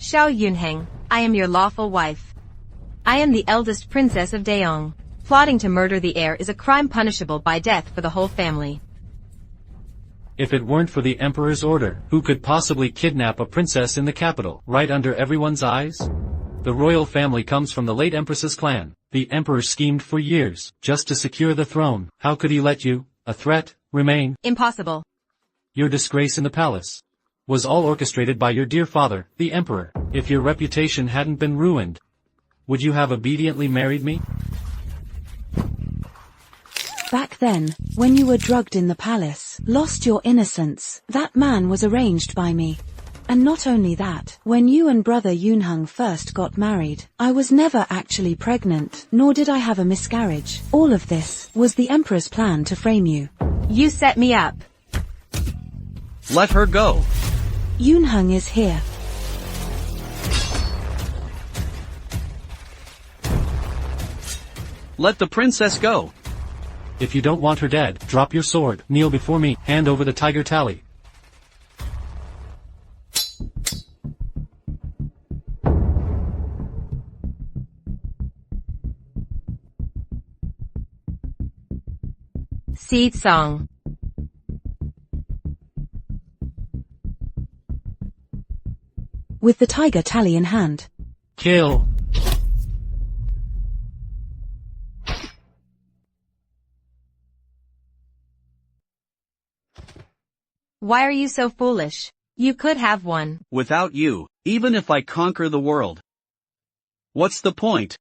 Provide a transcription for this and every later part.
Xiao Yunheng, I am your lawful wife. I am the eldest princess of Daong. Plotting to murder the heir is a crime punishable by death for the whole family. If it weren't for the emperor's order, who could possibly kidnap a princess in the capital, right under everyone's eyes? The royal family comes from the late empress's clan. The emperor schemed for years, just to secure the throne. How could he let you, a threat, remain? Impossible. Your disgrace in the palace was all orchestrated by your dear father, the emperor. If your reputation hadn't been ruined, would you have obediently married me? Back then, when you were drugged in the palace, lost your innocence, that man was arranged by me. And not only that, when you and brother Yunheng first got married, I was never actually pregnant, nor did I have a miscarriage. All of this was the emperor's plan to frame you. You set me up. Let her go. Yunheng is here. Let the princess go. If you don't want her dead, drop your sword, kneel before me, hand over the tiger tally. Si Cang. With the tiger tally in hand. Kill. Why are you so foolish? You could have one. Without you, even if I conquer the world, what's the point?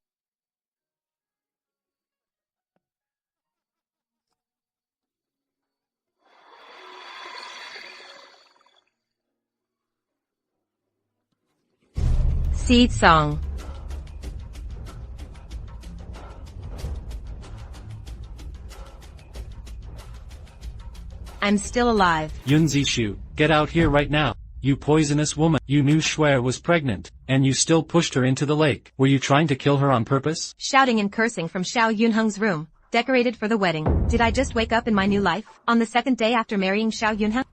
Si Cang. I'm still alive. Yun Zishu, get out here right now. You poisonous woman. You knew Shuai was pregnant, and you still pushed her into the lake. Were you trying to kill her on purpose? Shouting and cursing from Xiao Yunheng's room, decorated for the wedding. Did I just wake up in my new life, on the second day after marrying Xiao Yunheng?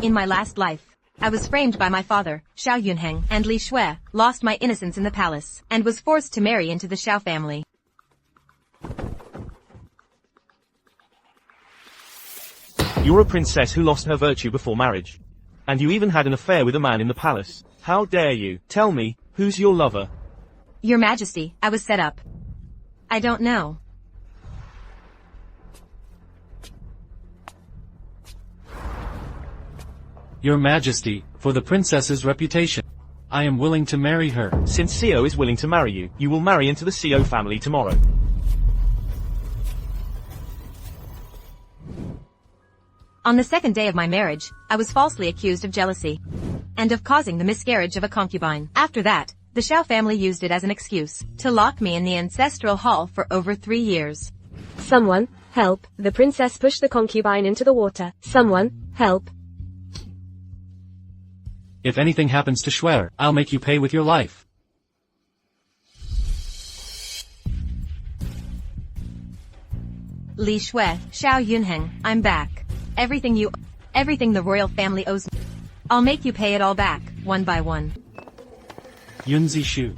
In my last life, I was framed by my father, Xiao Yunheng, and Li Shui, lost my innocence in the palace, and was forced to marry into the Xiao family. You're a princess who lost her virtue before marriage. And you even had an affair with a man in the palace. How dare you? Tell me, who's your lover? Your Majesty, I was set up. I don't know. Your Majesty, for the princess's reputation, I am willing to marry her. Since Xiao is willing to marry you, you will marry into the Xiao family tomorrow. On the second day of my marriage, I was falsely accused of jealousy and of causing the miscarriage of a concubine. After that, the Xiao family used it as an excuse to lock me in the ancestral hall for over 3 years. Someone, help, the princess pushed the concubine into the water. Someone, help. If anything happens to Shuai, I'll make you pay with your life. Li Shui, Xiao Yunheng, I'm back. Everything the royal family owes me. I'll make you pay it all back, one by one. Yun Zishu.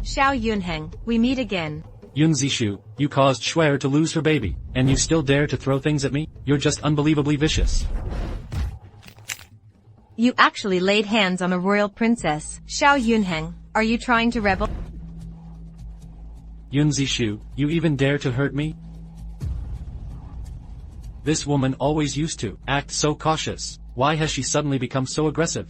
Xiao Yunheng, we meet again. Yun Zishu, you caused Shuai to lose her baby, and you still dare to throw things at me? You're just unbelievably vicious. You actually laid hands on a royal princess. Xiao Yunheng, are you trying to rebel? Yun Zishu, you even dare to hurt me? This woman always used to act so cautious. Why has she suddenly become so aggressive?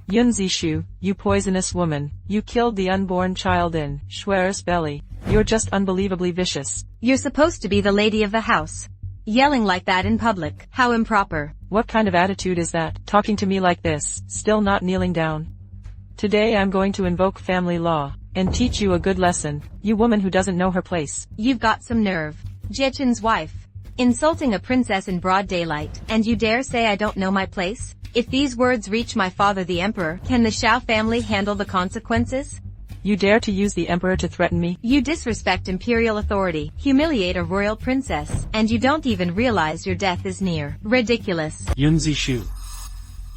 Yun Zishu, you poisonous woman, you killed the unborn child in Shuai's belly. You're just unbelievably vicious. You're supposed to be the lady of the house. Yelling like that in public, how improper. What kind of attitude is that, talking to me like this, still not kneeling down? Today I'm going to invoke family law and teach you a good lesson, you woman who doesn't know her place. You've got some nerve. Jiechen's wife. Insulting a princess in broad daylight, and you dare say I don't know my place? If these words reach my father the emperor, can the Xiao family handle the consequences? You dare to use the emperor to threaten me? You disrespect imperial authority, humiliate a royal princess, and you don't even realize your death is near. Ridiculous. Yun Zishu.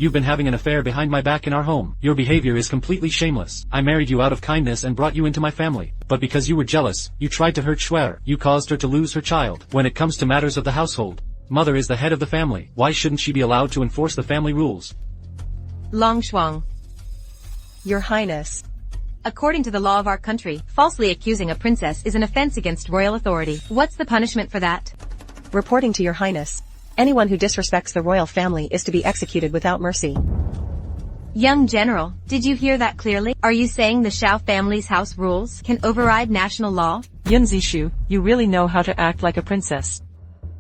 You've been having an affair behind my back in our home. Your behavior is completely shameless. I married you out of kindness and brought you into my family. But because you were jealous, you tried to hurt Xue. You caused her to lose her child. When it comes to matters of the household, mother is the head of the family. Why shouldn't she be allowed to enforce the family rules? Long Shuang. Your Highness. According to the law of our country, falsely accusing a princess is an offense against royal authority. What's the punishment for that? Reporting to Your Highness. Anyone who disrespects the royal family is to be executed without mercy. Young General, did you hear that clearly? Are you saying the Xiao family's house rules can override national law? Yun Zishu, you really know how to act like a princess.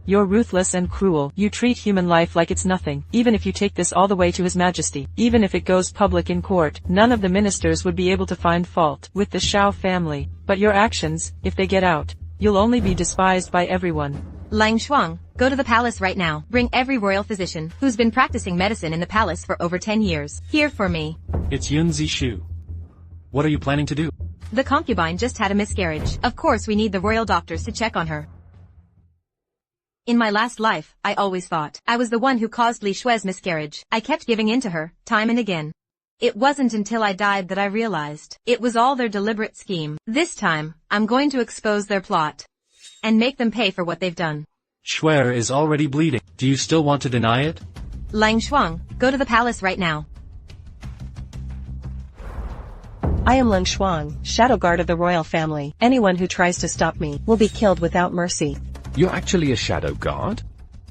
You're ruthless and cruel. You treat human life like it's nothing. Even if you take this all the way to His Majesty, even if it goes public in court, none of the ministers would be able to find fault with the Xiao family. But your actions, if they get out, you'll only be despised by everyone. Lang Shuang, go to the palace right now. Bring every royal physician who's been practicing medicine in the palace for over 10 years. Here for me. It's Yun Zishu. What are you planning to do? The concubine just had a miscarriage. Of course we need the royal doctors to check on her. In my last life, I always thought I was the one who caused Li Xue's miscarriage. I kept giving in to her, time and again. It wasn't until I died that I realized it was all their deliberate scheme. This time, I'm going to expose their plot and make them pay for what they've done. Xue is already bleeding. Do you still want to deny it? Lang Shuang, go to the palace right now. I am Lang Shuang, shadow guard of the royal family. Anyone who tries to stop me will be killed without mercy. You're actually a shadow guard?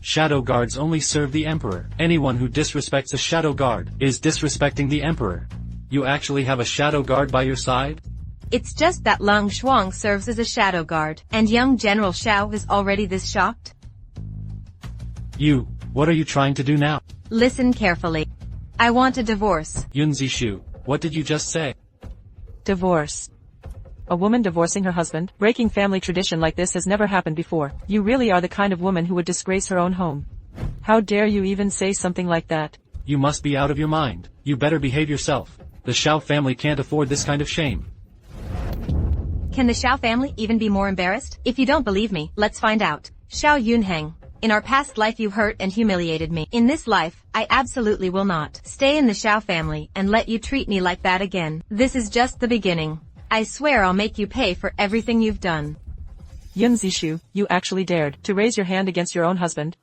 Shadow guards only serve the emperor. Anyone who disrespects a shadow guard is disrespecting the emperor. You actually have a shadow guard by your side? It's just that Lang Shuang serves as a shadow guard, and young General Xiao is already this shocked. You, what are you trying to do now? Listen carefully. I want a divorce. Yun Zishu, what did you just say? Divorce. A woman divorcing her husband? Breaking family tradition like this has never happened before. You really are the kind of woman who would disgrace her own home. How dare you even say something like that? You must be out of your mind. You better behave yourself. The Xiao family can't afford this kind of shame. Can the Xiao family even be more embarrassed? If you don't believe me, let's find out. Xiao Yunheng, in our past life you hurt and humiliated me. In this life, I absolutely will not stay in the Xiao family and let you treat me like that again. This is just the beginning. I swear I'll make you pay for everything you've done. Yun Zishu, you actually dared to raise your hand against your own husband?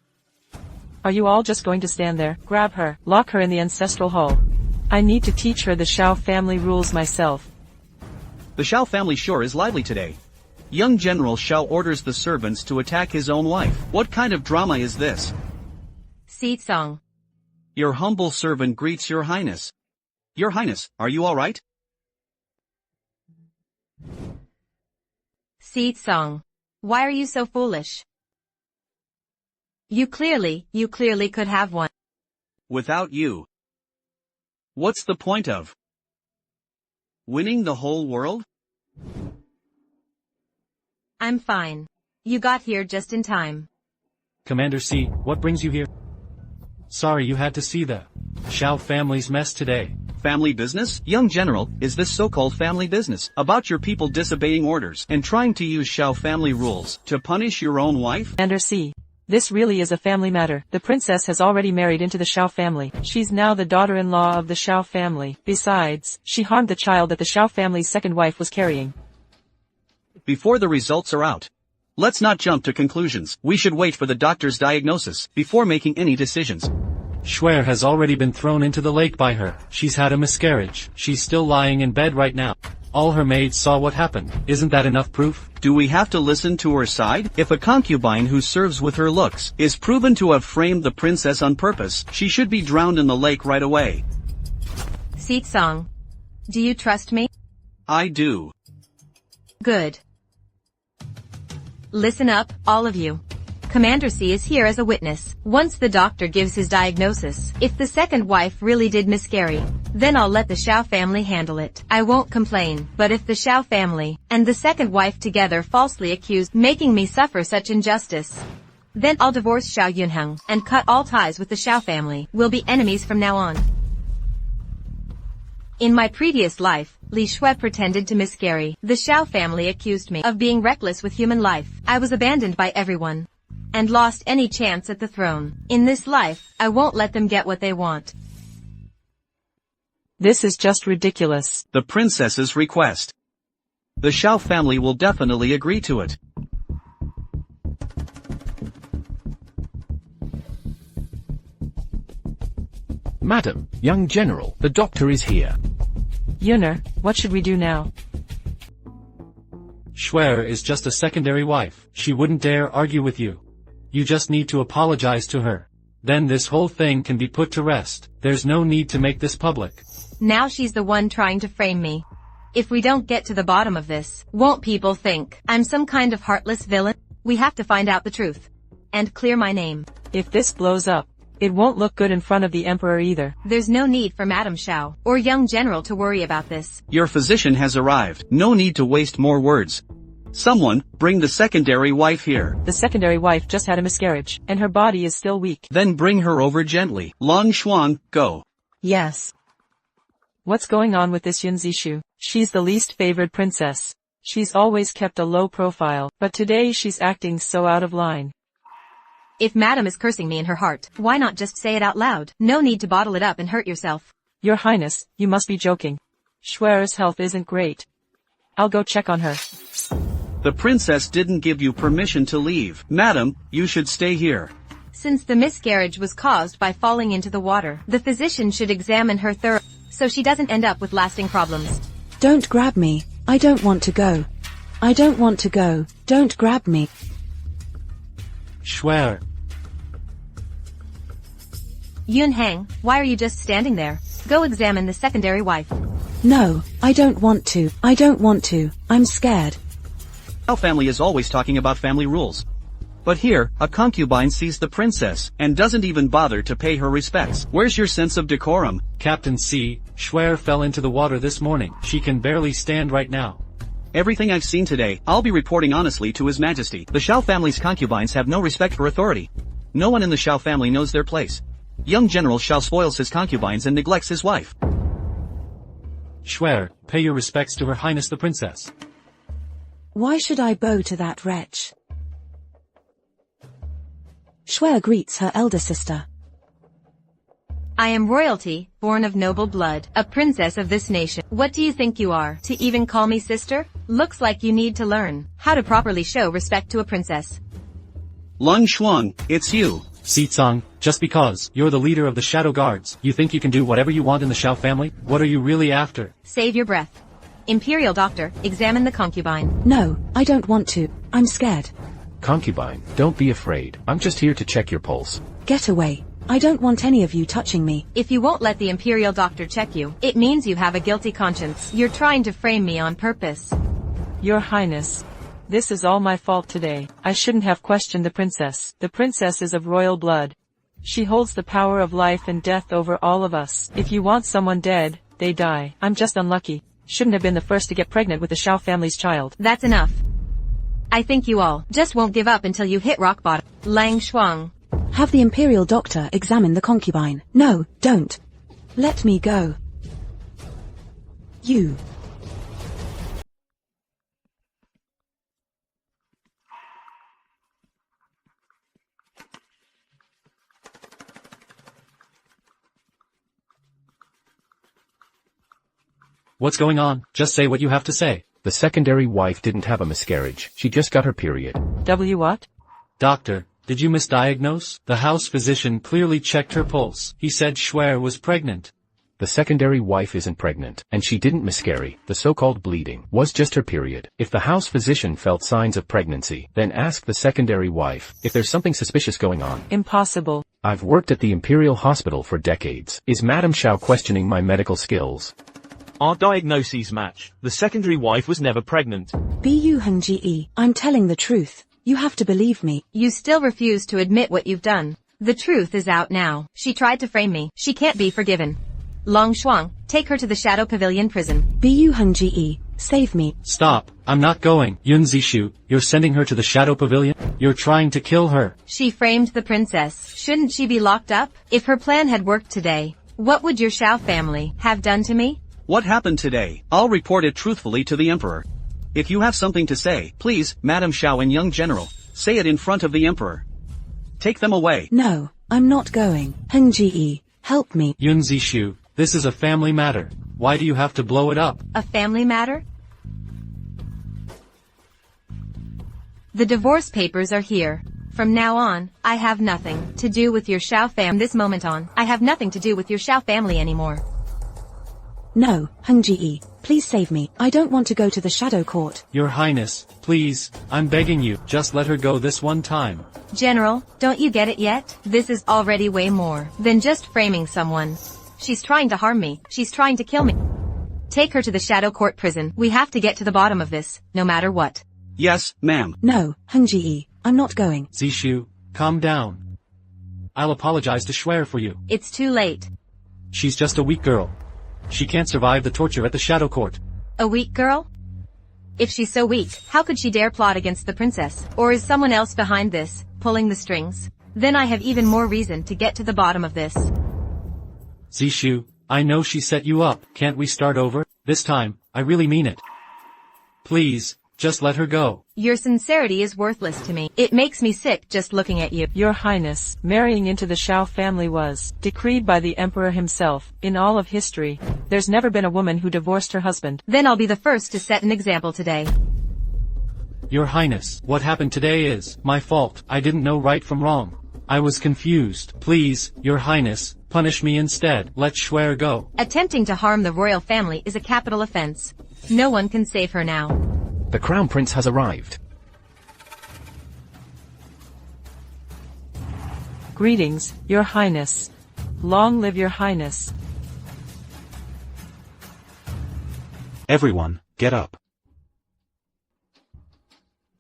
Are you all just going to stand there, grab her, lock her in the ancestral hall? I need to teach her the Xiao family rules myself. The Xiao family sure is lively today. Young General Xiao orders the servants to attack his own wife. What kind of drama is this? Si Cang. Your humble servant greets Your Highness. Your Highness, are you all right? Si Cang. Why are you so foolish? You clearly could have one. Without you. What's the point of winning the whole world? I'm fine. You got here just in time. Commander Si, what brings you here? Sorry you had to see the Xiao family's mess today. Family business? Young General, is this so-called family business about your people disobeying orders and trying to use Xiao family rules to punish your own wife? Commander Si, this really is a family matter. The princess has already married into the Xiao family. She's now the daughter-in-law of the Xiao family. Besides, she harmed the child that the Xiao family's second wife was carrying. Before the results are out, let's not jump to conclusions. We should wait for the doctor's diagnosis before making any decisions. Xue has already been thrown into the lake by her. She's had a miscarriage. She's still lying in bed right now. All her maids saw what happened. Isn't that enough proof? Do we have to listen to her side? If a concubine who serves with her looks is proven to have framed the princess on purpose, she should be drowned in the lake right away. Si Cang. Do you trust me? I do. Good. Listen up, all of you. Commander Si is here as a witness. Once the doctor gives his diagnosis, if the second wife really did miscarry, then I'll let the Xiao family handle it. I won't complain, but if the Xiao family and the second wife together falsely accused making me suffer such injustice, then I'll divorce Xiao Yunheng and cut all ties with the Xiao family. We'll be enemies from now on. In my previous life, Li Xue pretended to miscarry. The Xiao family accused me of being reckless with human life. I was abandoned by everyone and lost any chance at the throne. In this life, I won't let them get what they want. This is just ridiculous. The princess's request. The Xiao family will definitely agree to it. Madam, young general, the doctor is here. Yuner, what should we do now? Shuai is just a secondary wife. She wouldn't dare argue with you. You just need to apologize to her. Then this whole thing can be put to rest. There's no need to make this public. Now she's the one trying to frame me. If we don't get to the bottom of this, won't people think I'm some kind of heartless villain? We have to find out the truth. And clear my name. If this blows up, it won't look good in front of the emperor either. There's no need for Madame Xiao or young general to worry about this. Your physician has arrived. No need to waste more words. Someone, bring the secondary wife here. The secondary wife just had a miscarriage, and her body is still weak. Then bring her over gently. Long Xuan, go. Yes. What's going on with this Yun Zishu? She's the least favored princess. She's always kept a low profile, but today she's acting so out of line. If Madame is cursing me in her heart, why not just say it out loud? No need to bottle it up and hurt yourself. Your Highness, you must be joking. Shuai's health isn't great. I'll go check on her. The princess didn't give you permission to leave. Madam, you should stay here. Since the miscarriage was caused by falling into the water, the physician should examine her thoroughly, so she doesn't end up with lasting problems. Don't grab me. I don't want to go. I don't want to go. Don't grab me. Shuai. Yun Hang, why are you just standing there? Go examine the secondary wife. No, I don't want to. I don't want to. I'm scared. Our family is always talking about family rules. But here, a concubine sees the princess, and doesn't even bother to pay her respects. Where's your sense of decorum? Captain C, Shuai fell into the water this morning. She can barely stand right now. Everything I've seen today, I'll be reporting honestly to His Majesty. The Xiao family's concubines have no respect for authority. No one in the Xiao family knows their place. Young General Xiao spoils his concubines and neglects his wife. Shuai, pay your respects to Her Highness the Princess. Why should I bow to that wretch? Shuai greets her elder sister. I am royalty, born of noble blood, a princess of this nation. What do you think you are, to even call me sister? Looks like you need to learn how to properly show respect to a princess. Long Xuan, it's you. Si Cang, just because you're the leader of the Shadow Guards, you think you can do whatever you want in the Xiao family? What are you really after? Save your breath. Imperial Doctor, examine the concubine. No, I don't want to. I'm scared. Concubine, don't be afraid. I'm just here to check your pulse. Get away. I don't want any of you touching me. If you won't let the Imperial Doctor check you, it means you have a guilty conscience. You're trying to frame me on purpose. Your Highness. This is all my fault today. I shouldn't have questioned the princess. The princess is of royal blood. She holds the power of life and death over all of us. If you want someone dead, they die. I'm just unlucky. Shouldn't have been the first to get pregnant with the Xiao family's child. That's enough. I think you all just won't give up until you hit rock bottom. Lang Shuang. Have the Imperial Doctor examine the concubine. No, don't. Let me go. You. What's going on? Just say what you have to say. The secondary wife didn't have a miscarriage. She just got her period. What? Doctor, did you misdiagnose? The house physician clearly checked her pulse. He said Shuai was pregnant. The secondary wife isn't pregnant, and she didn't miscarry. The so-called bleeding was just her period. If the house physician felt signs of pregnancy, then ask the secondary wife if there's something suspicious going on. Impossible. I've worked at the Imperial Hospital for decades. Is Madame Xiao questioning my medical skills? Our diagnoses match. The secondary wife was never pregnant. Bu Hengji, I'm telling the truth. You have to believe me. You still refuse to admit what you've done. The truth is out now. She tried to frame me. She can't be forgiven. Long Shuang, take her to the Shadow Pavilion prison. Bu Hengji, save me. Stop. I'm not going. Yun Zishu, you're sending her to the Shadow Pavilion? You're trying to kill her. She framed the princess. Shouldn't she be locked up? If her plan had worked today, what would your Xiao family have done to me? What happened today? I'll report it truthfully to the Emperor. If you have something to say, please, Madame Xiao and young General, say it in front of the Emperor. Take them away. No, I'm not going. Hengji, help me. Yun Zishu, This is a family matter. Why do you have to blow it up? A family matter? The divorce papers are here. From now on, I have nothing to do with your Xiao family. From this moment on, I have nothing to do with your Xiao family anymore. No, Hou ChengYue, please save me. I don't want to go to the Shadow Court. Your Highness, please, I'm begging you, just let her go this one time. General, don't you get it yet? This is already way more than just framing someone. She's trying to harm me. She's trying to kill me. Take her to the Shadow Court prison. We have to get to the bottom of this, no matter what. Yes, ma'am. No, Hou ChengYue, I'm not going. Zishu, calm down. I'll apologize to Schwer for you. It's too late. She's just a weak girl. She can't survive the torture at the Shadow Court. A weak girl? If she's so weak, how could she dare plot against the princess? Or is someone else behind this, pulling the strings? Then I have even more reason to get to the bottom of this. Zishu, I know she set you up. Can't we start over? This time, I really mean it. Please, just let her go. Your sincerity is worthless to me. It makes me sick just looking at you. Your Highness, marrying into the Xiao family was decreed by the Emperor himself. In all of history, there's never been a woman who divorced her husband. Then I'll be the first to set an example today. Your Highness, what happened today is my fault. I didn't know right from wrong. I was confused. Please, Your Highness, punish me instead. Let Schwer go. Attempting to harm the royal family is a capital offense. No one can save her now. The Crown Prince has arrived. Greetings, Your Highness. Long live Your Highness. Everyone, get up.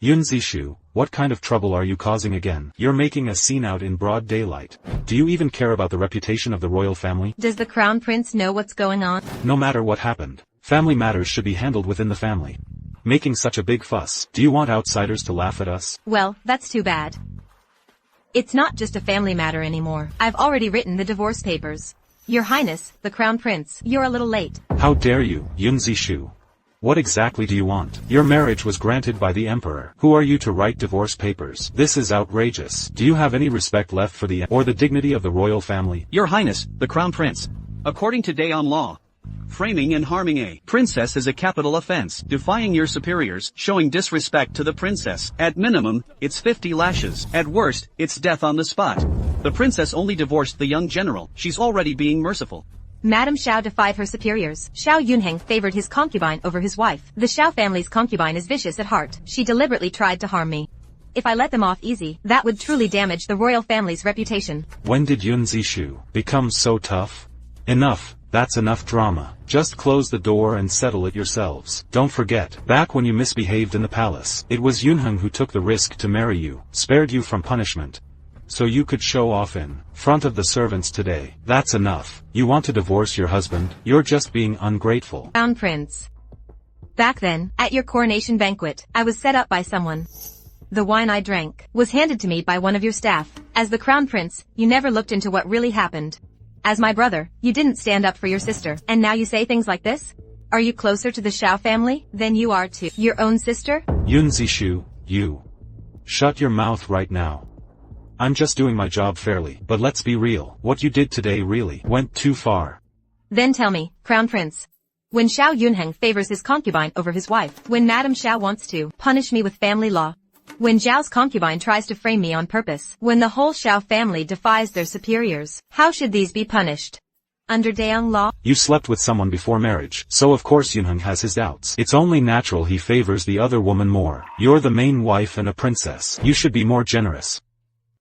Yun Zishu, what kind of trouble are you causing again? You're making a scene out in broad daylight. Do you even care about the reputation of the royal family? Does the Crown Prince know what's going on? No matter what happened, family matters should be handled within the family. Making such a big fuss, do you want outsiders to laugh at us? Well, that's too bad. It's not just a family matter anymore. I've already written the divorce papers. Your Highness, the Crown Prince, you're a little late. How dare you, Yun Zishu? What exactly do you want? Your marriage was granted by the Emperor. Who are you to write divorce papers? This is outrageous. Do you have any respect left for or the dignity of the royal family? Your Highness, the Crown Prince. According to Daeong law, framing and harming a princess is a capital offense. Defying your superiors, showing disrespect to the princess. At minimum, it's 50 lashes. At worst, it's death on the spot. The princess only divorced the young general. She's already being merciful. Madame Xiao defied her superiors. Xiao Yunheng favored his concubine over his wife. The Xiao family's concubine is vicious at heart. She deliberately tried to harm me. If I let them off easy, that would truly damage the royal family's reputation. When did Yun Zishu become so tough? Enough. That's enough drama. Just close the door and settle it yourselves. Don't forget, back when you misbehaved in the palace, it was Yunheng who took the risk to marry you, spared you from punishment. So you could show off in front of the servants today. That's enough. You want to divorce your husband? You're just being ungrateful. Crown Prince. Back then, at your coronation banquet, I was set up by someone. The wine I drank was handed to me by one of your staff. As the Crown Prince, you never looked into what really happened. As my brother, you didn't stand up for your sister. And now you say things like this? Are you closer to the Xiao family than you are to your own sister? Yun Zishu, you. Shut your mouth right now. I'm just doing my job fairly, but let's be real. What you did today really went too far. Then tell me, Crown Prince. When Xiao Yunheng favors his concubine over his wife, when Madame Xiao wants to punish me with family law, when Zhao's concubine tries to frame me on purpose, when the whole Xiao family defies their superiors, how should these be punished? Under Daeong law? You slept with someone before marriage, so of course Yunheng has his doubts. It's only natural he favors the other woman more. You're the main wife and a princess. You should be more generous.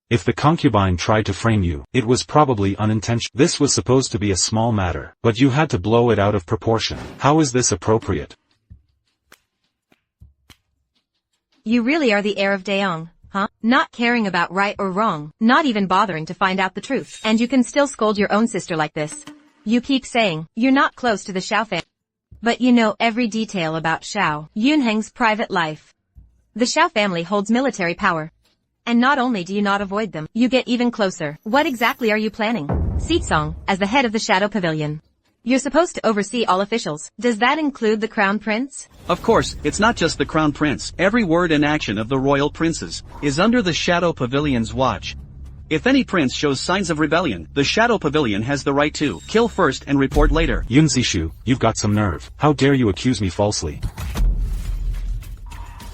If the concubine tried to frame you, it was probably unintentional. This was supposed to be a small matter, but you had to blow it out of proportion. How is this appropriate? You really are the heir of Daeong, huh? Not caring about right or wrong, not even bothering to find out the truth. And you can still scold your own sister like this. You keep saying, you're not close to the Xiao family. But you know every detail about Xiao Yunheng's private life. The Xiao family holds military power. And not only do you not avoid them, you get even closer. What exactly are you planning? Sitsong, as the head of the Shadow Pavilion. You're supposed to oversee all officials. Does that include the Crown Prince? Of course, it's not just the Crown Prince. Every word and action of the royal princes is under the Shadow Pavilion's watch. If any prince shows signs of rebellion, the Shadow Pavilion has the right to kill first and report later. Yun Zishu, you've got some nerve. How dare you accuse me falsely?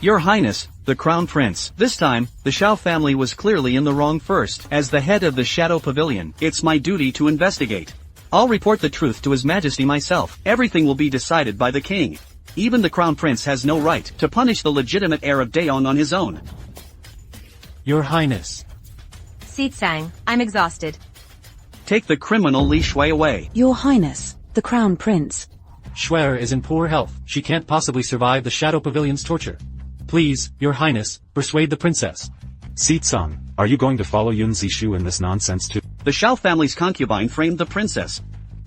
Your Highness, the Crown Prince. This time, the Xiao family was clearly in the wrong first. As the head of the Shadow Pavilion, it's my duty to investigate. I'll report the truth to His Majesty myself. Everything will be decided by the king. Even the Crown Prince has no right to punish the legitimate heir of Daong on his own. Your Highness. Si Cang, I'm exhausted. Take the criminal Li Shui away. Your Highness, the Crown Prince. Shuer is in poor health. She can't possibly survive the Shadow Pavilion's torture. Please, Your Highness, persuade the princess. Si Cang, are you going to follow Yun Zishu in this nonsense too? The Xiao family's concubine framed the princess.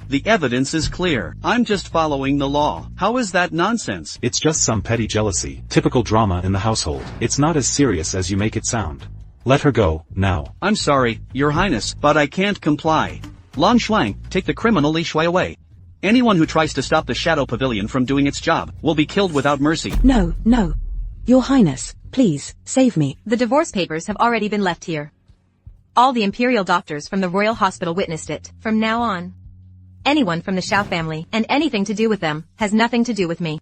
The evidence is clear. I'm just following the law. How is that nonsense? It's just some petty jealousy, typical drama in the household. It's not as serious as you make it sound. Let her go, now. I'm sorry, Your Highness, but I can't comply. Lan Shuang, take the criminal Li Shui away. Anyone who tries to stop the Shadow Pavilion from doing its job will be killed without mercy. No, no. Your Highness, please, save me. The divorce papers have already been left here. All the imperial doctors from the royal hospital witnessed it. From now on, anyone from the Xiao family, and anything to do with them, has nothing to do with me.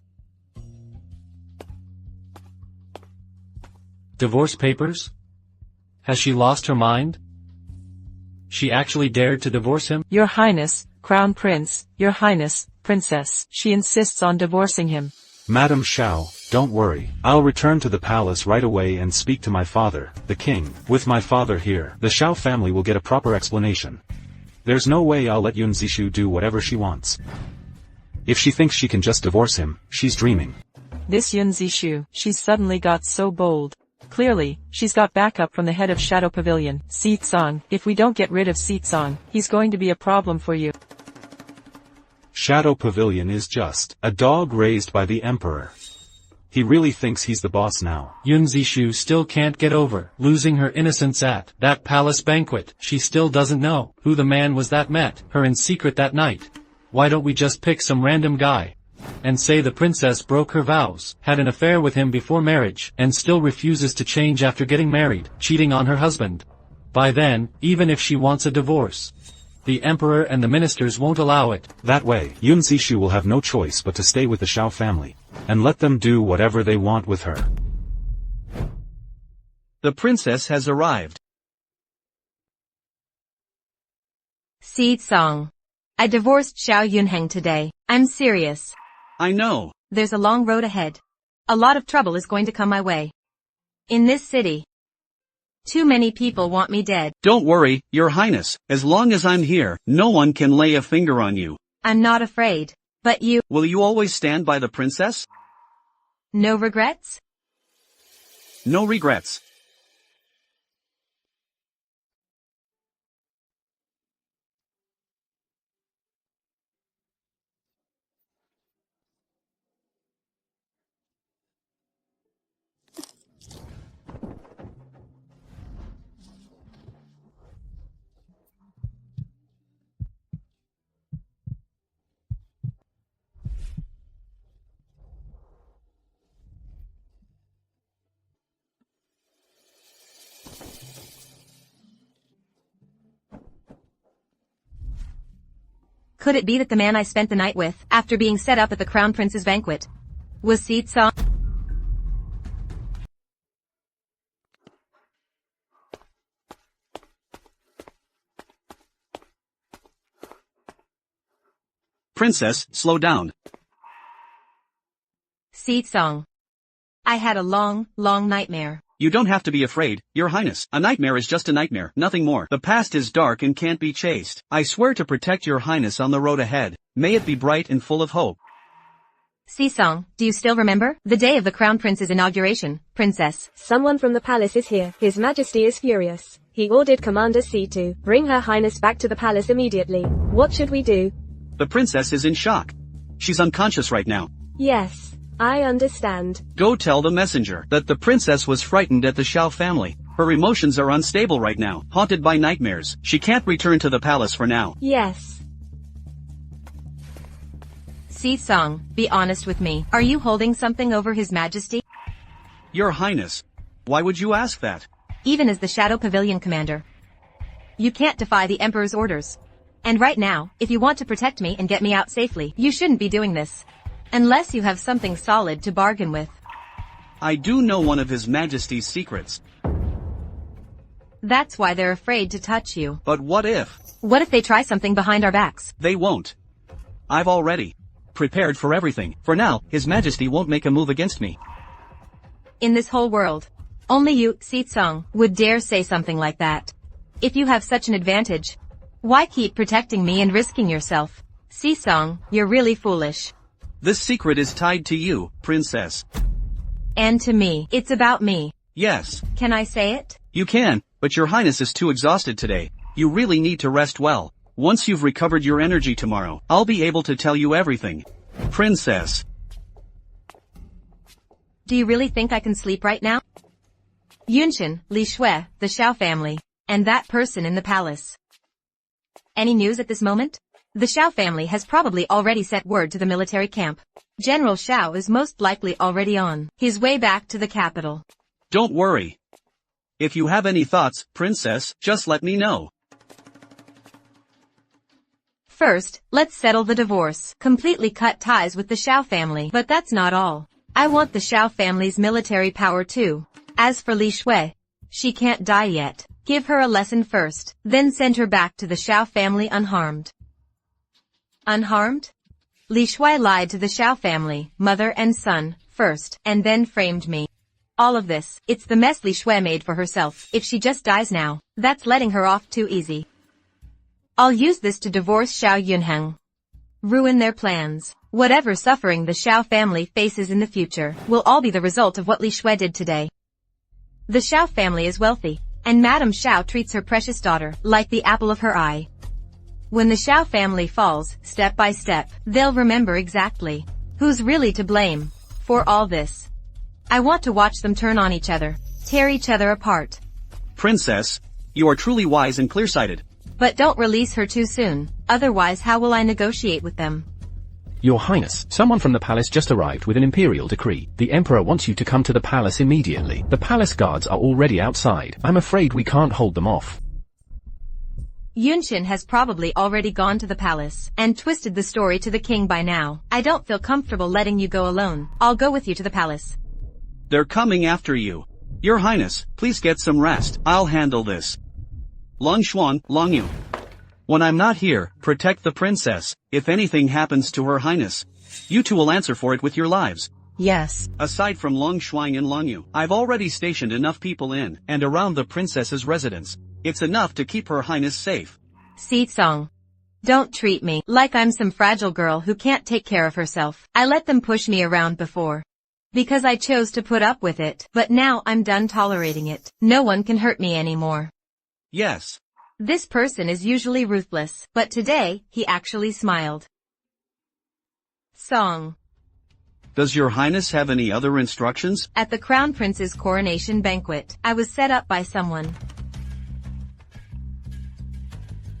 Divorce papers? Has she lost her mind? She actually dared to divorce him? Your Highness, Crown Prince, Your Highness, Princess. She insists on divorcing him. Madam Xiao, don't worry. I'll return to the palace right away and speak to my father, the king. With my father here, the Xiao family will get a proper explanation. There's no way I'll let Yun Zishu do whatever she wants. If she thinks she can just divorce him, she's dreaming. This Yun Zishu, she's suddenly got so bold. Clearly, she's got backup from the head of Shadow Pavilion, Si Cang. If we don't get rid of Si Cang, he's going to be a problem for you. Shadow Pavilion is just a dog raised by the emperor. He really thinks he's the boss now. Yun Zishu still can't get over losing her innocence at that palace banquet. She still doesn't know who the man was that met her in secret that night. Why don't we just pick some random guy and say the princess broke her vows, had an affair with him before marriage, and still refuses to change after getting married, cheating on her husband. By then, even if she wants a divorce, the emperor and the ministers won't allow it. That way, Yun Zishu will have no choice but to stay with the Xiao family, and let them do whatever they want with her. The princess has arrived. Si Cang. I divorced Xiao Yunheng today. I'm serious. I know. There's a long road ahead. A lot of trouble is going to come my way. In this city, too many people want me dead. Don't worry, Your Highness. As long as I'm here, no one can lay a finger on you. I'm not afraid. But you... Will you always stand by the princess? No regrets? No regrets. Could it be that the man I spent the night with, after being set up at the Crown Prince's banquet, was Si Cang? Princess, slow down. Si Cang. I had a long, long nightmare. You don't have to be afraid, Your Highness. A nightmare is just a nightmare, nothing more. The past is dark and can't be chased. I swear to protect Your Highness on the road ahead. May it be bright and full of hope. Si Cang, do you still remember? The day of the Crown Prince's inauguration, Princess. Someone from the palace is here. His Majesty is furious. He ordered Commander Si to bring Her Highness back to the palace immediately. What should we do? The princess is in shock. She's unconscious right now. Yes, I understand. Go tell the messenger that the princess was frightened at the Xiao family. Her emotions are unstable right now, haunted by nightmares. She can't return to the palace for now. Yes. Si Cang, be honest with me. Are you holding something over His Majesty? Your Highness. Why would you ask that? Even as the Shadow Pavilion commander, You can't defy the Emperor's orders. And right now, if you want to protect me and get me out safely, you shouldn't be doing this. Unless you have something solid to bargain with. I do know one of His Majesty's secrets. That's why they're afraid to touch you. But what if? What if they try something behind our backs? They won't. I've already prepared for everything. For now, His Majesty won't make a move against me. In this whole world, only you, Si Cang, would dare say something like that. If you have such an advantage, why keep protecting me and risking yourself? Si Cang, you're really foolish. This secret is tied to you, Princess. And to me. It's about me. Yes. Can I say it? You can, but your Highness is too exhausted today. You really need to rest well. Once you've recovered your energy tomorrow, I'll be able to tell you everything. Princess. Do you really think I can sleep right now? Yunshin, Li Shui, the Xiao family, and that person in the palace. Any news at this moment? The Xiao family has probably already sent word to the military camp. General Xiao is most likely already on his way back to the capital. Don't worry. If you have any thoughts, Princess, just let me know. First, let's settle the divorce. Completely cut ties with the Xiao family. But that's not all. I want the Xiao family's military power too. As for Li Shui, she can't die yet. Give her a lesson first, then send her back to the Xiao family unharmed. Unharmed? Li Shui lied to the Xiao family, mother and son, first, and then framed me. All of this, it's the mess Li Shui made for herself. If she just dies now, that's letting her off too easy. I'll use this to divorce Xiao Yunheng. Ruin their plans. Whatever suffering the Xiao family faces in the future, will all be the result of what Li Shui did today. The Xiao family is wealthy, and Madame Xiao treats her precious daughter like the apple of her eye. When the Xiao family falls, step by step, they'll remember exactly who's really to blame for all this. I want to watch them turn on each other, tear each other apart. Princess, you are truly wise and clear-sighted. But don't release her too soon, otherwise how will I negotiate with them? Your Highness, someone from the palace just arrived with an imperial decree. The Emperor wants you to come to the palace immediately. The palace guards are already outside. I'm afraid we can't hold them off. Yunshin has probably already gone to the palace and twisted the story to the king by now. I don't feel comfortable letting you go alone. I'll go with you to the palace. They're coming after you. Your Highness, please get some rest. I'll handle this. Longshuan, Longyu. When I'm not here, protect the princess. If anything happens to Her Highness, you two will answer for it with your lives. Yes. Aside from Longshuang and Longyu, I've already stationed enough people in and around the princess's residence. It's enough to keep Her Highness safe. Si Cang. Don't treat me like I'm some fragile girl who can't take care of herself. I let them push me around before, because I chose to put up with it, but now I'm done tolerating it. No one can hurt me anymore. Yes. This person is usually ruthless, but today, he actually smiled. Song. Does Your Highness have any other instructions? At the Crown Prince's coronation banquet, I was set up by someone.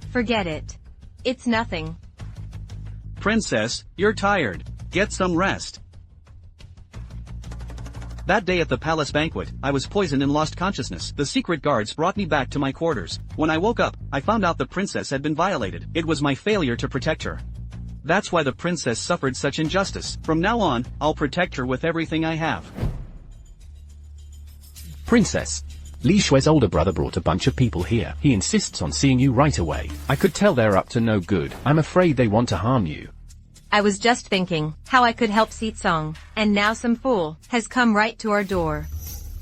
Forget it. It's nothing. Princess, you're tired. Get some rest. That day at the palace banquet, I was poisoned and lost consciousness. The secret guards brought me back to my quarters. When I woke up, I found out the princess had been violated. It was my failure to protect her. That's why the princess suffered such injustice. From now on, I'll protect her with everything I have. Princess. Li Shui's older brother brought a bunch of people here. He insists on seeing you right away. I could tell they're up to no good. I'm afraid they want to harm you. I was just thinking how I could help Si Cang, and now some fool has come right to our door.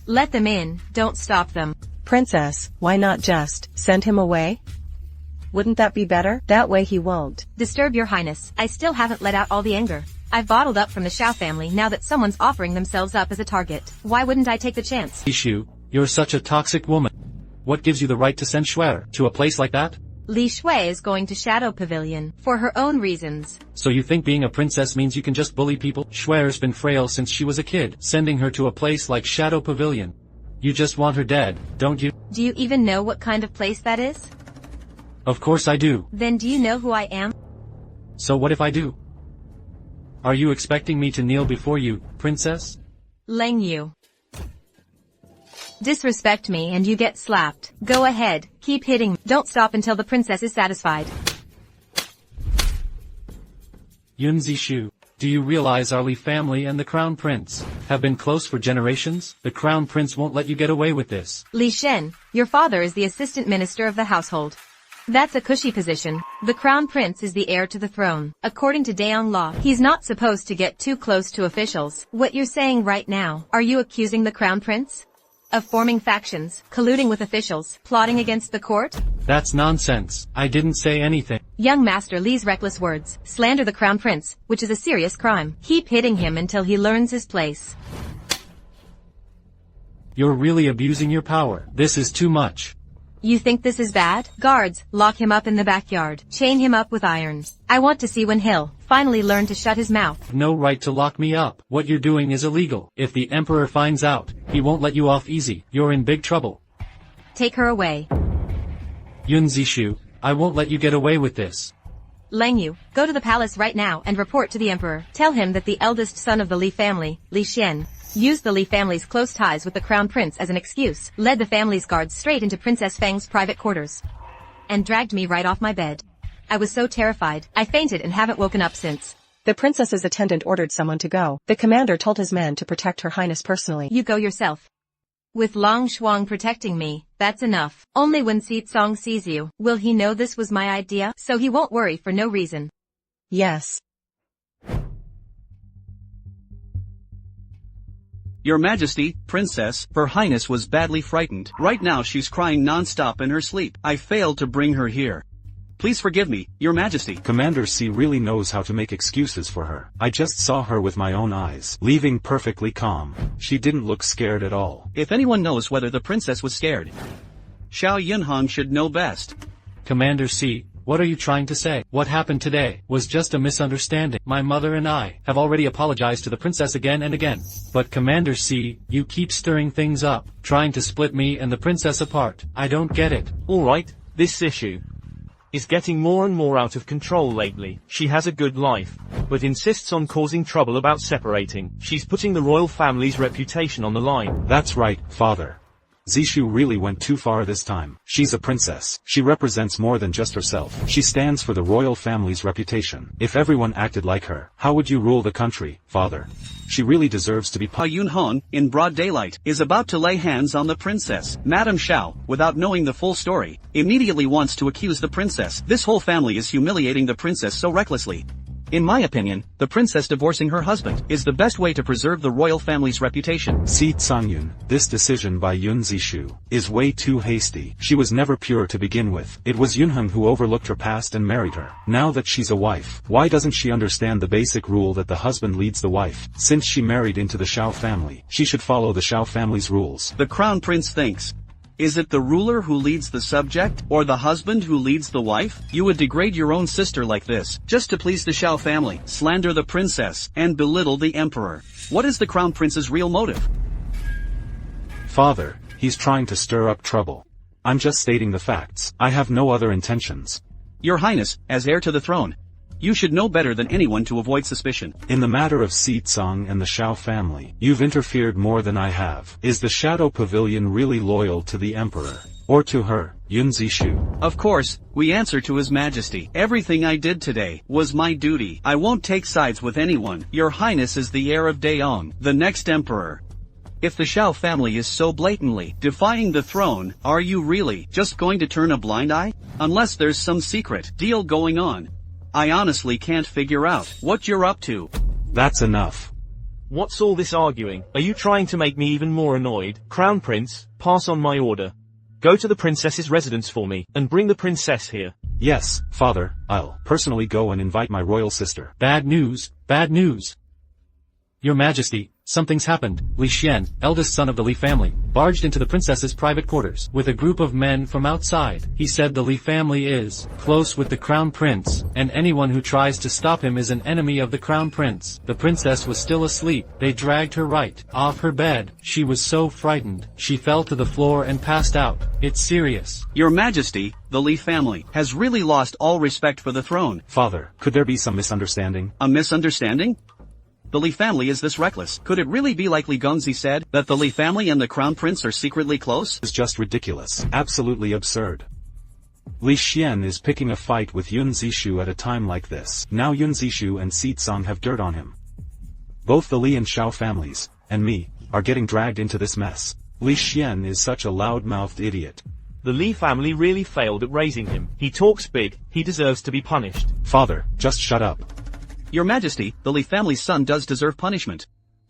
Let them in, don't stop them. Princess, why not just send him away? Wouldn't that be better? That way he won't disturb Your Highness. I still haven't let out all the anger I've bottled up from the Xiao family now that someone's offering themselves up as a target. Why wouldn't I take the chance? Zishu, you're such a toxic woman. What gives you the right to send Shui to a place like that? Li Shui is going to Shadow Pavilion for her own reasons. So you think being a princess means you can just bully people? Shui's been frail since she was a kid. Sending her to a place like Shadow Pavilion. You just want her dead, don't you? Do you even know what kind of place that is? Of course I do. Then do you know who I am? So what if I do? Are you expecting me to kneel before you, princess? LanBo. Disrespect me and you get slapped. Go ahead, keep hitting. Don't stop until the princess is satisfied. Yun Zishu, do you realize our Li family and the crown prince have been close for generations? The crown prince won't let you get away with this. Li Shen, your father is the assistant minister of the household. That's a cushy position. The crown prince is the heir to the throne. According to Daong law, he's not supposed to get too close to officials. What you're saying right now, are you accusing the crown prince of forming factions, colluding with officials, plotting against the court? That's nonsense. I didn't say anything. Young Master Li's reckless words slander the crown prince, which is a serious crime. Keep hitting him until he learns his place. You're really abusing your power. This is too much. You think this is bad? Guards, lock him up in the backyard. Chain him up with irons. I want to see when he'll finally learn to shut his mouth. No right to lock me up. What you're doing is illegal. If the emperor finds out, he won't let you off easy. You're in big trouble. Take her away. Yun Zishu, I won't let you get away with this. Langyu, go to the palace right now and report to the emperor. Tell him that the eldest son of the Li family, Li Xian, used the Li family's close ties with the crown prince as an excuse, led the family's guards straight into Princess Feng's private quarters, and dragged me right off my bed. I was so terrified, I fainted and haven't woken up since. The princess's attendant ordered someone to go. The commander told his men to protect Her Highness personally. You go yourself. With Long Shuang protecting me, that's enough. Only when Si Cang sees you, will he know this was my idea, so he won't worry for no reason. Yes. Your Majesty, Princess, Her Highness was badly frightened. Right now she's crying non-stop in her sleep. I failed to bring her here. Please forgive me, Your Majesty. Commander Si really knows how to make excuses for her. I just saw her with my own eyes, leaving perfectly calm. She didn't look scared at all. If anyone knows whether the princess was scared, Xiao Yunhong should know best. Commander Si, what are you trying to say? What happened today was just a misunderstanding. My mother and I have already apologized to the princess again and again. But Commander Si, you keep stirring things up, trying to split me and the princess apart. I don't get it. Alright, this issue is getting more and more out of control lately. She has a good life, but insists on causing trouble about separating. She's putting the royal family's reputation on the line. That's right, father. Zishu really went too far this time. She's a princess. She represents more than just herself. She stands for the royal family's reputation. If everyone acted like her, how would you rule the country, father? She really deserves to be Yunhong, in broad daylight, is about to lay hands on the princess. Madame Xiao, without knowing the full story, immediately wants to accuse the princess. This whole family is humiliating the princess so recklessly. In my opinion, the princess divorcing her husband is the best way to preserve the royal family's reputation. Si Cangyun, this decision by Yun Zishu is way too hasty. She was never pure to begin with. It was Yunheng who overlooked her past and married her. Now that she's a wife, why doesn't she understand the basic rule that the husband leads the wife? Since she married into the Xiao family, she should follow the Xiao family's rules. The crown prince thinks, is it the ruler who leads the subject, or the husband who leads the wife? You would degrade your own sister like this, just to please the Xiao family, slander the princess, and belittle the emperor. What is the crown prince's real motive? Father, he's trying to stir up trouble. I'm just stating the facts. I have no other intentions. Your Highness, as heir to the throne, you should know better than anyone to avoid suspicion. In the matter of Si Cang and the Xiao family, you've interfered more than I have. Is the Shadow Pavilion really loyal to the Emperor? Or to her, Yun Zishu? Of course, we answer to His Majesty. Everything I did today was my duty. I won't take sides with anyone. Your Highness is the heir of Daong, the next emperor. If the Xiao family is so blatantly defying the throne, are you really just going to turn a blind eye? Unless there's some secret deal going on. I honestly can't figure out what you're up to. That's enough. What's all this arguing? Are you trying to make me even more annoyed? Crown Prince, pass on my order. Go to the princess's residence for me, and bring the princess here. Yes, father, I'll personally go and invite my royal sister. Bad news, bad news. Your Majesty, something's happened. Li Xian, eldest son of the Li family, barged into the princess's private quarters with a group of men from outside. He said the Li family is close with the crown prince, and anyone who tries to stop him is an enemy of the crown prince. The princess was still asleep. They dragged her right off her bed. She was so frightened, she fell to the floor and passed out. It's serious. Your Majesty, the Li family has really lost all respect for the throne. Father, could there be some misunderstanding? A misunderstanding? The Li family is this reckless? Could it really be like Li Gongzi said, that the Li family and the crown prince are secretly close? It's just ridiculous. Absolutely absurd. Li Xian is picking a fight with Yun Zishu at a time like this. Now Yun Zishu and Si Cang have dirt on him. Both the Li and Xiao families, and me, are getting dragged into this mess. Li Xian is such a loud-mouthed idiot. The Li family really failed at raising him. He talks big, he deserves to be punished. Father, just shut up. Your Majesty, the Li family's son does deserve punishment.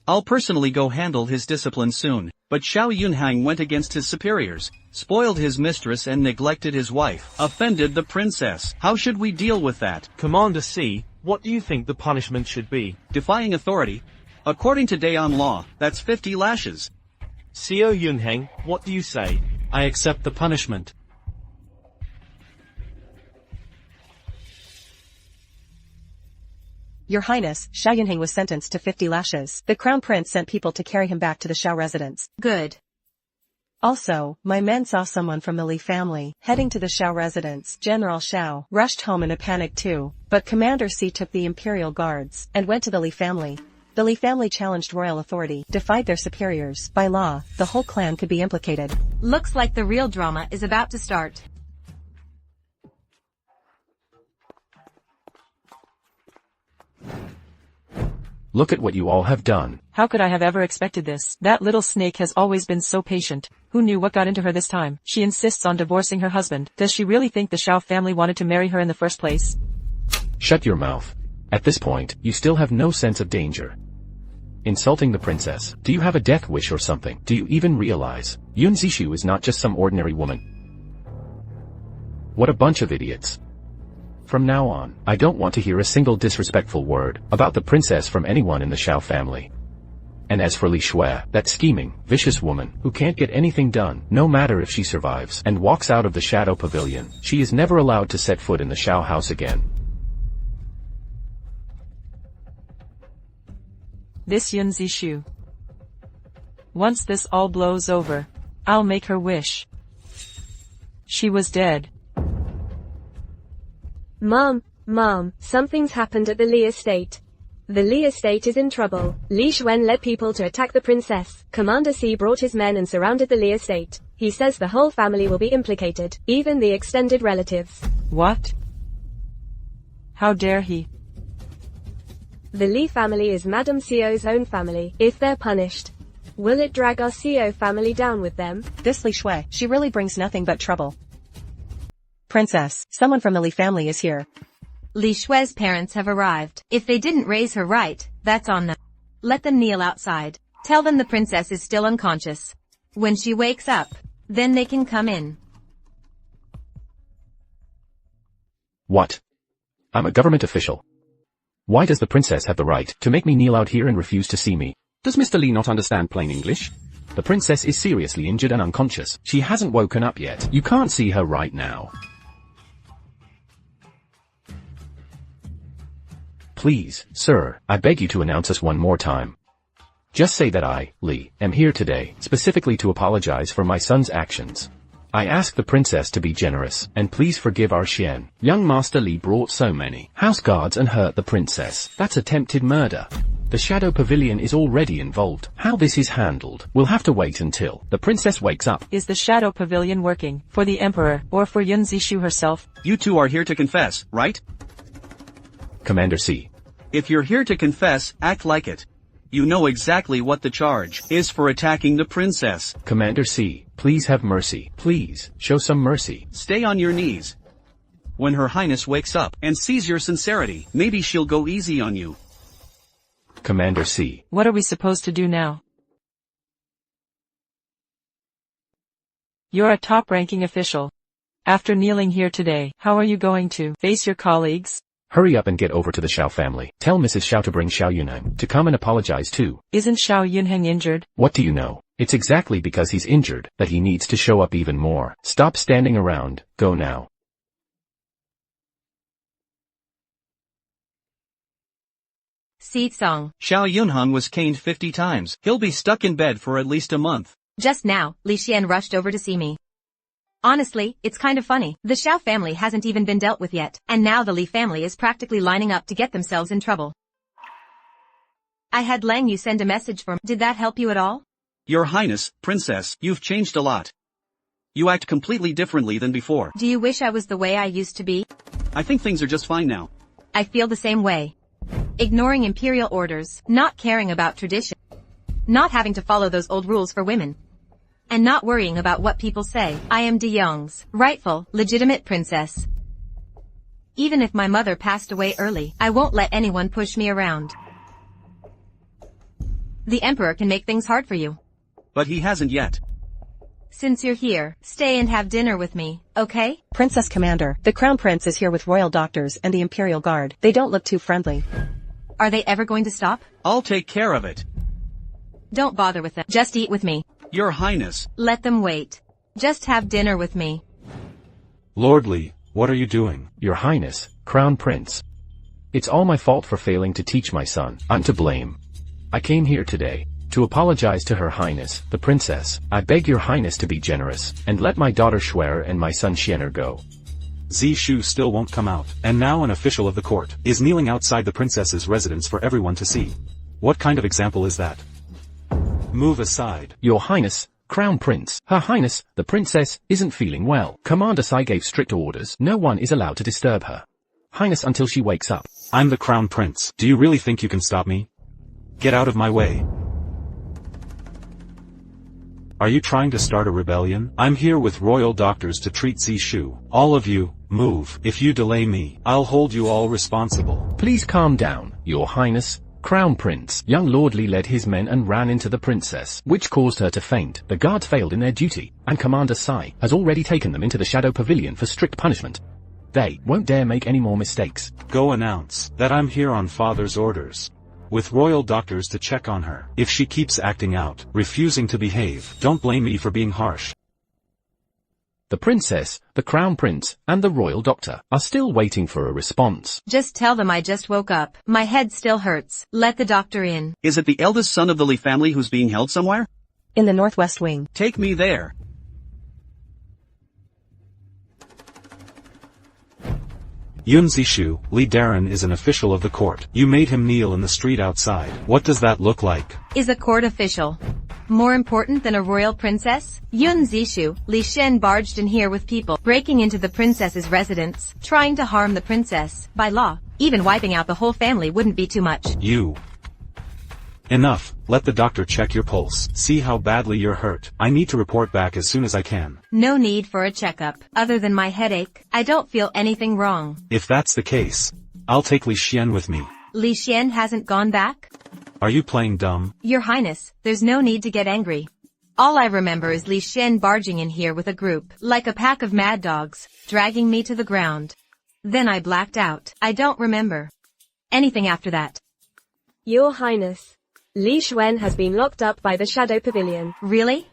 I'll personally go handle his discipline soon. But Xiao Yunhang went against his superiors, spoiled his mistress and neglected his wife, offended the princess. How should we deal with that? Commander Si, what do you think the punishment should be? Defying authority? According to Daeon law, that's 50 lashes. Xiao Yunheng, what do you say? I accept the punishment. Your Highness, Xiao Yunheng was sentenced to 50 lashes. The Crown Prince sent people to carry him back to the Xiao residence. Good. Also, my men saw someone from the Li family heading to the Xiao residence. General Xiao rushed home in a panic too, but Commander Si took the Imperial Guards and went to the Li family. The Li family challenged royal authority, defied their superiors. By law, the whole clan could be implicated. Looks like the real drama is about to start. Look at what you all have done. How could I have ever expected this? That little snake has always been so patient. Who knew what got into her this time? She insists on divorcing her husband. Does she really think the Xiao family wanted to marry her in the first place? Shut your mouth. At this point, you still have no sense of danger. Insulting the princess. Do you have a death wish or something? Do you even realize? Yun Zishu is not just some ordinary woman. What a bunch of idiots. From now on, I don't want to hear a single disrespectful word about the princess from anyone in the Xiao family. And as for Li Shui, that scheming, vicious woman, who can't get anything done, no matter if she survives, and walks out of the Shadow Pavilion, she is never allowed to set foot in the Xiao house again. This Yun Zishu. Once this all blows over, I'll make her wish she was dead. Mom, something's happened at the Li estate. The Li estate is in trouble. Li Xuan led people to attack the princess. Commander Si brought his men and surrounded the Li estate. He says the whole family will be implicated, even the extended relatives. What? How dare he? The Li family is Madame Xiao's own family. If they're punished, will it drag our Xiao family down with them? This Li Shui, she really brings nothing but trouble. Princess, someone from the Li family is here. Li Shui's parents have arrived. If they didn't raise her right, that's on them. Let them kneel outside. Tell them the princess is still unconscious. When she wakes up, then they can come in. What? I'm a government official. Why does the princess have the right to make me kneel out here and refuse to see me? Does Mr. Li not understand plain English? The princess is seriously injured and unconscious. She hasn't woken up yet. You can't see her right now. Please, sir, I beg you to announce us one more time. Just say that I, Li, am here today, specifically to apologize for my son's actions. I ask the princess to be generous, and please forgive our Xian. Young Master Li brought so many house guards and hurt the princess. That's attempted murder. The Shadow Pavilion is already involved. How this is handled, we'll have to wait until the princess wakes up. Is the Shadow Pavilion working for the Emperor, or for Yun Zishu herself? You two are here to confess, right? Commander Si. If you're here to confess, act like it. You know exactly what the charge is for attacking the princess. Commander Si, please have mercy. Please, show some mercy. Stay on your knees. When Her Highness wakes up and sees your sincerity, maybe she'll go easy on you. Commander Si. What are we supposed to do now? You're a top-ranking official. After kneeling here today, how are you going to face your colleagues? Hurry up and get over to the Xiao family. Tell Mrs. Xiao to bring Xiao Yunheng to come and apologize too. Isn't Xiao Yunheng injured? What do you know? It's exactly because he's injured that he needs to show up even more. Stop standing around. Go now. Si Cang. Xiao Yunheng was caned 50 times. He'll be stuck in bed for at least a month. Just now, Li Xian rushed over to see me. Honestly, it's kind of funny. The Xiao family hasn't even been dealt with yet, and now the Li family is practically lining up to get themselves in trouble. I had Lang Yu send a message for me. Did that help you at all? Your Highness, Princess, you've changed a lot. You act completely differently than before. Do you wish I was the way I used to be? I think things are just fine now. I feel the same way. Ignoring imperial orders, not caring about tradition, not having to follow those old rules for women, and not worrying about what people say. I am De Young's rightful, legitimate princess. Even if my mother passed away early, I won't let anyone push me around. The Emperor can make things hard for you. But he hasn't yet. Since you're here, stay and have dinner with me, okay? Princess Commander, the Crown Prince is here with royal doctors and the Imperial Guard. They don't look too friendly. Are they ever going to stop? I'll take care of it. Don't bother with them. Just eat with me. Your Highness. Let them wait. Just have dinner with me. Lord Li, what are you doing? Your Highness, Crown Prince. It's all my fault for failing to teach my son. I'm to blame. I came here today to apologize to Her Highness, the Princess. I beg Your Highness to be generous, and let my daughter Xuer and my son Xianer go. Zishu still won't come out, and now an official of the court is kneeling outside the princess's residence for everyone to see. What kind of example is that? Move aside. Your Highness, Crown Prince. Her Highness, the Princess, isn't feeling well. Commander Si gave strict orders. No one is allowed to disturb her Highness until she wakes up. I'm the Crown Prince. Do you really think you can stop me? Get out of my way. Are you trying to start a rebellion? I'm here with royal doctors to treat Zishu. All of you, move. If you delay me, I'll hold you all responsible. Please calm down, Your Highness. Crown Prince. Young Lord Li led his men and ran into the princess, which caused her to faint. The guards failed in their duty, and Commander Si has already taken them into the Shadow Pavilion for strict punishment. They won't dare make any more mistakes. Go announce that I'm here on Father's orders, with royal doctors to check on her. If she keeps acting out, refusing to behave, don't blame me for being harsh. The Princess, the Crown Prince, and the Royal Doctor are still waiting for a response. Just tell them I just woke up. My head still hurts. Let the doctor in. Is it the eldest son of the Li family who's being held somewhere? In the northwest wing. Take me there. Yun Zishu, Li Daren is an official of the court. You made him kneel in the street outside. What does that look like? Is a court official more important than a royal princess? Yun Zishu, Li Shen barged in here with people, breaking into the princess's residence, trying to harm the princess. By law, even wiping out the whole family wouldn't be too much. You. Enough. Let the doctor check your pulse. See how badly you're hurt. I need to report back as soon as I can. No need for a checkup. Other than my headache, I don't feel anything wrong. If that's the case, I'll take Li Xian with me. Li Xian hasn't gone back? Are you playing dumb? Your Highness, there's no need to get angry. All I remember is Li Xian barging in here with a group, like a pack of mad dogs, dragging me to the ground. Then I blacked out. I don't remember anything after that. Your Highness, Li Xuan has been locked up by the Shadow Pavilion. Really?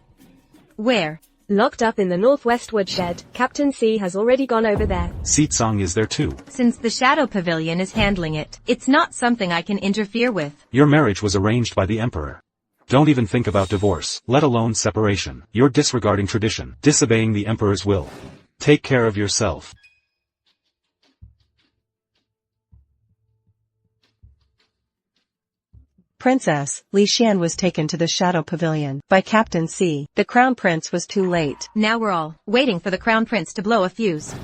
Where? Locked up in the northwest woodshed. Captain Si has already gone over there. Si Cang is there too. Since the Shadow Pavilion is handling it, it's not something I can interfere with. Your marriage was arranged by the Emperor. Don't even think about divorce, let alone separation. You're disregarding tradition, disobeying the Emperor's will. Take care of yourself. Princess, Li Xian was taken to the Shadow Pavilion by Captain Si. The Crown Prince was too late. Now we're all waiting for the Crown Prince to blow a fuse.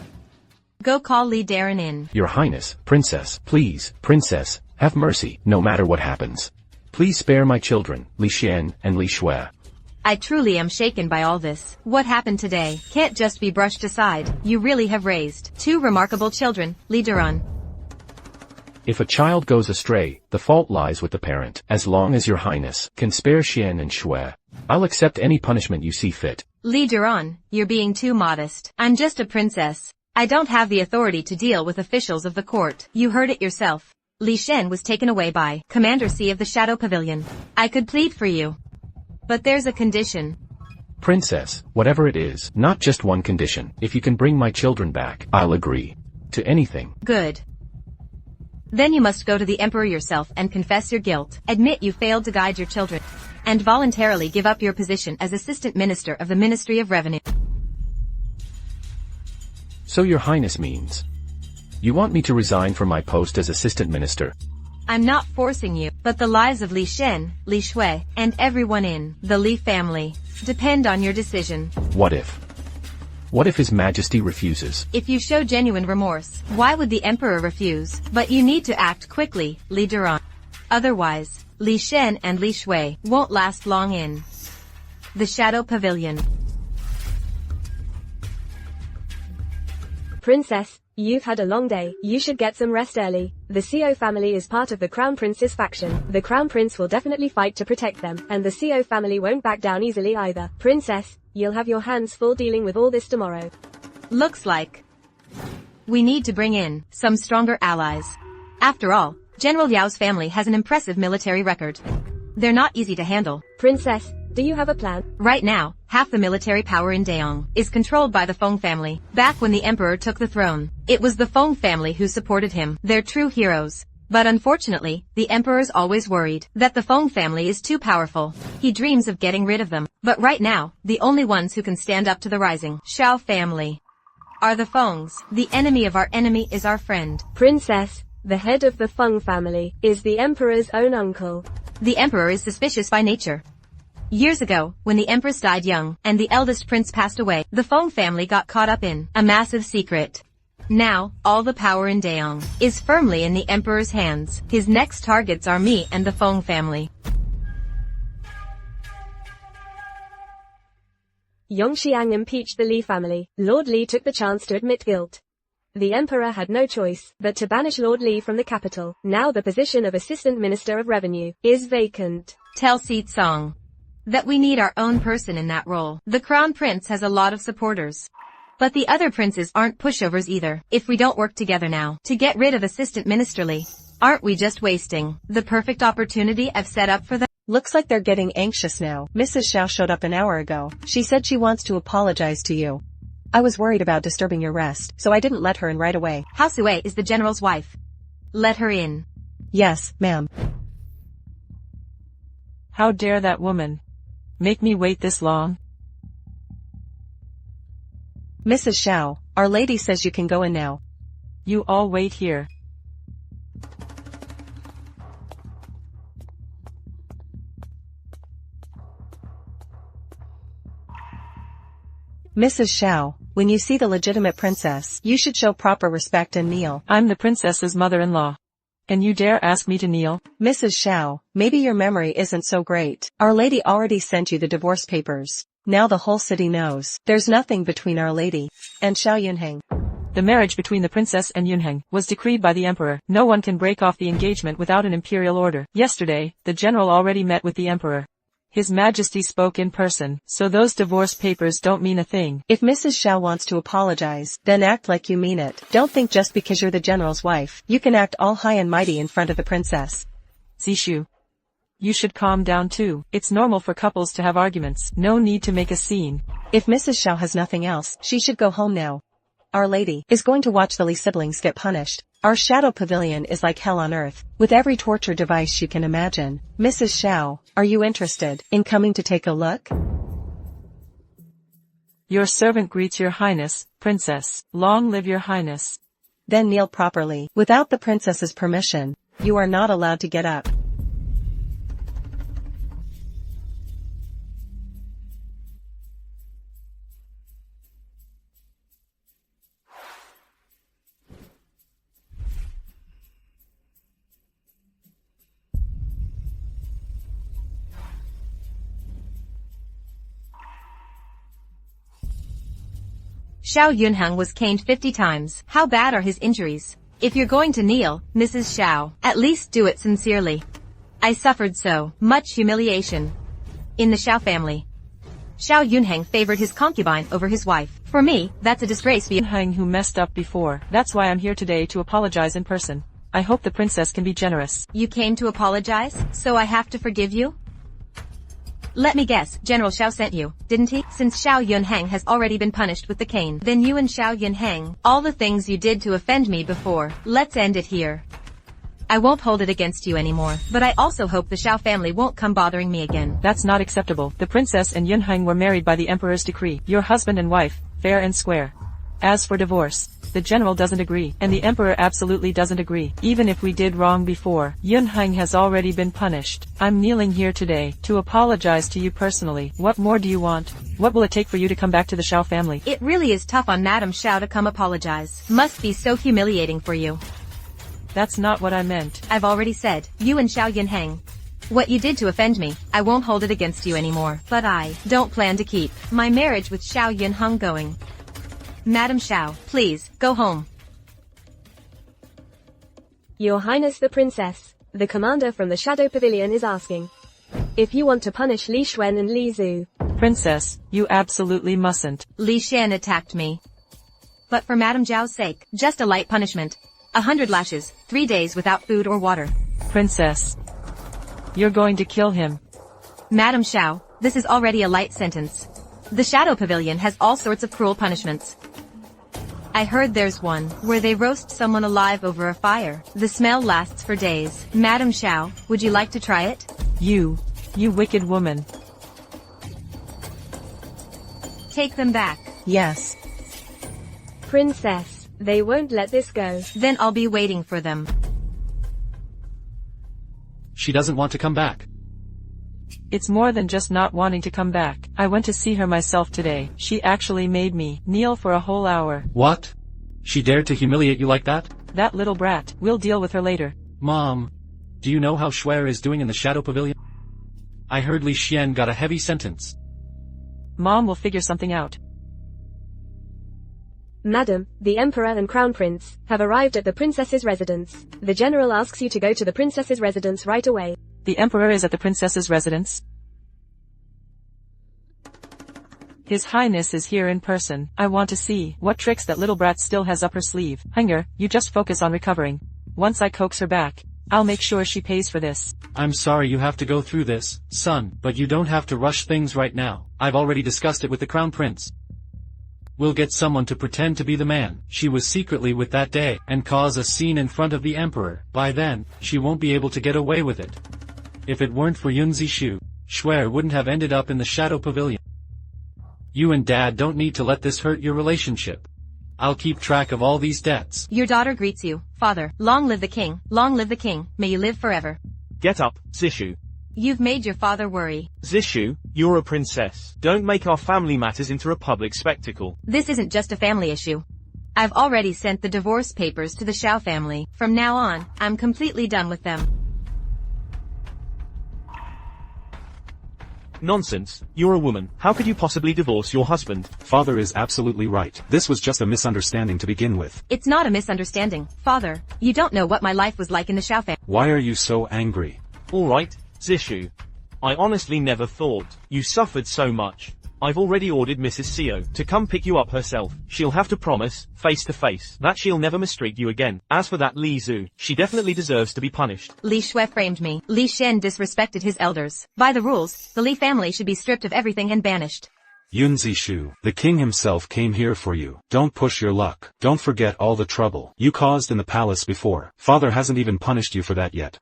Go call Li Daren in. Your Highness, Princess, please, Princess, have mercy, no matter what happens. Please spare my children, Li Xian and Li Xuer. I truly am shaken by all this. What happened today can't just be brushed aside. You really have raised two remarkable children, Li Daren. If a child goes astray, the fault lies with the parent. As long as Your Highness can spare Xian and Xuer, I'll accept any punishment you see fit. Li Daren, you're being too modest. I'm just a princess. I don't have the authority to deal with officials of the court. You heard it yourself. Li Shen was taken away by Commander Si of the Shadow Pavilion. I could plead for you, but there's a condition. Princess, whatever it is, not just one condition. If you can bring my children back, I'll agree to anything. Good. Then you must go to the Emperor yourself and confess your guilt, admit you failed to guide your children, and voluntarily give up your position as Assistant Minister of the Ministry of Revenue. So Your Highness means you want me to resign from my post as Assistant Minister? I'm not forcing you, but the lives of Li Shen, Li Shui, and everyone in the Li family depend on your decision. What if? What if His Majesty refuses? If you show genuine remorse, why would the Emperor refuse? But you need to act quickly, Li Duran. Otherwise, Li Shen and Li Shui won't last long in the Shadow Pavilion. Princess, you've had a long day. You should get some rest early. The Xiao family is part of the Crown Prince's faction. The Crown Prince will definitely fight to protect them, and the Xiao family won't back down easily either. Princess, you'll have your hands full dealing with all this tomorrow. Looks like we need to bring in some stronger allies. After all, General Liao's family has an impressive military record. They're not easy to handle. Princess, do you have a plan? Right now, half the military power in Daong is controlled by the Feng family. Back when the emperor took the throne, it was the Feng family who supported him. They're true heroes. But unfortunately, the emperor's always worried that the Feng family is too powerful. He dreams of getting rid of them. But right now, the only ones who can stand up to the rising Xiao family are the Fengs. The enemy of our enemy is our friend. Princess, the head of the Feng family is the emperor's own uncle. The emperor is suspicious by nature. Years ago, when the empress died young, and the eldest prince passed away, the Feng family got caught up in a massive secret. Now, all the power in Daong is firmly in the emperor's hands. His next targets are me and the Feng family. Yongxiang impeached the Li family. Lord Li took the chance to admit guilt. The emperor had no choice but to banish Lord Li from the capital. Now the position of Assistant Minister of Revenue is vacant. Tell Si Cang that we need our own person in that role. The Crown Prince has a lot of supporters. But the other princes aren't pushovers either. If we don't work together now to get rid of Assistant Minister Li, aren't we just wasting the perfect opportunity I've set up for them? Looks like they're getting anxious now. Mrs. Xiao showed up an hour ago. She said she wants to apologize to you. I was worried about disturbing your rest, so I didn't let her in right away. Hou ChengYue is the general's wife. Let her in. Yes, ma'am. How dare that woman make me wait this long? Mrs. Xiao, our lady says you can go in now. You all wait here. Mrs. Xiao, when you see the legitimate princess, you should show proper respect and kneel. I'm the princess's mother-in-law. And you dare ask me to kneel? Mrs. Xiao, maybe your memory isn't so great. Our lady already sent you the divorce papers. Now the whole city knows. There's nothing between Our Lady and Xiao Yunheng. The marriage between the princess and Yunheng was decreed by the emperor. No one can break off the engagement without an imperial order. Yesterday, the general already met with the emperor. His Majesty spoke in person, so those divorce papers don't mean a thing. If Mrs. Xiao wants to apologize, then act like you mean it. Don't think just because you're the general's wife, you can act all high and mighty in front of the princess. Zishu, you should calm down too. It's normal for couples to have arguments. No need to make a scene. If Mrs. Xiao has nothing else, she should go home now. Our Lady is going to watch the Li siblings get punished. Our Shadow Pavilion is like hell on earth, with every torture device you can imagine. Mrs. Xiao, are you interested in coming to take a look? Your servant greets your highness, princess. Long live your highness. Then kneel properly. Without the princess's permission, you are not allowed to get up. Xiao Yunheng was caned 50 times. How bad are his injuries? If you're going to kneel, Mrs. Xiao, at least do it sincerely. I suffered so much humiliation in the Xiao family. Xiao Yunheng favored his concubine over his wife. For me, that's a disgrace. Yunheng who messed up before. That's why I'm here today to apologize in person. I hope the princess can be generous. You came to apologize, so I have to forgive you? Let me guess, General Xiao sent you, didn't he? Since Xiao Yunheng has already been punished with the cane, then you and Xiao Yunheng, all the things you did to offend me before, let's end it here. I won't hold it against you anymore, but I also hope the Xiao family won't come bothering me again. That's not acceptable. The princess and Yunheng were married by the emperor's decree. Your husband and wife, fair and square. As for divorce, The general doesn't agree, and the emperor absolutely doesn't agree. Even if we did wrong before, Yun has already been punished. I'm kneeling here today to apologize to you personally. What more do you want? What will it take for you to come back to the Xiao family? It really is tough on Madame Xiao to come apologize. Must be so humiliating for you. That's not what I meant. I've already said, you and Xiao Yunheng. What you did to offend me, I won't hold it against you anymore. But I don't plan to keep my marriage with Xiao Yunheng going. Madame Xiao, please, go home. Your Highness the Princess, the commander from the Shadow Pavilion is asking if you want to punish Li Xuan and Li Zhu. Princess, you absolutely mustn't. Li Xian attacked me. But for Madame Zhao's sake, just a light punishment. 100 lashes, 3 days without food or water. Princess, you're going to kill him. Madame Xiao, this is already a light sentence. The Shadow Pavilion has all sorts of cruel punishments. I heard there's one where they roast someone alive over a fire. The smell lasts for days. Madame Xiao, would you like to try it? You wicked woman. Take them back. Yes. Princess, they won't let this go. Then I'll be waiting for them. She doesn't want to come back. It's more than just not wanting to come back. I went to see her myself today. She actually made me kneel for a whole hour. What? She dared to humiliate you like that? That little brat. We'll deal with her later. Mom, do you know how Shuer is doing in the Shadow Pavilion? I heard Li Xian got a heavy sentence. Mom will figure something out. Madam, the Emperor and Crown Prince have arrived at the Princess's residence. The General asks you to go to the Princess's residence right away. The Emperor is at the Princess's residence? His Highness is here in person. I want to see what tricks that little brat still has up her sleeve. Hunger, you just focus on recovering. Once I coax her back, I'll make sure she pays for this. I'm sorry you have to go through this, son, but you don't have to rush things right now. I've already discussed it with the Crown Prince. We'll get someone to pretend to be the man she was secretly with that day, and cause a scene in front of the Emperor. By then, she won't be able to get away with it. If it weren't for Yun Zishu, Shuer wouldn't have ended up in the Shadow Pavilion. You and Dad don't need to let this hurt your relationship. I'll keep track of all these debts. Your daughter greets you, Father. Long live the king, long live the king, may you live forever. Get up, Zishu. You've made your father worry. Zishu, you're a princess. Don't make our family matters into a public spectacle. This isn't just a family issue. I've already sent the divorce papers to the Xiao family. From now on, I'm completely done with them. Nonsense. You're a woman. How could you possibly divorce your husband? Father is absolutely right. This was just a misunderstanding to begin with. It's not a misunderstanding, Father. You don't know what my life was like in the Xiao family. Why are you so angry? Alright, Zishu. I honestly never thought you suffered so much. I've already ordered Mrs. Xiao to come pick you up herself. She'll have to promise, face to face, that she'll never mistreat you again. As for that Li Zhu, she definitely deserves to be punished. Li Shui framed me. Li Shen disrespected his elders. By the rules, the Li family should be stripped of everything and banished. Yun Zishu, the king himself came here for you. Don't push your luck. Don't forget all the trouble you caused in the palace before. Father hasn't even punished you for that yet.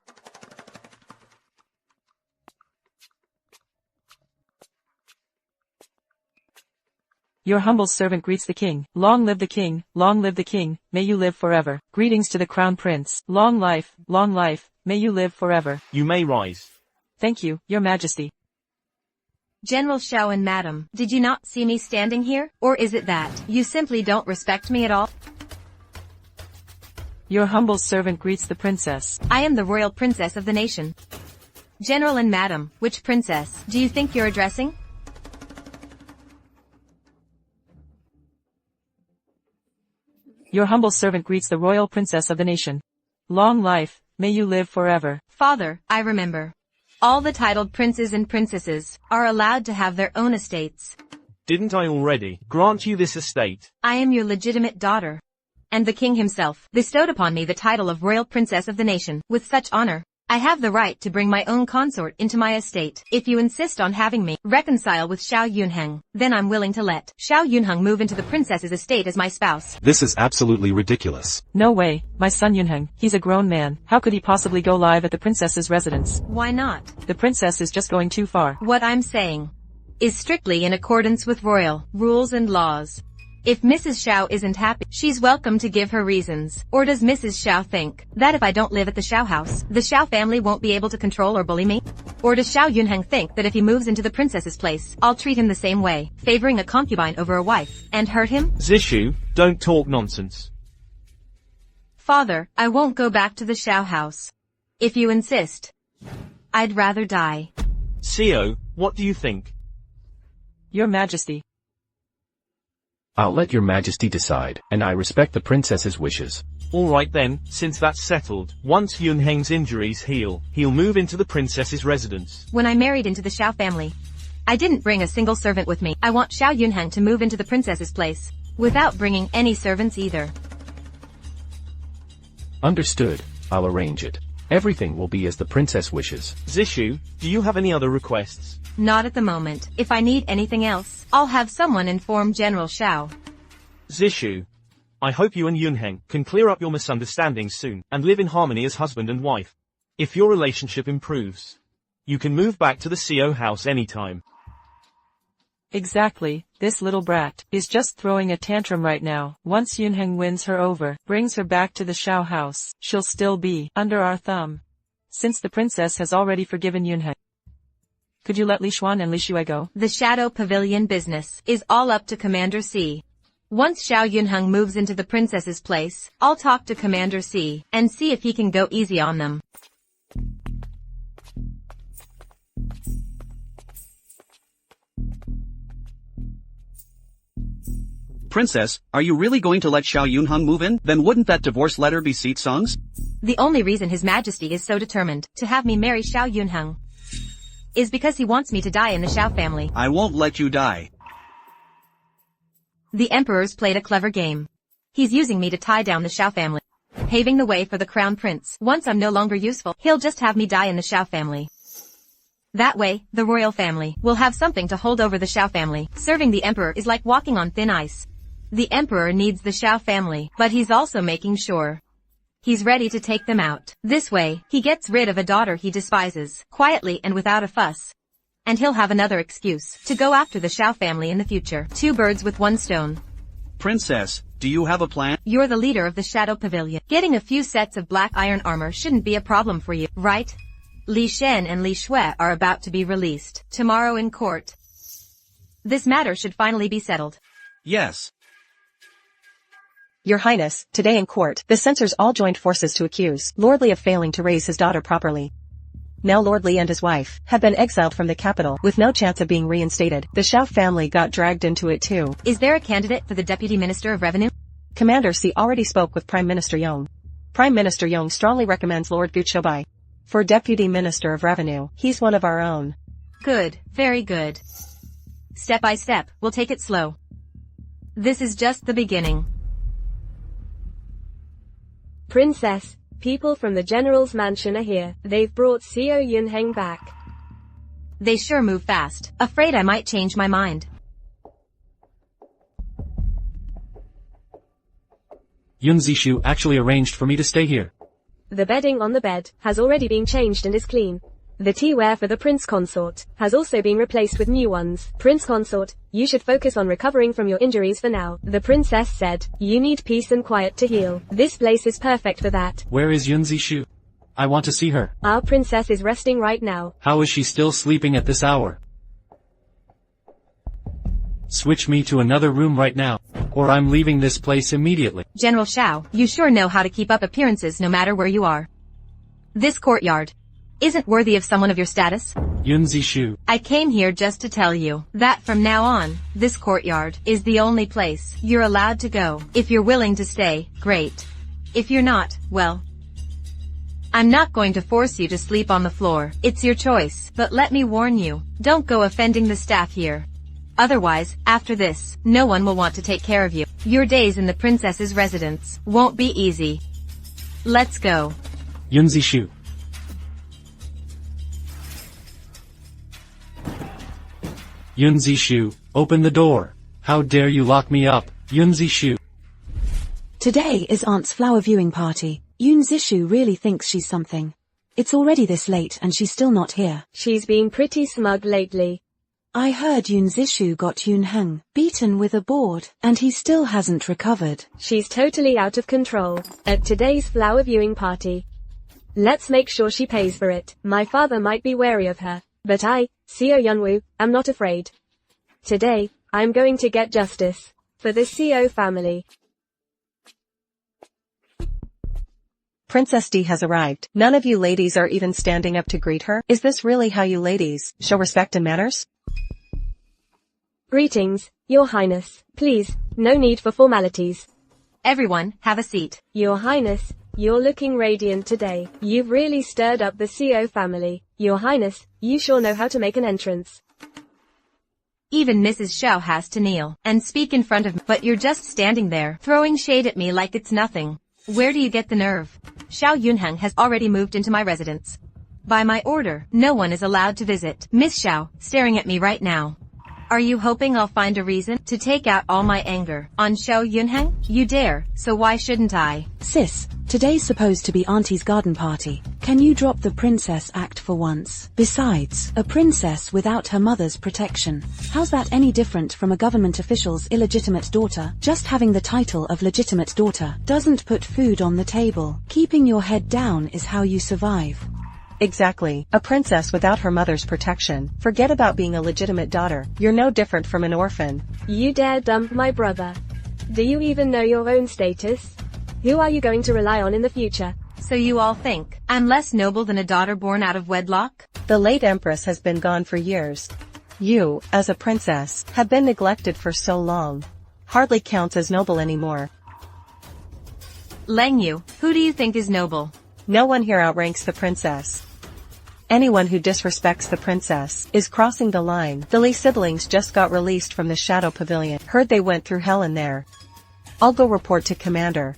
Your humble servant greets the king. Long live the king, long live the king, may you live forever. Greetings to the Crown Prince. Long life, may you live forever. You may rise. Thank you, your majesty. General Xiao and Madam, did you not see me standing here? Or is it that you simply don't respect me at all? Your humble servant greets the princess. I am the royal princess of the nation. General and Madam, which princess do you think you're addressing? Your humble servant greets the royal princess of the nation. Long life, may you live forever. Father, I remember. All the titled princes and princesses are allowed to have their own estates. Didn't I already grant you this estate? I am your legitimate daughter. And the king himself bestowed upon me the title of royal princess of the nation. With such honor, I have the right to bring my own consort into my estate. If you insist on having me reconcile with Xiao Yunheng, then I'm willing to let Xiao Yunheng move into the princess's estate as my spouse. This is absolutely ridiculous. No way, my son Yunheng, he's a grown man. How could he possibly go live at the princess's residence? Why not? The princess is just going too far. What I'm saying is strictly in accordance with royal rules and laws. If Mrs. Xiao isn't happy, she's welcome to give her reasons. Or does Mrs. Xiao think that if I don't live at the Xiao house, the Xiao family won't be able to control or bully me? Or does Xiao Yunheng think that if he moves into the princess's place, I'll treat him the same way, favoring a concubine over a wife, and hurt him? Zishu, don't talk nonsense. Father, I won't go back to the Xiao house. If you insist, I'd rather die. Xiao, what do you think? Your Majesty. I'll let your majesty decide, and I respect the princess's wishes. Alright then, since that's settled, once Yunheng's injuries heal, he'll move into the princess's residence. When I married into the Xiao family, I didn't bring a single servant with me. I want Xiao Yunheng to move into the princess's place, without bringing any servants either. Understood, I'll arrange it. Everything will be as the princess wishes. Zishu, do you have any other requests? Not at the moment. If I need anything else, I'll have someone inform General Xiao. Zishu, I hope you and Yunheng can clear up your misunderstandings soon, and live in harmony as husband and wife. If your relationship improves, you can move back to the Xiao house anytime. Exactly, this little brat is just throwing a tantrum right now. Once Yunheng wins her over, brings her back to the Xiao house, she'll still be under our thumb. Since the princess has already forgiven Yunheng. Could you let Li Xuan and Li Xue go? The Shadow Pavilion business is all up to Commander Si. Once Xiao Yunheng moves into the princess's place, I'll talk to Commander Si and see if he can go easy on them. Princess, are you really going to let Xiao Yunheng move in? Then wouldn't that divorce letter be seat songs? The only reason His Majesty is so determined to have me marry Xiao Yunheng is because he wants me to die in the Xiao family. I won't let you die. The Emperor's played a clever game. He's using me to tie down the Xiao family, paving the way for the Crown Prince. Once I'm no longer useful, he'll just have me die in the Xiao family. That way, the royal family will have something to hold over the Xiao family. Serving the Emperor is like walking on thin ice. The Emperor needs the Xiao family, but he's also making sure he's ready to take them out. This way, he gets rid of a daughter he despises, quietly and without a fuss. And he'll have another excuse to go after the Xiao family in the future. 2 birds with 1 stone. Princess, do you have a plan? You're the leader of the Shadow Pavilion. Getting a few sets of black iron armor shouldn't be a problem for you, right? Li Shen and Li Xue are about to be released tomorrow in court. This matter should finally be settled. Yes. Your Highness, today in court, the censors all joined forces to accuse Lord Li of failing to raise his daughter properly. Now Lord Li and his wife have been exiled from the capital with no chance of being reinstated. The Xiao family got dragged into it too. Is there a candidate for the Deputy Minister of Revenue? Commander Si already spoke with Prime Minister Yong. Prime Minister Yong strongly recommends Lord Bu Qiubai for Deputy Minister of Revenue. He's one of our own. Good, very good. Step by step, we'll take it slow. This is just the beginning. Princess, people from the General's mansion are here. They've brought Xiao Yunheng back. They sure move fast. Afraid I might change my mind. Yun Zishu actually arranged for me to stay here. The bedding on the bed has already been changed and is clean. The teaware for the Prince Consort has also been replaced with new ones. Prince Consort, you should focus on recovering from your injuries for now. The princess said, you need peace and quiet to heal. This place is perfect for that. Where is Yun Zishu? I want to see her. Our princess is resting right now. How is she still sleeping at this hour? Switch me to another room right now, or I'm leaving this place immediately. General Xiao, you sure know how to keep up appearances no matter where you are. This courtyard isn't worthy of someone of your status. Yun Zishu. I came here just to tell you that from now on, this courtyard is the only place you're allowed to go. If you're willing to stay, great. If you're not, well, I'm not going to force you to sleep on the floor. It's your choice, but let me warn you, don't go offending the staff here. Otherwise, after this, no one will want to take care of you. Your days in the princess's residence won't be easy. Let's go. Yun Zishu. Yun Zishu, open the door. How dare you lock me up, Yun Zishu. Today is Aunt's flower viewing party. Yun Zishu really thinks she's something. It's already this late and she's still not here. She's been pretty smug lately. I heard Yun Zishu got Yun Heng beaten with a board, and he still hasn't recovered. She's totally out of control. At today's flower viewing party. Let's make sure she pays for it. My father might be wary of her, but I, Xiao Yunwu, am not afraid. Today, I'm going to get justice for the Xiao family. Princess D has arrived. None of you ladies are even standing up to greet her. Is this really how you ladies show respect and manners? Greetings, Your Highness. Please, no need for formalities. Everyone, have a seat. Your Highness, you're looking radiant today. You've really stirred up the Xiao family. Your Highness, you sure know how to make an entrance. Even Mrs. Xiao has to kneel and speak in front of me, but you're just standing there, throwing shade at me like it's nothing. Where do you get the nerve? Xiao Yunheng has already moved into my residence. By my order, no one is allowed to visit. Miss Xiao, staring at me right now. Are you hoping I'll find a reason to take out all my anger on Xiao Yunheng? You dare, so why shouldn't I? Sis, today's supposed to be Auntie's garden party. Can you drop the princess act for once? Besides, a princess without her mother's protection. How's that any different from a government official's illegitimate daughter? Just having the title of legitimate daughter doesn't put food on the table. Keeping your head down is how you survive. Exactly. A princess without her mother's protection. Forget about being a legitimate daughter. You're no different from an orphan. You dare dump my brother. Do you even know your own status? Who are you going to rely on in the future? So you all think I'm less noble than a daughter born out of wedlock? The late Empress has been gone for years. You, as a princess, have been neglected for so long. Hardly counts as noble anymore. LanYue, who do you think is noble? No one here outranks the princess. Anyone who disrespects the princess is crossing the line. The Li siblings just got released from the Shadow Pavilion. Heard they went through hell in there. I'll go report to Commander.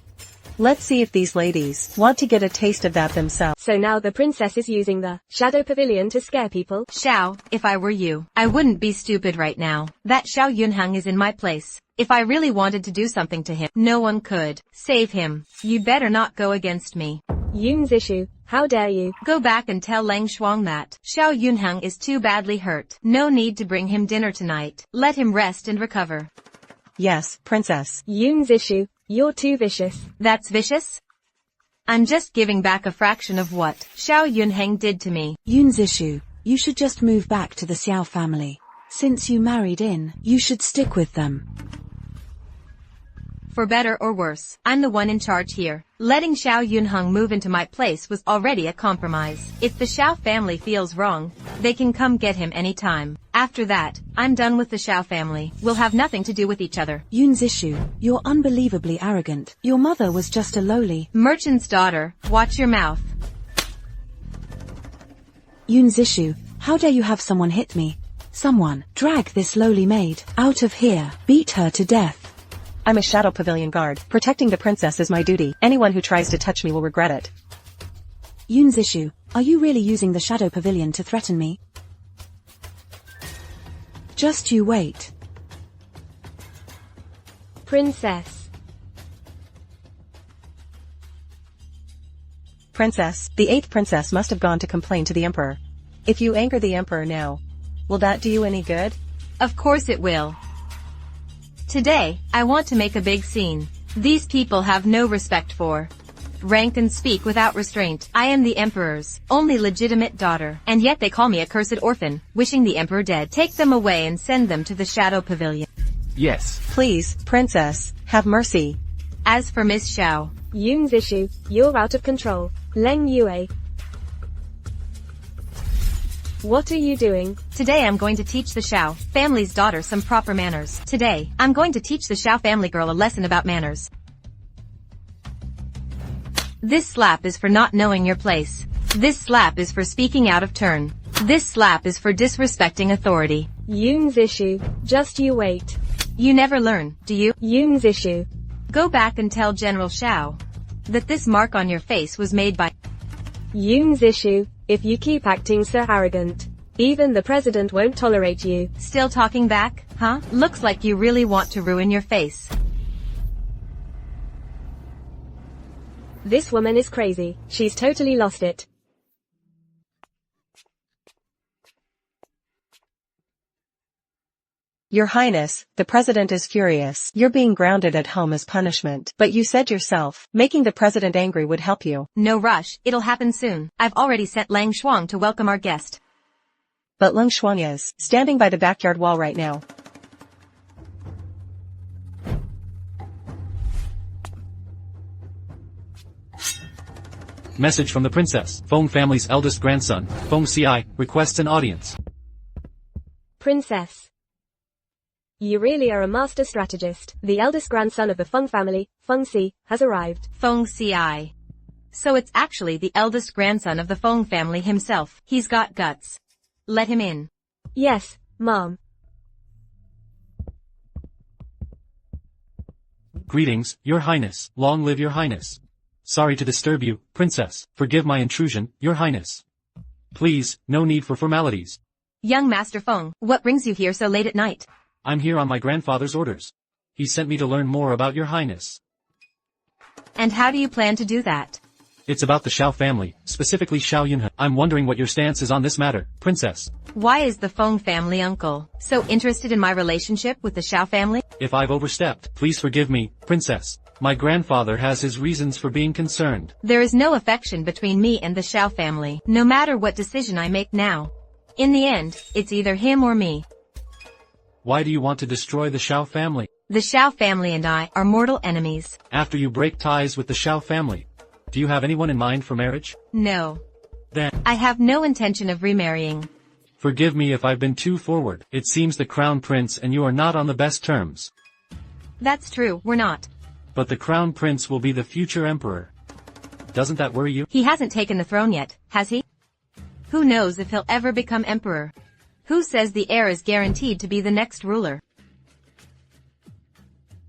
Let's see if these ladies want to get a taste of that themselves. So now the princess is using the Shadow Pavilion to scare people? Xiao, if I were you, I wouldn't be stupid right now. That Xiao Yunheng is in my place. If I really wanted to do something to him, no one could save him. You'd better not go against me. Yun Zishu, how dare you? Go back and tell Lang Shuang that Xiao Yunheng is too badly hurt. No need to bring him dinner tonight. Let him rest and recover. Yes, princess. Yun Zishu, you're too vicious. That's vicious? I'm just giving back a fraction of what Xiao Yunheng did to me. Yun Zishu, you should just move back to the Xiao family. Since you married in, you should stick with them. For better or worse, I'm the one in charge here. Letting Xiao Yunheng move into my place was already a compromise. If the Xiao family feels wrong, they can come get him anytime. After that, I'm done with the Xiao family. We'll have nothing to do with each other. Yun Zishu, you're unbelievably arrogant. Your mother was just a lowly merchant's daughter. Watch your mouth. Yun Zishu, how dare you have someone hit me? Someone, drag this lowly maid out of here. Beat her to death. I'm a Shadow Pavilion guard. Protecting the princess is my duty. Anyone who tries to touch me will regret it. Yun Zishu, are you really using the Shadow Pavilion to threaten me? Just you wait. Princess. Princess, the 8th princess must have gone to complain to the emperor. If you anger the emperor now, will that do you any good? Of course it will. Today, I want to make a big scene. These people have no respect for rank and speak without restraint. I am the emperor's only legitimate daughter, and yet they call me a cursed orphan, wishing the emperor dead. Take them away and send them to the Shadow Pavilion. Yes. Please, princess, have mercy. As for Miss Xiao, Yun Zishu, you're out of control. LanYue. What are you doing? Today I'm going to teach the Xiao family's daughter some proper manners. Today, I'm going to teach the Xiao family girl a lesson about manners. This slap is for not knowing your place. This slap is for speaking out of turn. This slap is for disrespecting authority. Yun Zishu, just you wait. You never learn, do you? Yun Zishu. Go back and tell General Xiao that this mark on your face was made by Yun Zishu. If you keep acting so arrogant, even the president won't tolerate you. Still talking back, huh? Looks like you really want to ruin your face. This woman is crazy. She's totally lost it. Your Highness, the President is furious. You're being grounded at home as punishment. But you said yourself, making the President angry would help you. No rush, it'll happen soon. I've already sent Lang Shuang to welcome our guest. But Lang Shuang is standing by the backyard wall right now. Message from the princess. Feng family's eldest grandson, Feng Si, requests an audience. Princess. You really are a master strategist. The eldest grandson of the Feng family, Feng Si, has arrived. Feng Si. So it's actually the eldest grandson of the Feng family himself. He's got guts. Let him in. Yes, Mom. Greetings, Your Highness. Long live Your Highness. Sorry to disturb you, Princess. Forgive my intrusion, Your Highness. Please, no need for formalities. Young Master Feng, what brings you here so late at night? I'm here on my grandfather's orders. He sent me to learn more about Your Highness. And how do you plan to do that? It's about the Xiao family, specifically Xiao Yunheng. I'm wondering what your stance is on this matter, Princess. Why is the Feng family uncle so interested in my relationship with the Xiao family? If I've overstepped, please forgive me, Princess. My grandfather has his reasons for being concerned. There is no affection between me and the Xiao family, no matter what decision I make now. In the end, it's either him or me. Why do you want to destroy the Xiao family? The Xiao family and I are mortal enemies. After you break ties with the Xiao family, do you have anyone in mind for marriage? No. Then, I have no intention of remarrying. Forgive me if I've been too forward. It seems the Crown Prince and you are not on the best terms. That's true, we're not. But the Crown Prince will be the future Emperor. Doesn't that worry you? He hasn't taken the throne yet, has he? Who knows if he'll ever become Emperor? Who says the heir is guaranteed to be the next ruler?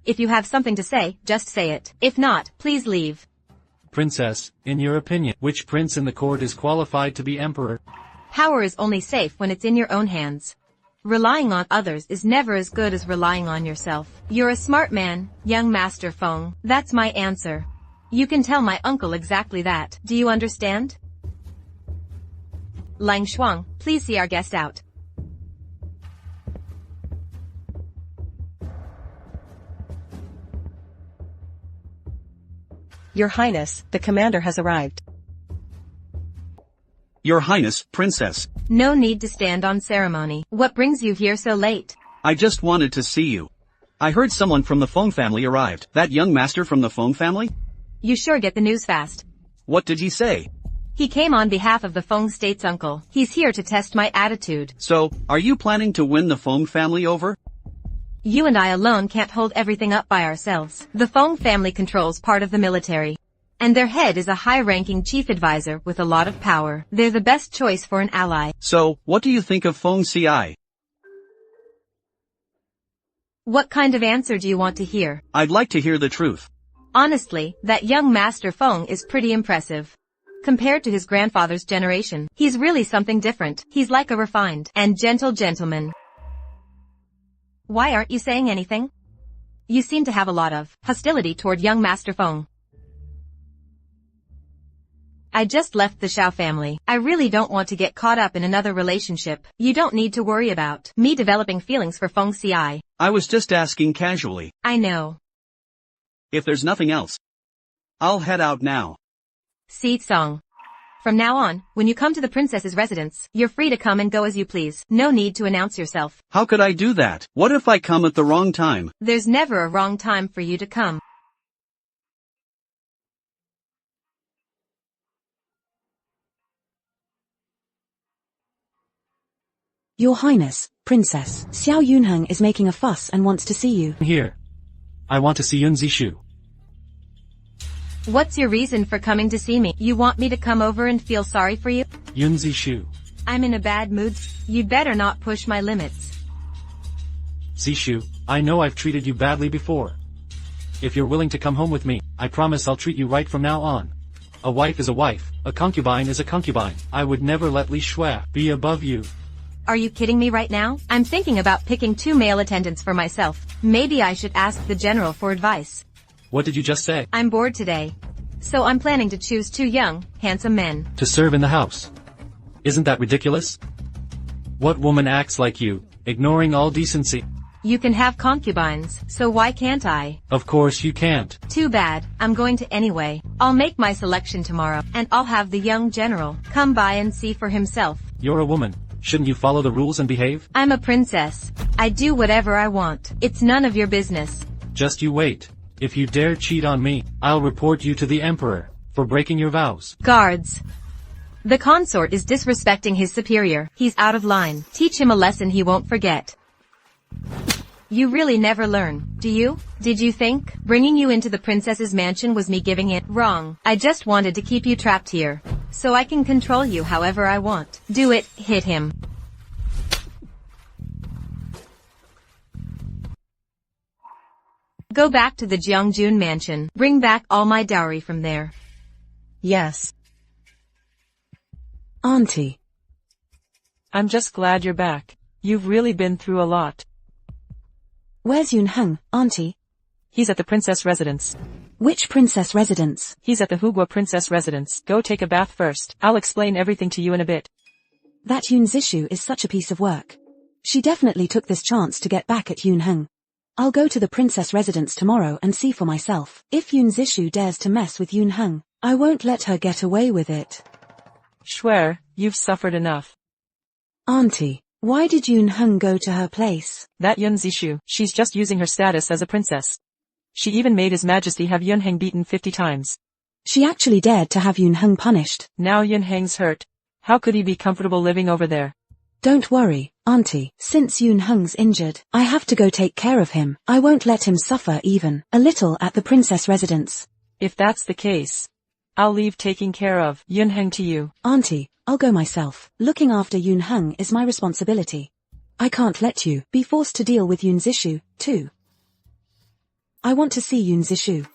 If you have something to say, just say it. If not, please leave. Princess, in your opinion, which prince in the court is qualified to be Emperor? Power is only safe when it's in your own hands. Relying on others is never as good as relying on yourself. You're a smart man, young Master Feng. That's my answer. You can tell my uncle exactly that. Do you understand? Lang Shuang, please see our guest out. Your Highness, the commander has arrived. Your Highness, Princess. No need to stand on ceremony. What brings you here so late? I just wanted to see you. I heard someone from the Feng family arrived. That young master from the Feng family? You sure get the news fast. What did he say? He came on behalf of the Feng state's uncle. He's here to test my attitude. So, are you planning to win the Feng family over? You and I alone can't hold everything up by ourselves. The Feng family controls part of the military. And their head is a high-ranking chief advisor with a lot of power. They're the best choice for an ally. So, what do you think of Feng Si? What kind of answer do you want to hear? I'd like to hear the truth. Honestly, that young Master Feng is pretty impressive. Compared to his grandfather's generation, he's really something different. He's like a refined and gentle gentleman. Why aren't you saying anything? You seem to have a lot of hostility toward young Master Feng. I just left the Xiao family. I really don't want to get caught up in another relationship. You don't need to worry about me developing feelings for Feng Si. I was just asking casually. I know. If there's nothing else, I'll head out now. Si Cang. From now on, when you come to the princess's residence, you're free to come and go as you please. No need to announce yourself. How could I do that? What if I come at the wrong time? There's never a wrong time for you to come. Your Highness, Princess, Xiao Yunheng is making a fuss and wants to see you. Here. I want to see Yun Zishu. What's your reason for coming to see me? You want me to come over and feel sorry for you? Yun Zishu. I'm in a bad mood. You'd better not push my limits. Zishu, I know I've treated you badly before. If you're willing to come home with me, I promise I'll treat you right from now on. A wife is a wife, a concubine is a concubine. I would never let Li Shui be above you. Are you kidding me right now? I'm thinking about picking 2 male attendants for myself. Maybe I should ask the general for advice. What did you just say? I'm bored today. So I'm planning to choose 2 young, handsome men. To serve in the house. Isn't that ridiculous? What woman acts like you, ignoring all decency? You can have concubines, so why can't I? Of course you can't. Too bad, I'm going to anyway. I'll make my selection tomorrow, and I'll have the young general come by and see for himself. You're a woman. Shouldn't you follow the rules and behave? I'm a princess. I do whatever I want. It's none of your business. Just you wait. If you dare cheat on me, I'll report you to the emperor for breaking your vows. Guards. The consort is disrespecting his superior. He's out of line. Teach him a lesson he won't forget. You really never learn, do you? Did you think bringing you into the princess's mansion was me giving it? Wrong. I just wanted to keep you trapped here, so I can control you however I want. Do it, hit him. Go back to the Jiangjun mansion. Bring back all my dowry from there. Yes. Auntie. I'm just glad you're back. You've really been through a lot. Where's Yun Heng, Auntie? He's at the princess residence. Which princess residence? He's at the Hou ChengYue princess residence. Go take a bath first. I'll explain everything to you in a bit. That Yun Zishu is such a piece of work. She definitely took this chance to get back at Yun Heng. I'll go to the princess residence tomorrow and see for myself. If Yun Zishu dares to mess with Yun Heng, I won't let her get away with it. Swear, you've suffered enough. Auntie, why did Yun Heng go to her place? That Yun Zishu, she's just using her status as a princess. She even made His Majesty have Yun Heng beaten 50 times. She actually dared to have Yun Heng punished. Now Yun Heng's hurt. How could he be comfortable living over there? Don't worry, Auntie. Since Yun Heng's injured, I have to go take care of him. I won't let him suffer even a little at the princess residence. If that's the case, I'll leave taking care of Yun Heng to you. Auntie, I'll go myself. Looking after Yun Heng is my responsibility. I can't let you be forced to deal with Yun Zishu, too. I want to see Yun Zishu.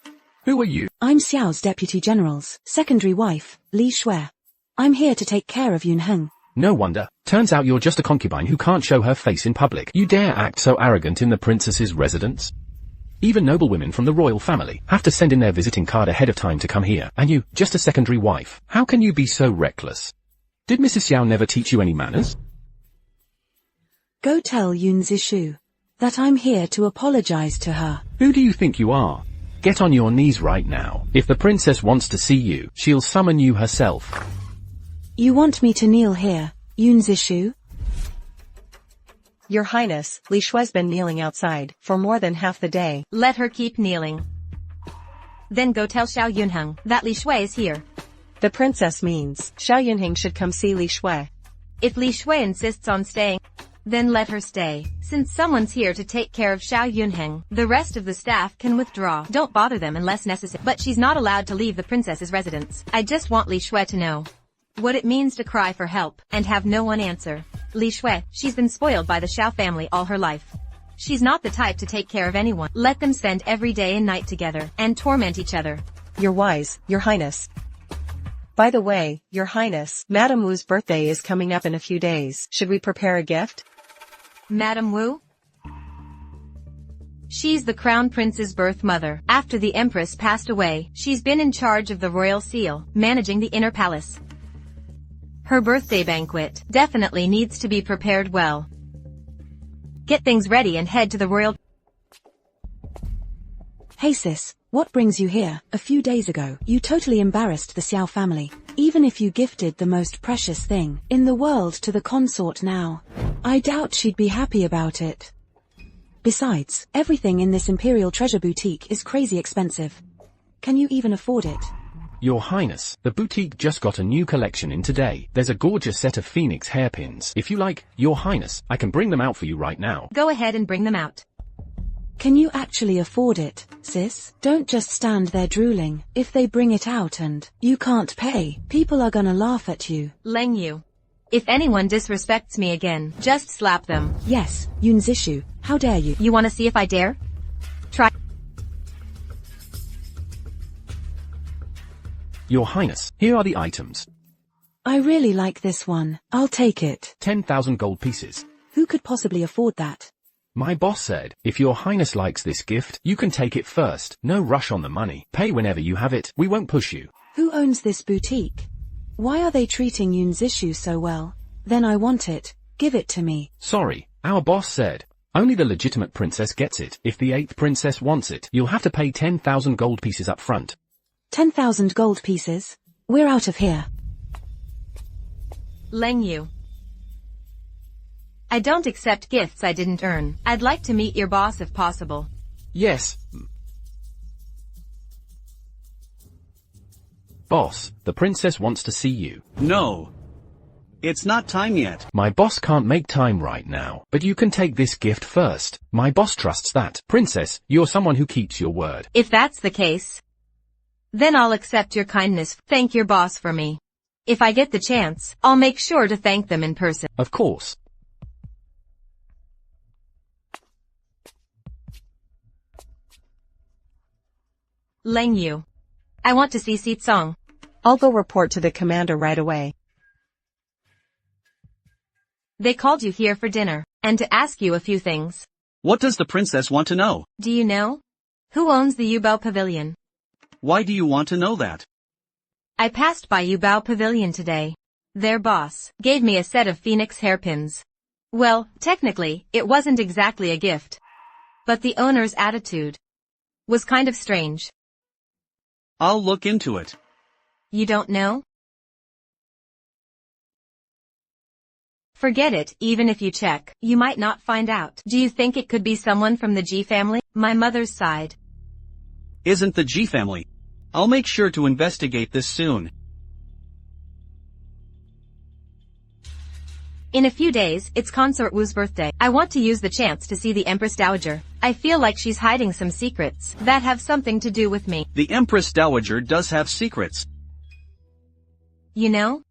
Who are you? I'm Xiao's deputy general's secondary wife, Li Shui. I'm here to take care of Yun Heng. No wonder. Turns out you're just a concubine who can't show her face in public. You dare act so arrogant in the princess's residence? Even noblewomen from the royal family have to send in their visiting card ahead of time to come here, and you, just a secondary wife. How can you be so reckless? Did Mrs. Xiao never teach you any manners? Go tell Yun Zishu that I'm here to apologize to her. Who do you think you are? Get on your knees right now. If the princess wants to see you, she'll summon you herself. You want me to kneel here, Yun Zishu? Your Highness, Li Shui's been kneeling outside for more than half the day. Let her keep kneeling. Then go tell Xiao Yunheng that Li Shui is here. The princess means Xiao Yunheng should come see Li Shui. If Li Shui insists on staying, then let her stay. Since someone's here to take care of Xiao Yunheng, the rest of the staff can withdraw. Don't bother them unless necessary. But she's not allowed to leave the princess's residence. I just want Li Shui to know what it means to cry for help and have no one answer. Li Shui, she's been spoiled by the Xiao family all her life. She's not the type to take care of anyone. Let them spend every day and night together and torment each other. You're wise, Your Highness. By the way, Your Highness, Madame Wu's birthday is coming up in a few days. Should we prepare a gift? Madame Wu? She's the crown prince's birth mother. After the empress passed away, she's been in charge of the royal seal, managing the inner palace. Her birthday banquet definitely needs to be prepared well. Get things ready and head to the royal... Hey sis, what brings you here? A few days ago, you totally embarrassed the Xiao family. Even if you gifted the most precious thing in the world to the consort now, I doubt she'd be happy about it. Besides, everything in this Imperial treasure boutique is crazy expensive. Can you even afford it? Your Highness, the boutique just got a new collection in today. There's a gorgeous set of phoenix hairpins. If you like, Your Highness, I can bring them out for you right now. Go ahead and bring them out. Can you actually afford it, sis? Don't just stand there drooling. If they bring it out and you can't pay, people are gonna laugh at you. Leng Yu. If anyone disrespects me again, just slap them. Yes, Yun Zishu, how dare you? You wanna see if I dare? Try. Your Highness, here are the items. I really like this one. I'll take it. 10,000 gold pieces. Who could possibly afford that? My boss said, if Your Highness likes this gift, you can take it first. No rush on the money. Pay whenever you have it. We won't push you. Who owns this boutique? Why are they treating Yun Zishu so well? Then I want it. Give it to me. Sorry, our boss said, Only the legitimate princess gets it. If the 8th princess wants it, you'll have to pay 10,000 gold pieces up front. 10,000 gold pieces? We're out of here. LanYue. I don't accept gifts I didn't earn. I'd like to meet your boss if possible. Yes. Boss, the princess wants to see you. No. It's not time yet. My boss can't make time right now, but you can take this gift first. My boss trusts that. Princess, you're someone who keeps your word. If that's the case, then I'll accept your kindness. Thank your boss for me. If I get the chance, I'll make sure to thank them in person. Of course. LanYue. I want to see Si Cang. I'll go report to the commander right away. They called you here for dinner, and to ask you a few things. What does the princess want to know? Do you know? Who owns the Yubao Pavilion? Why do you want to know that? I passed by Yubao Pavilion today. Their boss gave me a set of phoenix hairpins. Well, technically, it wasn't exactly a gift. But the owner's attitude was kind of strange. I'll look into it. You don't know? Forget it, even if you check, you might not find out. Do you think it could be someone from the Ji family? My mother's side. Isn't the Ji family? I'll make sure to investigate this soon. In a few days, it's Consort Wu's birthday. I want to use the chance to see the Empress Dowager. I feel like she's hiding some secrets that have something to do with me. The Empress Dowager does have secrets. You know?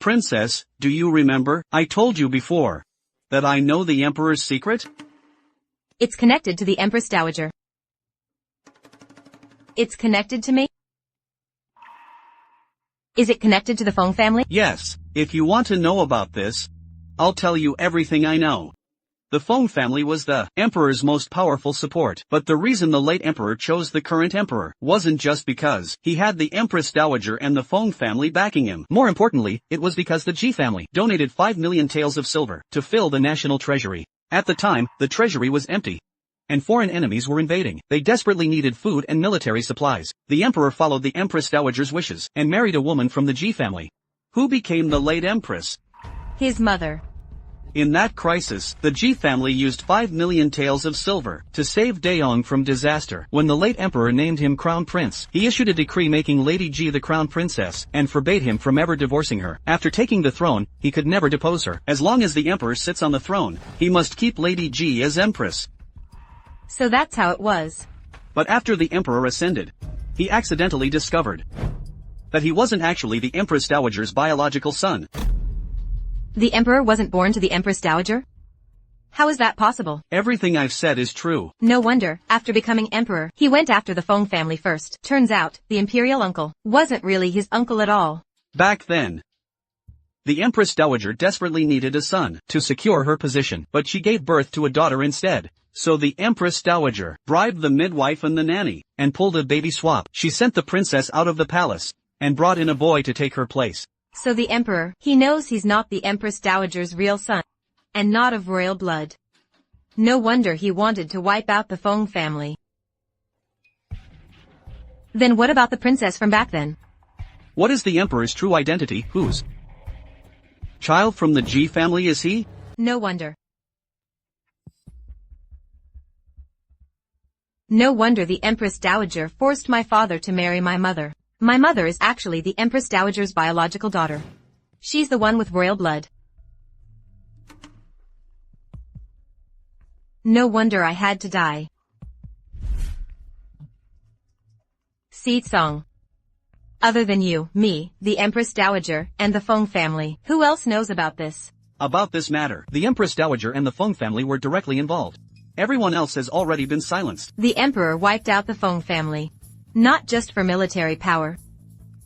Princess, do you remember? I told you before that I know the Emperor's secret? It's connected to the Empress Dowager. It's connected to me? Is it connected to the Feng family? Yes. If you want to know about this, I'll tell you everything I know. The Feng family was the emperor's most powerful support, but the reason the late emperor chose the current emperor wasn't just because he had the Empress Dowager and the Feng family backing him. More importantly, it was because the Ji family donated 5 million taels of silver to fill the national treasury. At the time, the treasury was empty, and foreign enemies were invading. They desperately needed food and military supplies. The emperor followed the Empress Dowager's wishes and married a woman from the Ji family, who became the late empress. His mother. In that crisis, the Ji family used 5 million taels of silver to save Daong from disaster. When the late emperor named him crown prince, he issued a decree making Lady Ji the crown princess and forbade him from ever divorcing her. After taking the throne, he could never depose her. As long as the emperor sits on the throne, he must keep Lady Ji as empress. So that's how it was. But after the emperor ascended, he accidentally discovered that he wasn't actually the Empress Dowager's biological son. The emperor wasn't born to the Empress Dowager? How is that possible? Everything I've said is true. No wonder, after becoming emperor, he went after the Feng family first. Turns out, the imperial uncle wasn't really his uncle at all. Back then, the Empress Dowager desperately needed a son to secure her position, but she gave birth to a daughter instead. So the Empress Dowager bribed the midwife and the nanny, and pulled a baby swap. She sent the princess out of the palace, and brought in a boy to take her place. So the emperor, he knows he's not the Empress Dowager's real son, and not of royal blood. No wonder he wanted to wipe out the Feng family. Then what about the princess from back then? What is the emperor's true identity? Whose child from the Ji family is he? No wonder. No wonder the Empress Dowager forced my father to marry my mother. My mother is actually the Empress Dowager's biological daughter. She's the one with royal blood. No wonder I had to die. Si Cang. Other than you, me, the Empress Dowager, and the Feng family, who else knows about this? About this matter, the Empress Dowager and the Feng family were directly involved. Everyone else has already been silenced. The emperor wiped out the Feng family. Not just for military power,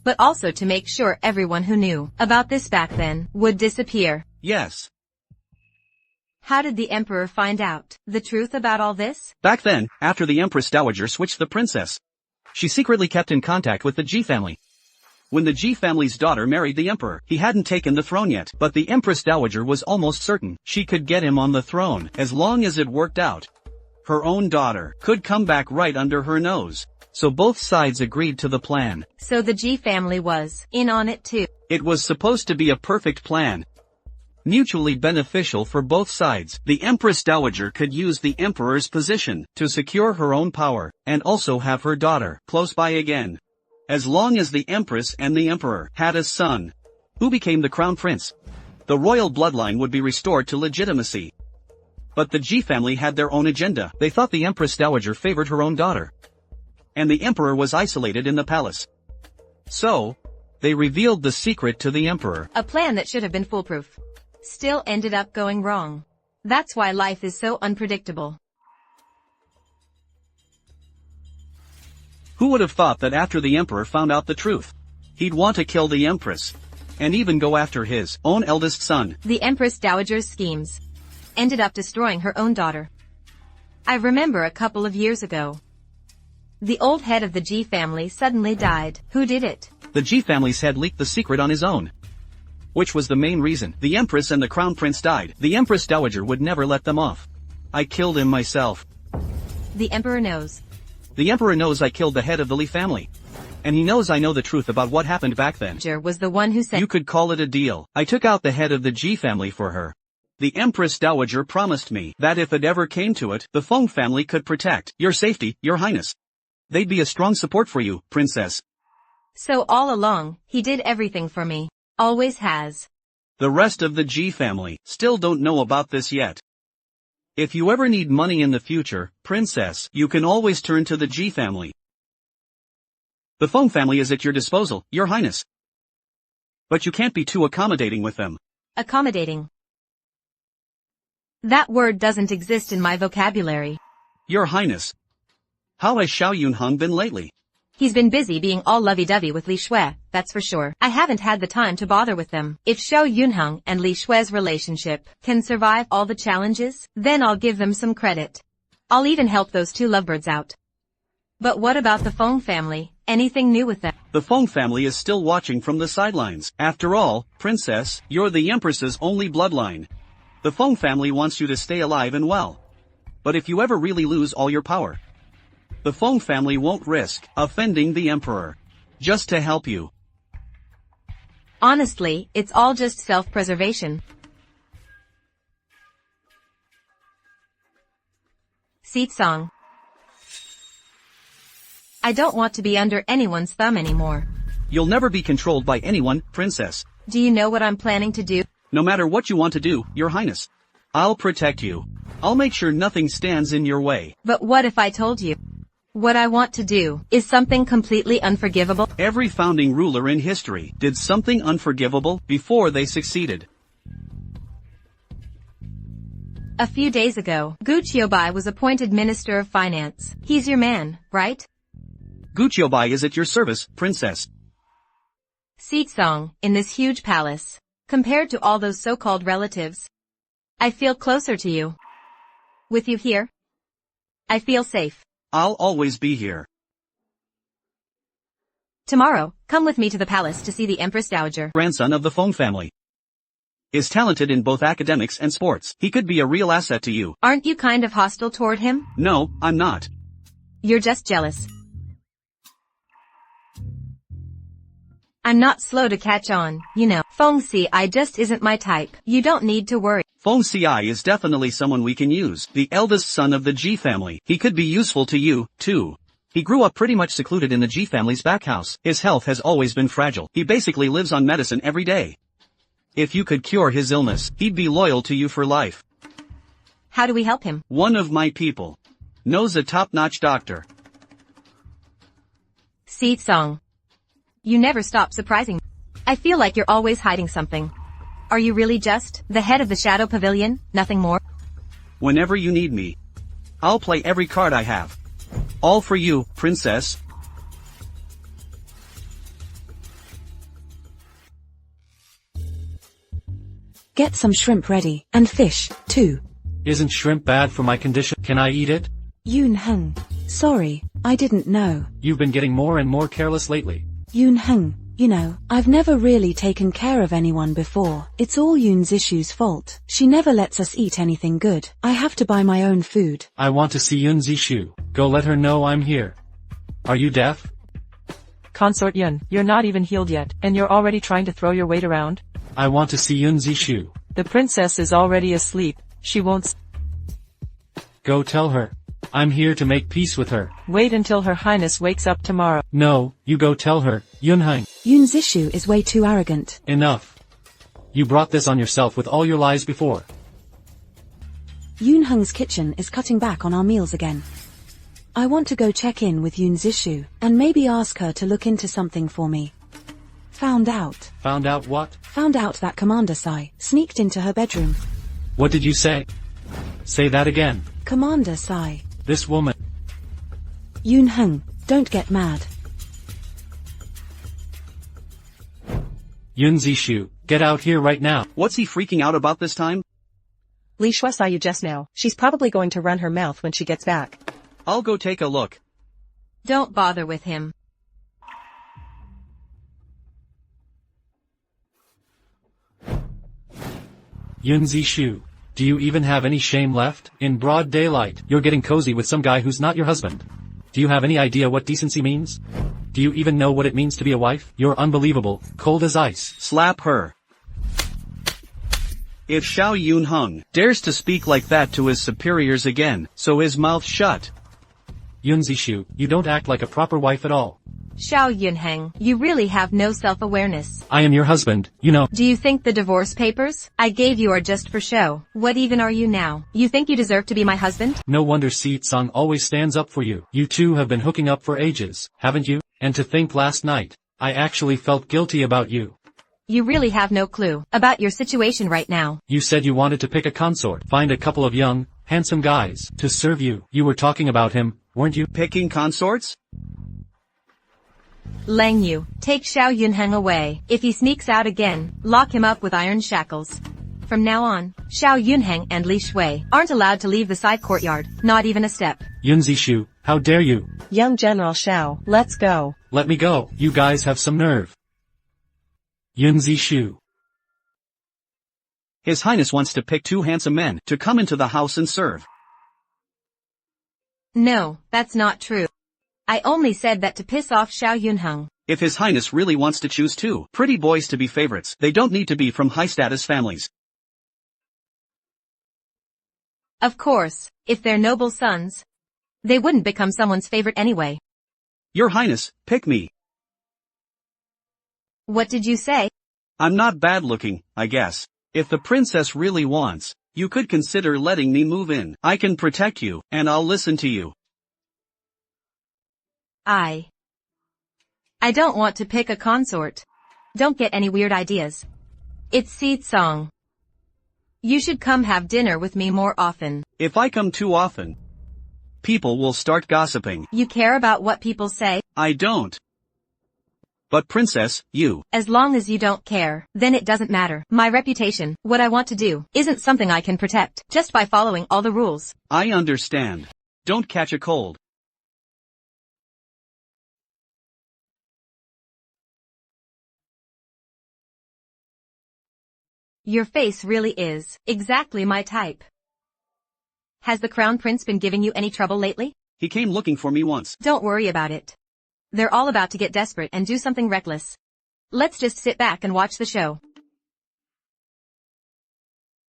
but also to make sure everyone who knew about this back then would disappear. Yes. How did the emperor find out the truth about all this? Back then, after the Empress Dowager switched the princess, she secretly kept in contact with the Ji family. When the Ji family's daughter married the emperor, he hadn't taken the throne yet, but the Empress Dowager was almost certain she could get him on the throne, as long as it worked out. Her own daughter could come back right under her nose. So both sides agreed to the plan. So the Ji family was in on it too. It was supposed to be a perfect plan. Mutually beneficial for both sides. The Empress Dowager could use the emperor's position to secure her own power, and also have her daughter close by again. As long as the empress and the emperor had a son, who became the crown prince, the royal bloodline would be restored to legitimacy. But the Ji family had their own agenda. They thought the Empress Dowager favored her own daughter, and the emperor was isolated in the palace. So, they revealed the secret to the emperor. A plan that should have been foolproof still ended up going wrong. That's why life is so unpredictable. Who would have thought that after the emperor found out the truth, he'd want to kill the empress, and even go after his own eldest son? The Empress Dowager's schemes ended up destroying her own daughter. I remember a couple of years ago, the old head of the Ji family suddenly died. Who did it? The Ji family's head leaked the secret on his own, which was the main reason the empress and the crown prince died. The Empress Dowager would never let them off. I killed him myself. The emperor knows. The emperor knows I killed the head of the Li family. And he knows I know the truth about what happened back then. Was the one who said— You could call it a deal. I took out the head of the Ji family for her. The Empress Dowager promised me that if it ever came to it, the Feng family could protect your safety, your highness. They'd be a strong support for you, princess. So all along, he did everything for me. Always has. The rest of the Ji family still don't know about this yet. If you ever need money in the future, princess, you can always turn to the Ji family. The Feng family is at your disposal, your highness. But you can't be too accommodating with them. Accommodating. That word doesn't exist in my vocabulary. Your highness. How has Xiao Yunheng been lately? He's been busy being all lovey-dovey with Li Shui, that's for sure. I haven't had the time to bother with them. If Xiao Yunheng and Li Shui's relationship can survive all the challenges, then I'll give them some credit. I'll even help those two lovebirds out. But what about the Feng family? Anything new with them? The Feng family is still watching from the sidelines. After all, princess, you're the empress's only bloodline. The Feng family wants you to stay alive and well. But if you ever really lose all your power, the Feng family won't risk offending the emperor just to help you. Honestly, it's all just self-preservation. Seat song. I don't want to be under anyone's thumb anymore. You'll never be controlled by anyone, princess. Do you know what I'm planning to do? No matter what you want to do, your highness, I'll protect you. I'll make sure nothing stands in your way. But what if I told you what I want to do is something completely unforgivable? Every founding ruler in history did something unforgivable before they succeeded. A few days ago, Hou ChengYue was appointed Minister of Finance. He's your man, right? Hou ChengYue is at your service, princess. Seat song, in this huge palace. Compared to all those so-called relatives, I feel closer to you. With you here, I feel safe. I'll always be here. Tomorrow, come with me to the palace to see the Empress Dowager. Grandson of the Feng family. Is talented in both academics and sports. He could be a real asset to you. Aren't you kind of hostile toward him? No, I'm not. You're just jealous. I'm not slow to catch on, you know. Feng Si just isn't my type. You don't need to worry. Feng Si is definitely someone we can use. The eldest son of the Ji family. He could be useful to you, too. He grew up pretty much secluded in the Ji family's back house. His health has always been fragile. He basically lives on medicine every day. If you could cure his illness, he'd be loyal to you for life. How do we help him? One of my people knows a top-notch doctor. Seat song. You never stop surprising me. I feel like you're always hiding something. Are you really just the head of the Shadow Pavilion, nothing more? Whenever you need me, I'll play every card I have. All for you, princess. Get some shrimp ready, and fish, too. Isn't shrimp bad for my condition? Can I eat it? Yunheng. Sorry, I didn't know. You've been getting more and more careless lately. Yunheng, You know, I've never really taken care of anyone before. It's all Yun Zishu's fault. She never lets us eat anything good. I have to buy my own food. I want to see Yun Zishu. Go let her know I'm here. Are you deaf? Consort Yun, you're not even healed yet, and you're already trying to throw your weight around? I want to see Yun Zishu. The princess is already asleep. She won't. Go tell her. I'm here to make peace with her. Wait until Her Highness wakes up tomorrow. No, you go tell her, Yunheng. Yun Zishu is way too arrogant. Enough. You brought this on yourself with all your lies before. Yunheng's kitchen is cutting back on our meals again. I want to go check in with Yun Zishu, and maybe ask her to look into something for me. Found out. Found out what? Found out that Commander Si sneaked into her bedroom. What did you say? Say that again. Commander Si. This woman. Yunheng, don't get mad. Yun Zishu, get out here right now. What's he freaking out about this time? Li Shui saw you just now. She's probably going to run her mouth when she gets back. I'll go take a look. Don't bother with him. Yun Zishu, do you even have any shame left? In broad daylight, you're getting cozy with some guy who's not your husband. Do you have any idea what decency means? Do you even know what it means to be a wife? You're unbelievable, cold as ice. Slap her. If Xiao Yunheng dares to speak like that to his superiors again, so his mouth shut. Yun Zishu, you don't act like a proper wife at all. Xiao Yunheng, you really have no self-awareness. I am your husband, you know. Do you think the divorce papers I gave you are just for show? What even are you now? You think you deserve to be my husband? No wonder Si Cang always stands up for you. You two have been hooking up for ages, haven't you? And to think last night, I actually felt guilty about you. You really have no clue about your situation right now. You said you wanted to pick a consort, find a couple of young, handsome guys, to serve you. You were talking about him, weren't you? Picking consorts? Lang Yu, take Xiao Yunheng away. If he sneaks out again, lock him up with iron shackles. From now on, Xiao Yunheng and Li Shui aren't allowed to leave the side courtyard, not even a step. Yun Zishu, how dare you? Young General Xiao, let's go. Let me go. You guys have some nerve. Yun Zishu. His Highness wants to pick two handsome men to come into the house and serve. No, that's not true. I only said that to piss off Xiao Yunheng. If His Highness really wants to choose two pretty boys to be favorites, they don't need to be from high-status families. Of course, if they're noble sons, they wouldn't become someone's favorite anyway. Your Highness, pick me. What did you say? I'm not bad-looking, I guess. If the princess really wants, you could consider letting me move in. I can protect you, and I'll listen to you. I don't want to pick a consort. Don't get any weird ideas. It's Si Cang. You should come have dinner with me more often. If I come too often, people will start gossiping. You care about what people say? I don't. But princess, you. As long as you don't care, then it doesn't matter. My reputation, what I want to do, isn't something I can protect just by following all the rules. I understand. Don't catch a cold. Your face really is exactly my type. Has the Crown Prince been giving you any trouble lately? He came looking for me once. Don't worry about it. They're all about to get desperate and do something reckless. Let's just sit back and watch the show.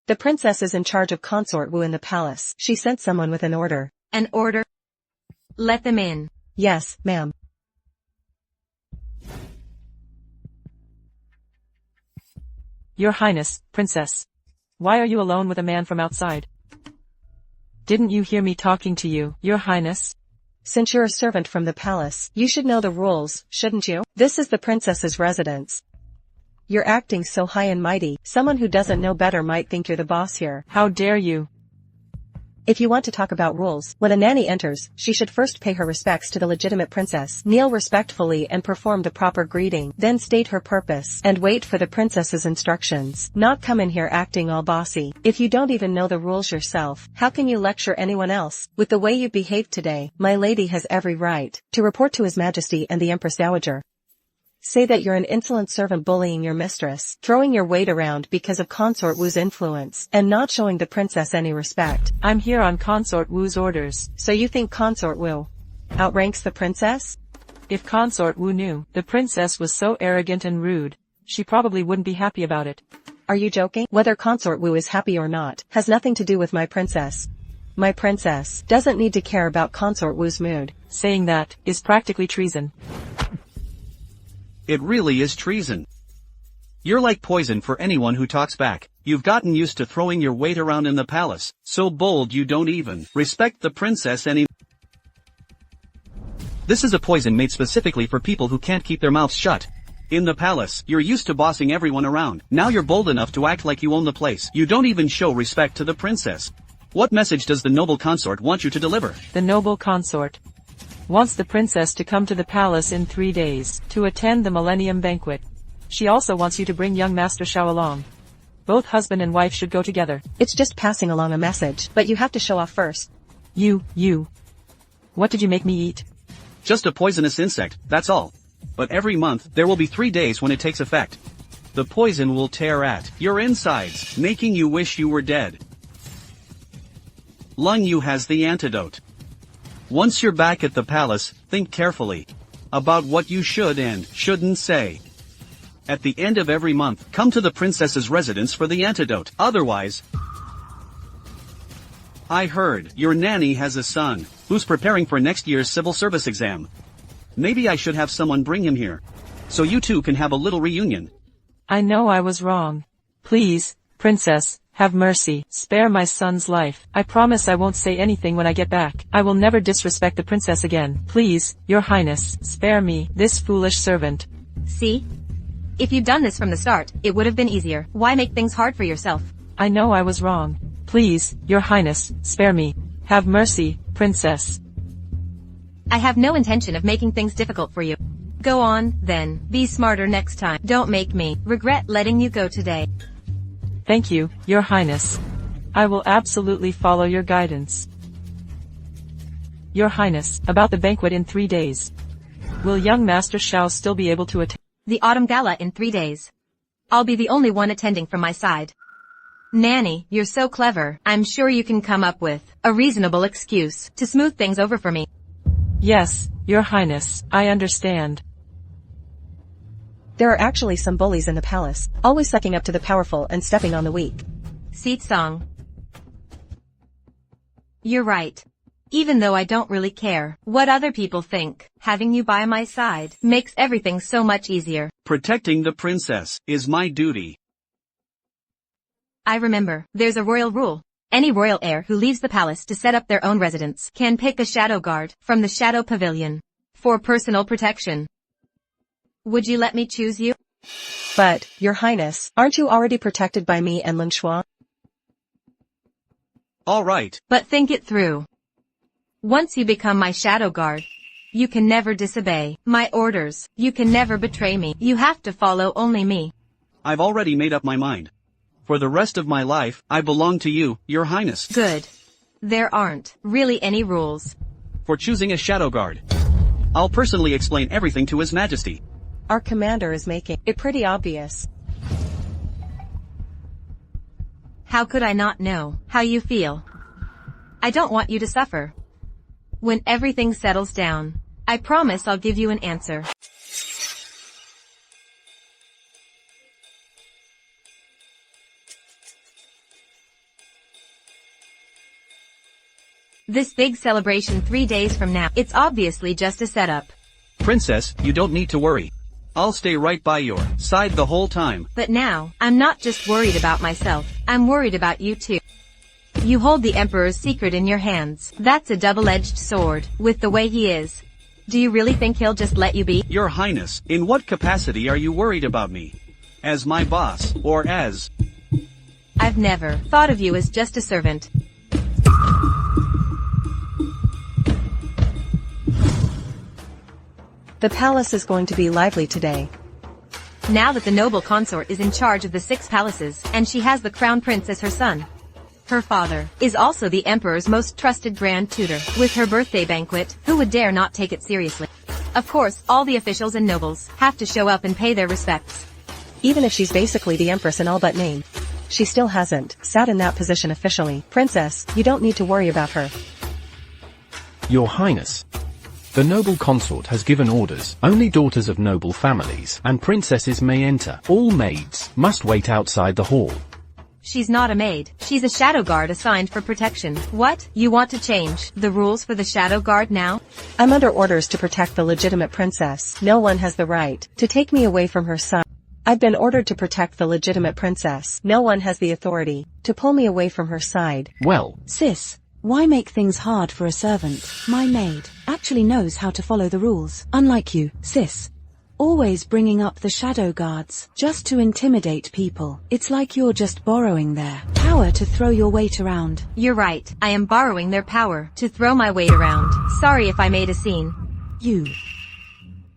The princess is in charge of Consort Wu in the palace. She sent someone with an order. An order? Let them in. Yes, ma'am. Your Highness, Princess. Why are you alone with a man from outside? Didn't you hear me talking to you, Your Highness? Since you're a servant from the palace, you should know the rules, shouldn't you? This is the princess's residence. You're acting so high and mighty, someone who doesn't know better might think you're the boss here. How dare you? If you want to talk about rules, when a nanny enters, she should first pay her respects to the legitimate princess, kneel respectfully and perform the proper greeting, then state her purpose, and wait for the princess's instructions. Not come in here acting all bossy. If you don't even know the rules yourself, how can you lecture anyone else? With the way you behaved today, my lady has every right to report to His Majesty and the Empress Dowager. Say that you're an insolent servant bullying your mistress, throwing your weight around because of Consort Wu's influence, and not showing the princess any respect. I'm here on Consort Wu's orders. So you think Consort Wu outranks the princess? If Consort Wu knew the princess was so arrogant and rude, she probably wouldn't be happy about it. Are you joking? Whether Consort Wu is happy or not has nothing to do with my princess. My princess doesn't need to care about Consort Wu's mood. Saying that is practically treason. It really is treason. You're like poison for anyone who talks back. You've gotten used to throwing your weight around in the palace, so bold you don't even respect the princess anymore. This is a poison made specifically for people who can't keep their mouths shut. In the palace, you're used to bossing everyone around. Now you're bold enough to act like you own the place. You don't even show respect to the princess. What message does the noble consort want you to deliver? The noble consort wants the princess to come to the palace in 3 days, to attend the Millennium Banquet. She also wants you to bring young Master Xiao along. Both husband and wife should go together. It's just passing along a message, but you have to show off first. You. What did you make me eat? Just a poisonous insect, that's all. But every month, there will be 3 days when it takes effect. The poison will tear at your insides, making you wish you were dead. Lung Yu has the antidote. Once you're back at the palace, think carefully about what you should and shouldn't say. At the end of every month, come to the princess's residence for the antidote. Otherwise, I heard your nanny has a son who's preparing for next year's civil service exam. Maybe I should have someone bring him here, so you two can have a little reunion. I know I was wrong. Please, princess, have mercy, spare my son's life. I promise I won't say anything when I get back. I will never disrespect the princess again. Please, your highness, spare me, this foolish servant. See? If you'd done this from the start, it would have been easier. Why make things hard for yourself? I know I was wrong. Please, your highness, spare me. Have mercy, princess. I have no intention of making things difficult for you. Go on, then. Be smarter next time. Don't make me regret letting you go today. Thank you, your highness. I will absolutely follow your guidance. Your highness, about the banquet in 3 days. Will young Master Xiao still be able to attend? The autumn gala in 3 days. I'll be the only one attending from my side. Nanny, you're so clever. I'm sure you can come up with a reasonable excuse to smooth things over for me. Yes, your highness, I understand. There are actually some bullies in the palace, always sucking up to the powerful and stepping on the weak. Si Cang. You're right. Even though I don't really care what other people think, having you by my side makes everything so much easier. Protecting the princess is my duty. I remember, there's a royal rule. Any royal heir who leaves the palace to set up their own residence can pick a shadow guard from the shadow pavilion for personal protection. Would you let me choose you? But, your highness, aren't you already protected by me and Ling Shuo? All right. But think it through. Once you become my shadow guard, you can never disobey my orders. You can never betray me. You have to follow only me. I've already made up my mind. For the rest of my life, I belong to you, your highness. Good. There aren't really any rules for choosing a shadow guard. I'll personally explain everything to His Majesty. Our commander is making it pretty obvious. How could I not know how you feel? I don't want you to suffer. When everything settles down, I promise I'll give you an answer. This big celebration 3 days from now, it's obviously just a setup. Princess, you don't need to worry. I'll stay right by your side the whole time. But now, I'm not just worried about myself, I'm worried about you too. You hold the Emperor's secret in your hands. That's a double-edged sword, with the way he is. Do you really think he'll just let you be? Your Highness, in what capacity are you worried about me? As my boss, or as... I've never thought of you as just a servant. The palace is going to be lively today. Now that the noble consort is in charge of the 6 palaces, and she has the crown prince as her son. Her father is also the emperor's most trusted grand tutor. With her birthday banquet, who would dare not take it seriously? Of course, all the officials and nobles have to show up and pay their respects. Even if she's basically the empress in all but name. She still hasn't sat in that position officially. Princess, you don't need to worry about her. Your Highness. The noble consort has given orders. Only daughters of noble families and princesses may enter. All maids must wait outside the hall. She's not a maid. She's a shadow guard assigned for protection. What? You want to change the rules for the shadow guard now? I'm under orders to protect the legitimate princess. No one has the right to take me away from her son. I've been ordered to protect the legitimate princess. No one has the authority to pull me away from her side. Well, Sis, why make things hard for a servant? My maid actually knows how to follow the rules. Unlike you, sis. Always bringing up the shadow guards just to intimidate people. It's like you're just borrowing their power to throw your weight around. You're right. I am borrowing their power to throw my weight around. Sorry if I made a scene.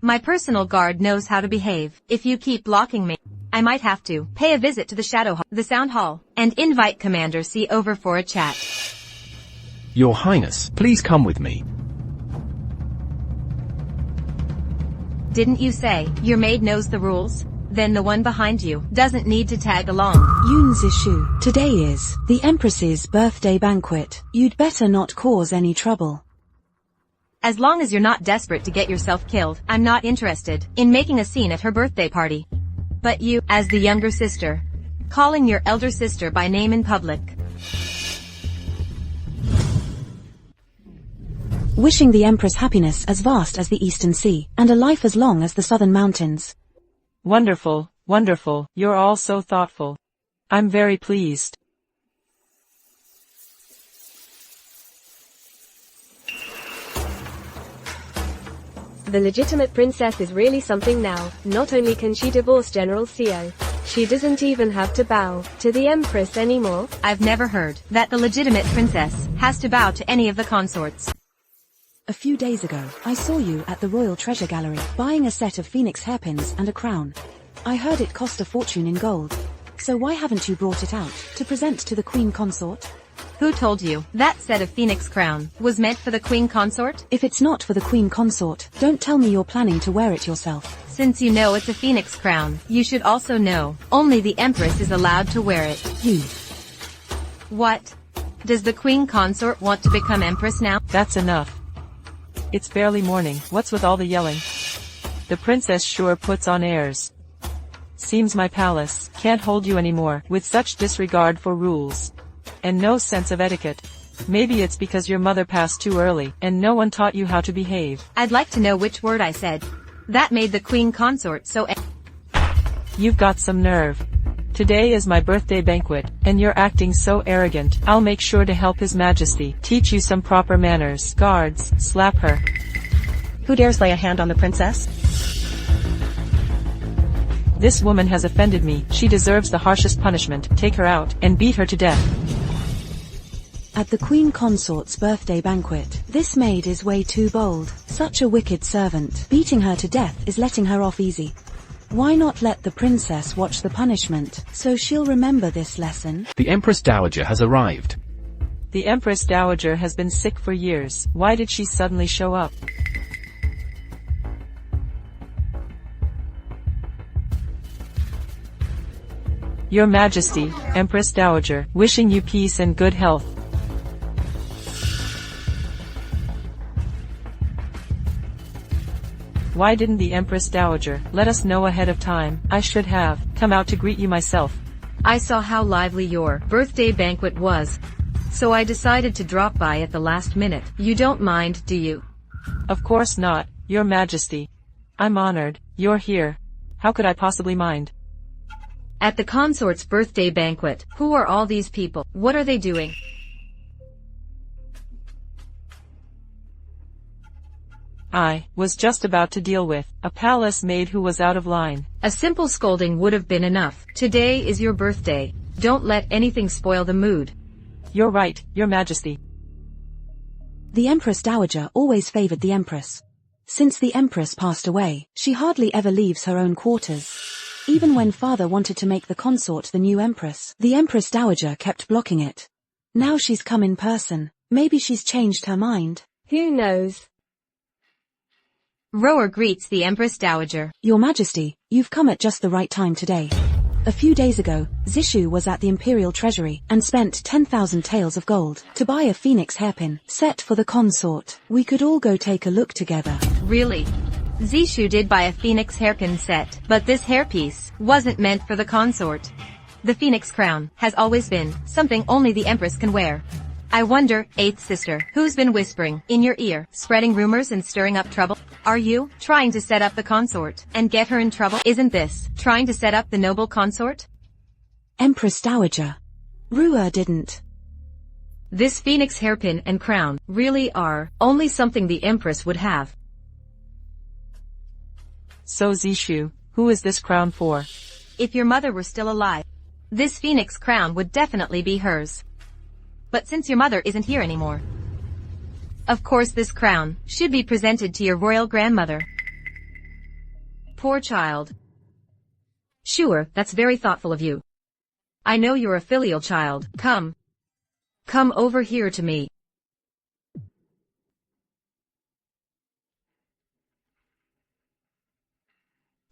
My personal guard knows how to behave. If you keep blocking me, I might have to pay a visit to the Shadow Hall, the Sound Hall, and invite Commander C over for a chat. Your Highness, please come with me. Didn't you say your maid knows the rules? Then the one behind you doesn't need to tag along. Yun Zishu, today is the Empress's birthday banquet. You'd better not cause any trouble. As long as you're not desperate to get yourself killed, I'm not interested in making a scene at her birthday party. But you, as the younger sister, calling your elder sister by name in public. Wishing the Empress happiness as vast as the Eastern Sea, and a life as long as the Southern Mountains. Wonderful, wonderful, you're all so thoughtful. I'm very pleased. The legitimate princess is really something now. Not only can she divorce General Xiao, she doesn't even have to bow to the Empress anymore. I've never heard that the legitimate princess has to bow to any of the consorts. A few days ago, I saw you at the Royal Treasure Gallery, buying a set of phoenix hairpins and a crown. I heard it cost a fortune in gold. So why haven't you brought it out to present to the Queen Consort? Who told you that set of phoenix crown was meant for the Queen Consort? If it's not for the Queen Consort, don't tell me you're planning to wear it yourself. Since you know it's a phoenix crown, you should also know only the Empress is allowed to wear it. What? Does the Queen Consort want to become Empress now? That's enough. It's barely morning. What's with all the yelling? The princess sure puts on airs. Seems my palace can't hold you anymore with such disregard for rules. And no sense of etiquette. Maybe it's because your mother passed too early, and no one taught you how to behave. I'd like to know which word I said. That made the Queen Consort so You've got some nerve. Today is my birthday banquet, and you're acting so arrogant. I'll make sure to help His Majesty teach you some proper manners. Guards, slap her. Who dares lay a hand on the princess? This woman has offended me. She deserves the harshest punishment. Take her out, and beat her to death. At the Queen Consort's birthday banquet, this maid is way too bold. Such a wicked servant. Beating her to death is letting her off easy. Why not let the princess watch the punishment, so she'll remember this lesson? The Empress Dowager has arrived. The Empress Dowager has been sick for years. Why did she suddenly show up? Your Majesty, Empress Dowager, wishing you peace and good health. Why didn't the Empress Dowager let us know ahead of time? I should have come out to greet you myself. I saw how lively your birthday banquet was, so I decided to drop by at the last minute. You don't mind, do you? Of course not, Your Majesty. I'm honored. You're here. How could I possibly mind? At the consort's birthday banquet, who are all these people? What are they doing? I was just about to deal with a palace maid who was out of line. A simple scolding would have been enough. Today is your birthday. Don't let anything spoil the mood. You're right, Your Majesty. The Empress Dowager always favored the Empress. Since the Empress passed away, she hardly ever leaves her own quarters. Even when father wanted to make the consort the new Empress, the Empress Dowager kept blocking it. Now she's come in person. Maybe she's changed her mind. Who knows? Rower greets the Empress Dowager. Your Majesty, you've come at just the right time today. A few days ago, Zishu was at the Imperial Treasury and spent 10,000 taels of gold to buy a phoenix hairpin set for the consort. We could all go take a look together. Really? Zishu did buy a phoenix hairpin set, but this hairpiece wasn't meant for the consort. The phoenix crown has always been something only the Empress can wear. I wonder, 8th sister, who's been whispering in your ear, spreading rumors and stirring up trouble? Are you trying to set up the consort and get her in trouble? Isn't this trying to set up the noble consort? Empress Dowager. Ruer didn't. This phoenix hairpin and crown really are only something the Empress would have. So Zishu, who is this crown for? If your mother were still alive, this phoenix crown would definitely be hers. But since your mother isn't here anymore, of course this crown should be presented to your royal grandmother. Poor child. Sure, that's very thoughtful of you. I know you're a filial child. Come over here to me.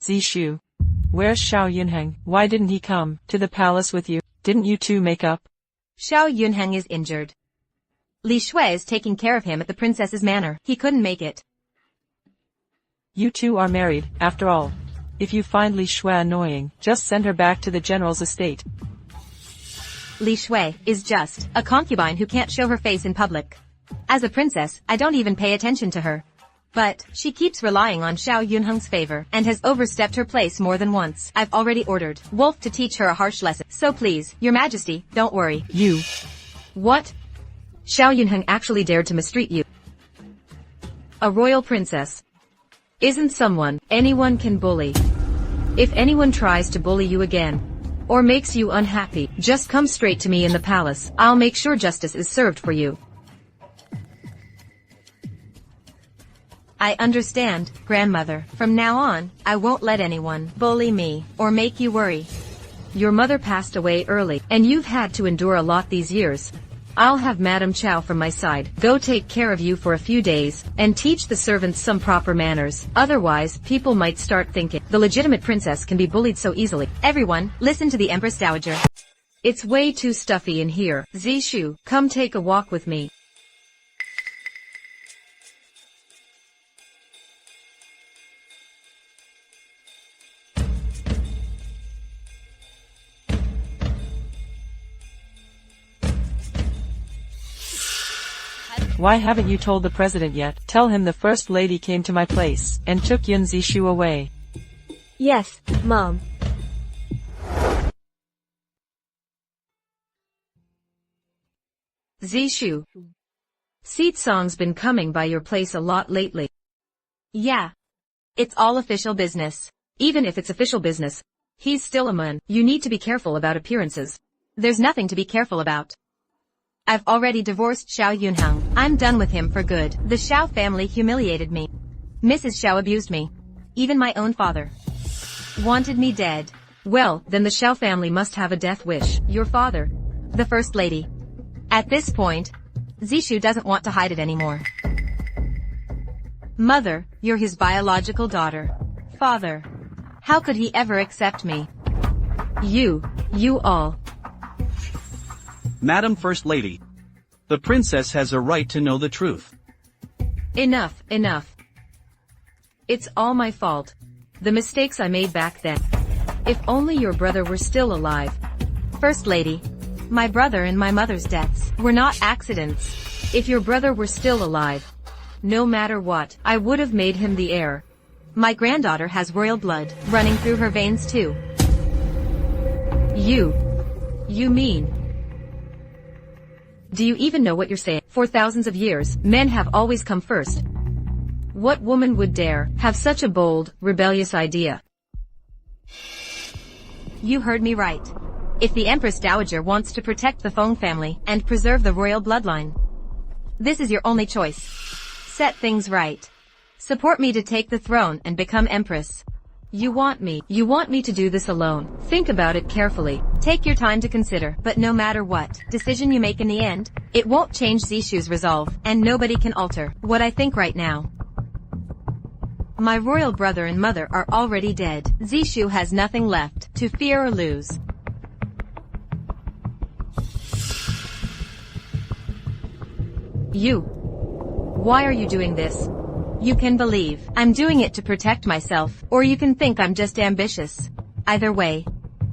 Zishu. Where's Xiao Yunheng? Why didn't he come to the palace with you? Didn't you two make up? Xiao Yunheng is injured. Li Shui is taking care of him at the princess's manor. He couldn't make it. You two are married, after all. If you find Li Shui annoying, just send her back to the general's estate. Li Shui is just a concubine who can't show her face in public. As a princess, I don't even pay attention to her. But she keeps relying on Xiao Yunheng's favor and has overstepped her place more than once. I've already ordered Wolf to teach her a harsh lesson. So please, Your Majesty, don't worry. You. What? Xiao Yunheng actually dared to mistreat you. A royal princess isn't someone anyone can bully. If anyone tries to bully you again, or makes you unhappy, just come straight to me in the palace. I'll make sure justice is served for you. I understand, grandmother. From now on, I won't let anyone bully me or make you worry. Your mother passed away early, and you've had to endure a lot these years. I'll have Madame Chow from my side go take care of you for a few days and teach the servants some proper manners. Otherwise, people might start thinking the legitimate princess can be bullied so easily. Everyone, listen to the Empress Dowager. It's way too stuffy in here. Zishu, come take a walk with me. Why haven't you told the president yet? Tell him the first lady came to my place and took Yun Zishu away. Yes, Mom. Zishu. Seat Song's been coming by your place a lot lately. Yeah. It's all official business. Even if it's official business, he's still a man. You need to be careful about appearances. There's nothing to be careful about. I've already divorced Xiao Yunheng. I'm done with him for good. The Xiao family humiliated me. Mrs. Xiao abused me. Even my own father wanted me dead. Well, then the Xiao family must have a death wish. Your father, the first lady. At this point, Zishu doesn't want to hide it anymore. Mother, you're his biological daughter. Father, how could he ever accept me? You all. Madam First Lady. The princess has a right to know the truth. Enough. It's all my fault. The mistakes I made back then. If only your brother were still alive. First Lady, my brother and my mother's deaths were not accidents. If your brother were still alive, no matter what, I would have made him the heir. My granddaughter has royal blood running through her veins too. You mean? Do you even know what you're saying? For thousands of years, men have always come first. What woman would dare have such a bold, rebellious idea? You heard me right. If the Empress Dowager wants to protect the Feng family and preserve the royal bloodline, this is your only choice. Set things right. Support me to take the throne and become Empress. You want me to do this alone. Think about it carefully. Take your time to consider, but no matter what decision you make in the end, it won't change Zishu's resolve, and nobody can alter what I think right now. My royal brother and mother are already dead. Zishu has nothing left to fear or lose. You. Why are you doing this? You can believe I'm doing it to protect myself, or you can think I'm just ambitious. Either way,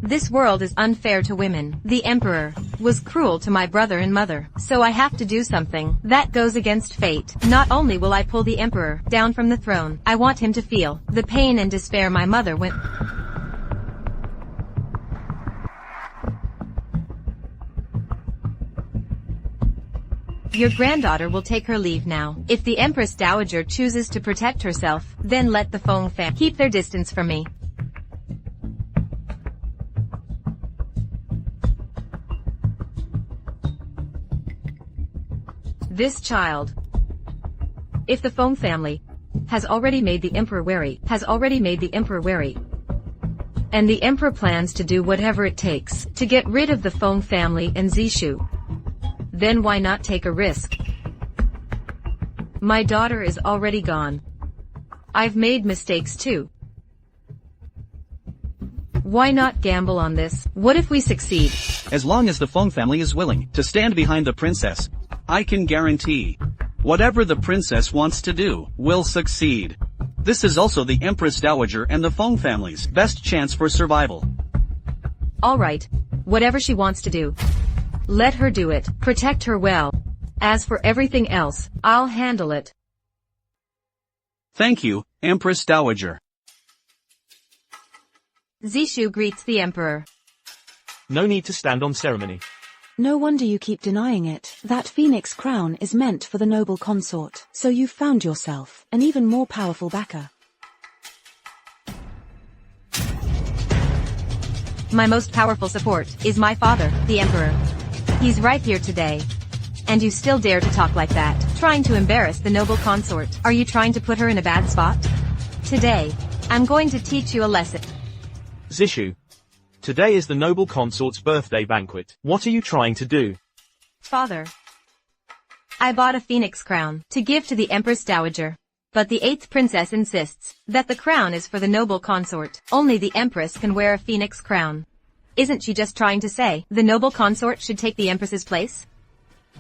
this world is unfair to women. The emperor was cruel to my brother and mother, so I have to do something that goes against fate. Not only will I pull the emperor down from the throne, I want him to feel the pain and despair my mother went. Your granddaughter will take her leave now. If the Empress Dowager chooses to protect herself, then let the Feng family keep their distance from me. This child. If the Feng family has already made the Emperor wary, and the Emperor plans to do whatever it takes to get rid of the Feng family and Zishu, then why not take a risk? My daughter is already gone. I've made mistakes too. Why not gamble on this? What if we succeed? As long as the Feng family is willing to stand behind the princess, I can guarantee whatever the princess wants to do will succeed. This is also the Empress Dowager and the Feng family's best chance for survival. Alright, whatever she wants to do, let her do it. Protect her well. As for everything else, I'll handle it. Thank you, Empress Dowager. Zishu greets the emperor. No need to stand on ceremony. No wonder you keep denying it. That phoenix crown is meant for the noble consort, so you've found yourself an even more powerful backer. My most powerful support is my father, the emperor. He's right here today. And you still dare to talk like that, trying to embarrass the noble consort. Are you trying to put her in a bad spot? Today, I'm going to teach you a lesson. Zishu. Today is the noble consort's birthday banquet. What are you trying to do? Father. I bought a phoenix crown to give to the Empress Dowager. But the 8th princess insists that the crown is for the noble consort. Only the Empress can wear a phoenix crown. Isn't she just trying to say the noble consort should take the Empress's place?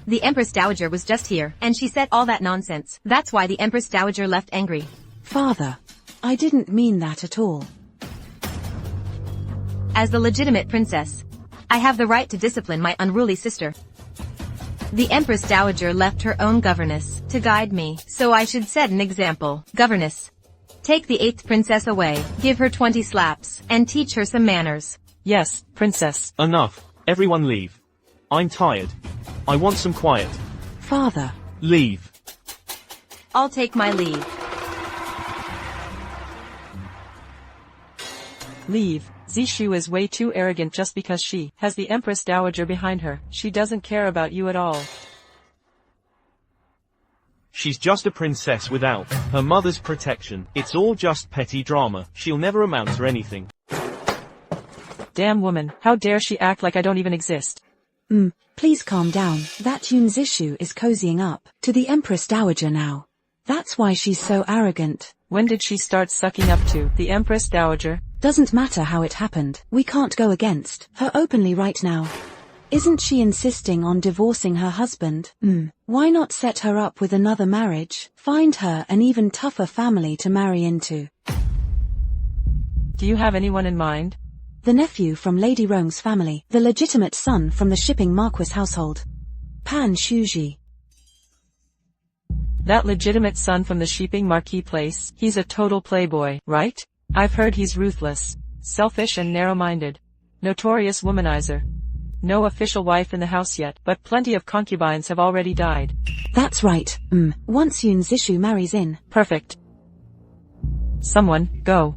The Empress Dowager was just here, and she said all that nonsense. That's why the Empress Dowager left angry. Father, I didn't mean that at all. As the legitimate princess, I have the right to discipline my unruly sister. The Empress Dowager left her own governess to guide me, so I should set an example. Governess, take the 8th princess away, give her 20 slaps, and teach her some manners. Yes, princess. Enough. Everyone leave. I'm tired. I want some quiet. Father. Leave. I'll take my leave. Leave. Zishu is way too arrogant just because she has the Empress Dowager behind her. She doesn't care about you at all. She's just a princess without her mother's protection. It's all just petty drama. She'll never amount to anything. Damn woman, how dare she act like I don't even exist. Please calm down. That Yun Zishu is cozying up to the Empress Dowager now. That's why she's so arrogant. When did she start sucking up to the Empress Dowager? Doesn't matter how it happened. We can't go against her openly right now. Isn't she insisting on divorcing her husband? Why not set her up with another marriage? Find her an even tougher family to marry into. Do you have anyone in mind? The nephew from Lady Rong's family, the legitimate son from the shipping marquis household. Pan Shuji. That legitimate son from the shipping marquis place, he's a total playboy, right? I've heard he's ruthless, selfish and narrow-minded. Notorious womanizer. No official wife in the house yet, but plenty of concubines have already died. That's right. Once Yun Zishu marries in. Perfect. Someone, go.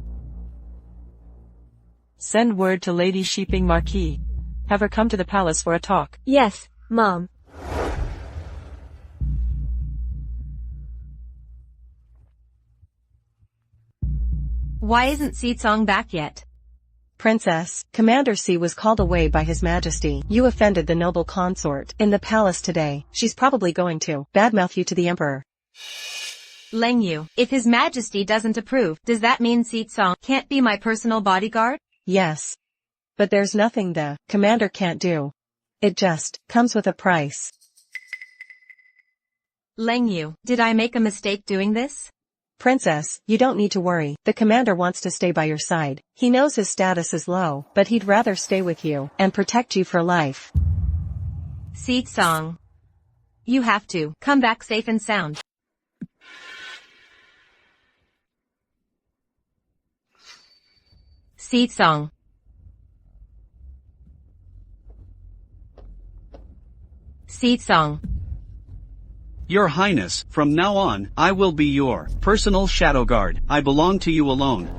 Send word to Lady Shipping Marquis. Have her come to the palace for a talk. Yes, Mom. Why isn't Si Cang back yet? Princess, Commander Si was called away by His Majesty. You offended the noble consort in the palace today. She's probably going to badmouth you to the Emperor. Lengyu, if His Majesty doesn't approve, does that mean Si Cang can't be my personal bodyguard? Yes. But there's nothing the commander can't do. It just comes with a price. Lengyu, did I make a mistake doing this? Princess, you don't need to worry. The commander wants to stay by your side. He knows his status is low, but he'd rather stay with you and protect you for life. Si Cang, you have to come back safe and sound. Si Cang. Si Cang. Your Highness, from now on, I will be your personal shadow guard. I belong to you alone.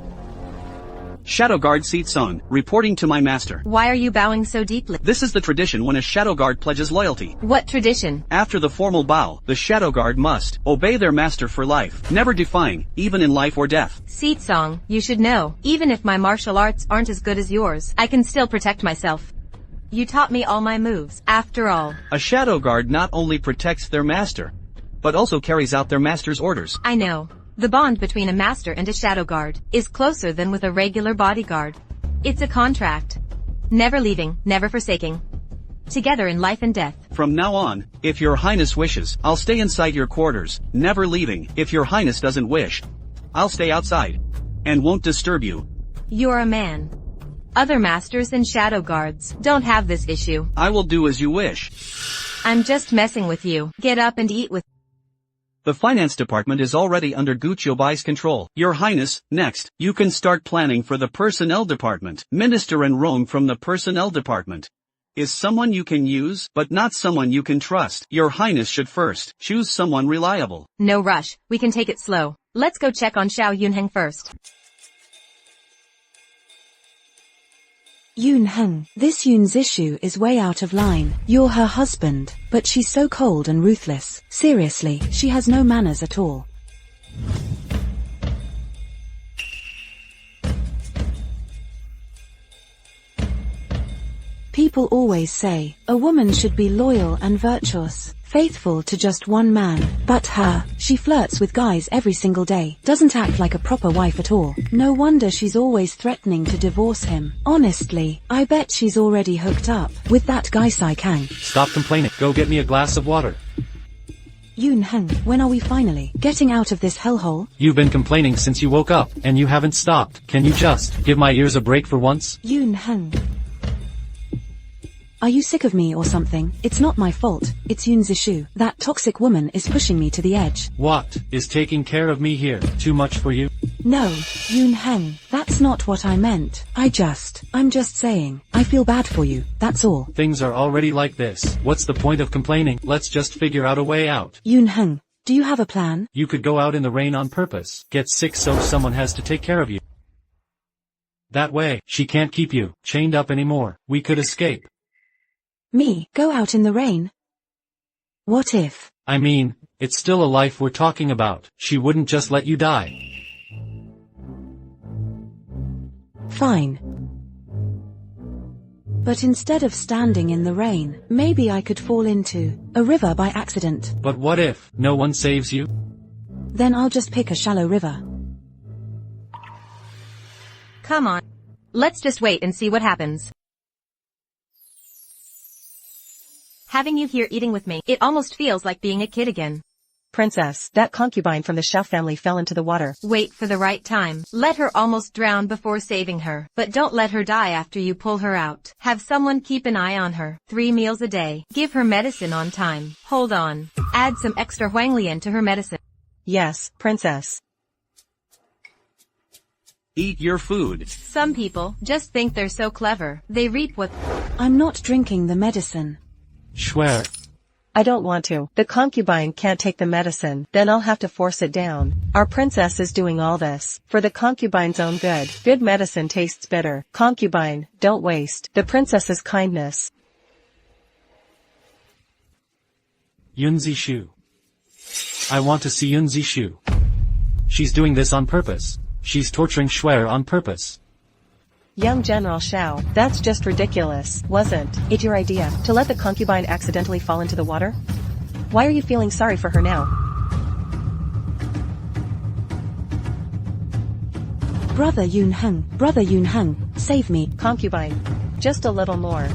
Shadow guard Si Cang, reporting to my master. Why are you bowing so deeply? This is the tradition when a shadow guard pledges loyalty. What tradition? After the formal bow, the shadow guard must obey their master for life, never defying, even in life or death. Si Cang, you should know, even if my martial arts aren't as good as yours, I can still protect myself. You taught me all my moves, after all. A shadow guard not only protects their master, but also carries out their master's orders. I know. The bond between a master and a shadow guard is closer than with a regular bodyguard. It's a contract. Never leaving, never forsaking. Together in life and death. From now on, if your Highness wishes, I'll stay inside your quarters, never leaving. If your Highness doesn't wish, I'll stay outside, and won't disturb you. You're a man. Other masters and shadow guards don't have this issue. I will do as you wish. I'm just messing with you. Get up and eat with. The finance department is already under Hou ChengYue's control. Your Highness, next, you can start planning for the personnel department. Minister in Rome from the personnel department is someone you can use, but not someone you can trust. Your Highness should first choose someone reliable. No rush, we can take it slow. Let's go check on Xiao Yunheng first. Yunheng, this Yun Zishu is way out of line. You're her husband, but she's so cold and ruthless. Seriously, she has no manners at all. People always say, a woman should be loyal and virtuous, faithful to just one man. But her, she flirts with guys every single day, doesn't act like a proper wife at all. No wonder she's always threatening to divorce him. Honestly, I bet she's already hooked up with that guy Si Cang. Stop complaining. Go get me a glass of water. Yunheng, when are we finally getting out of this hellhole? You've been complaining since you woke up, and you haven't stopped. Can you just give my ears a break for once? Yunheng. Are you sick of me or something? It's not my fault, it's Yun Zishu. That toxic woman is pushing me to the edge. What? Is taking care of me here too much for you? No, Yunheng, that's not what I meant. I'm just saying, I feel bad for you, that's all. Things are already like this. What's the point of complaining? Let's just figure out a way out. Yunheng, do you have a plan? You could go out in the rain on purpose, get sick so someone has to take care of you. That way, she can't keep you chained up anymore. We could escape. Me, go out in the rain? What if? I mean, it's still a life we're talking about. She wouldn't just let you die. Fine. But instead of standing in the rain, maybe I could fall into a river by accident. But what if no one saves you? Then I'll just pick a shallow river. Come on. Let's just wait and see what happens. Having you here eating with me, it almost feels like being a kid again. Princess, that concubine from the Xiao family fell into the water. Wait for the right time. Let her almost drown before saving her. But don't let her die after you pull her out. Have someone keep an eye on her. 3 meals a day. Give her medicine on time. Hold on. Add some extra huanglian to her medicine. Yes, Princess. Eat your food. Some people just think they're so clever. They reap what... I'm not drinking the medicine. Swear. I don't want to. The concubine can't take the medicine, then I'll have to force it down. Our princess is doing all this for the concubine's own good. Good medicine tastes bitter. Concubine, don't waste the princess's kindness. Yun Zishu. I want to see Yun Zishu. She's doing this on purpose. She's torturing Shuer on purpose. Young General Xiao, that's just ridiculous, wasn't it your idea to let the concubine accidentally fall into the water? Why are you feeling sorry for her now? Brother Yunheng, save me. Concubine. Just a little more.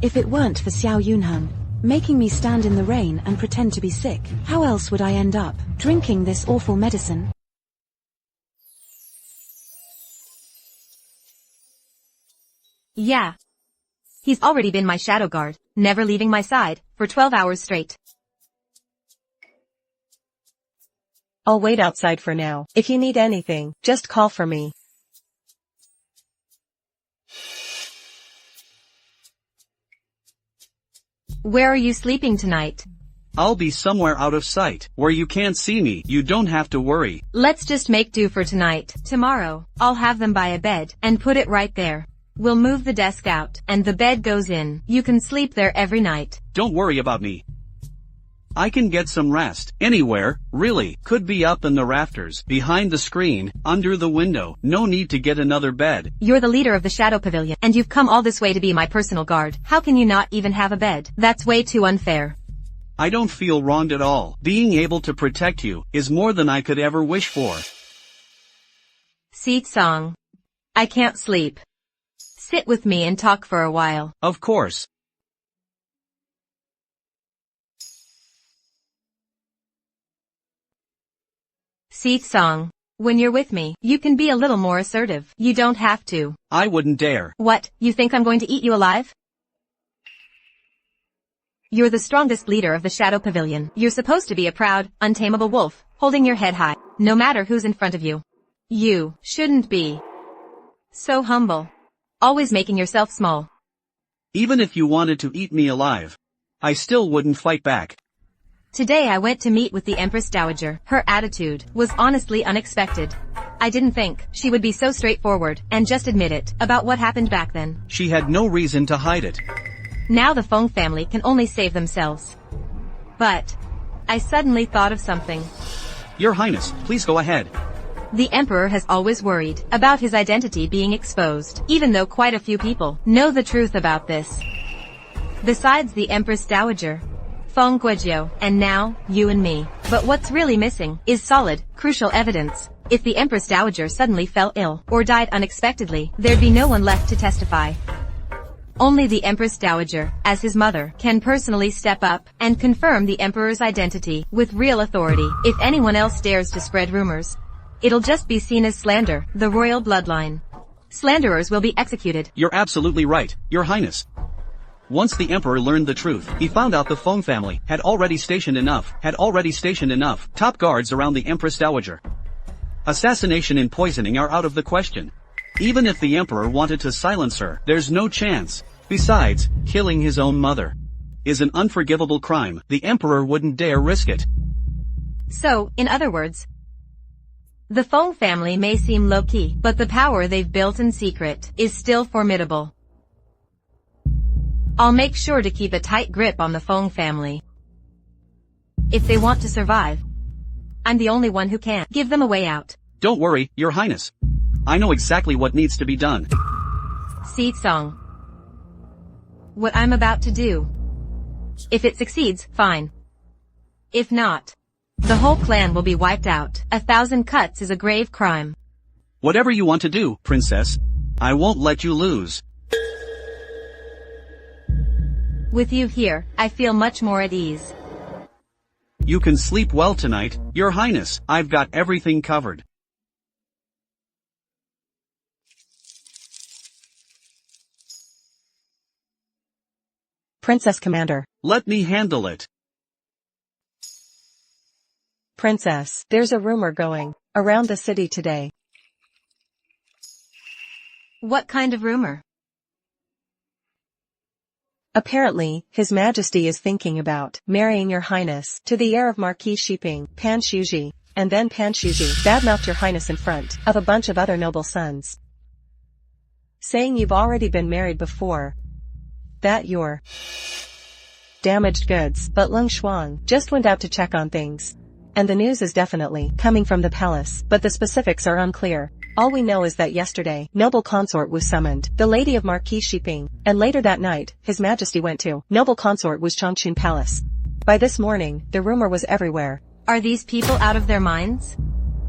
If it weren't for Xiao Yunheng making me stand in the rain and pretend to be sick, how else would I end up drinking this awful medicine? Yeah. He's already been my shadow guard, never leaving my side, for 12 hours straight. I'll wait outside for now. If you need anything, just call for me. Where are you sleeping tonight? I'll be somewhere out of sight, where you can't see me. You don't have to worry. Let's just make do for tonight. Tomorrow, I'll have them buy a bed, and put it right there. We'll move the desk out, and the bed goes in. You can sleep there every night. Don't worry about me. I can get some rest. Anywhere, really. Could be up in the rafters, behind the screen, under the window. No need to get another bed. You're the leader of the Shadow Pavilion, and you've come all this way to be my personal guard. How can you not even have a bed? That's way too unfair. I don't feel wronged at all. Being able to protect you is more than I could ever wish for. Si Cang. I can't sleep. Sit with me and talk for a while. Of course. Si Cang. When you're with me, you can be a little more assertive. You don't have to. I wouldn't dare. What, you think I'm going to eat you alive? You're the strongest leader of the Shadow Pavilion. You're supposed to be a proud, untamable wolf, holding your head high, no matter who's in front of you. You shouldn't be so humble. Always making yourself small. Even if you wanted to eat me alive, I still wouldn't fight back. Today I went to meet with the Empress Dowager. Her attitude was honestly unexpected. I didn't think she would be so straightforward and just admit it about what happened back then. She had no reason to hide it. Now the Feng family can only save themselves. But I suddenly thought of something. Your Highness, please go ahead. The Emperor has always worried about his identity being exposed, even though quite a few people know the truth about this. Besides the Empress Dowager, Feng Guizhou, and now, you and me. But what's really missing is solid, crucial evidence. If the Empress Dowager suddenly fell ill, or died unexpectedly, there'd be no one left to testify. Only the Empress Dowager, as his mother, can personally step up and confirm the Emperor's identity with real authority. If anyone else dares to spread rumors, it'll just be seen as slander, the royal bloodline. Slanderers will be executed. You're absolutely right, Your Highness. Once the Emperor learned the truth, he found out the Feng family had already stationed enough top guards around the Empress Dowager. Assassination and poisoning are out of the question. Even if the Emperor wanted to silence her, there's no chance. Besides, killing his own mother is an unforgivable crime. The Emperor wouldn't dare risk it. So, in other words, the Feng family may seem low-key, but the power they've built in secret is still formidable. I'll make sure to keep a tight grip on the Feng family. If they want to survive, I'm the only one who can give them a way out. Don't worry, Your Highness. I know exactly what needs to be done. Si Cang. What I'm about to do. If it succeeds, fine. If not, the whole clan will be wiped out. 1,000 cuts is a grave crime. Whatever you want to do, Princess. I won't let you lose. With you here, I feel much more at ease. You can sleep well tonight, Your Highness. I've got everything covered. Princess Commander. Let me handle it. Princess, there's a rumor going around the city today. What kind of rumor? Apparently, His Majesty is thinking about marrying Your Highness to the heir of Marquis Shiping, Pan Shuji, and then Pan Shuji badmouthed Your Highness in front of a bunch of other noble sons, saying you've already been married before, that you're damaged goods. But Leng Shuang just went out to check on things, and the news is definitely coming from the palace, but the specifics are unclear. All we know is that yesterday, Noble Consort was summoned, the Lady of Marquis Shiping, and later that night, His Majesty went to Noble Consort was Chongqing Palace. By this morning, the rumor was everywhere. Are these people out of their minds?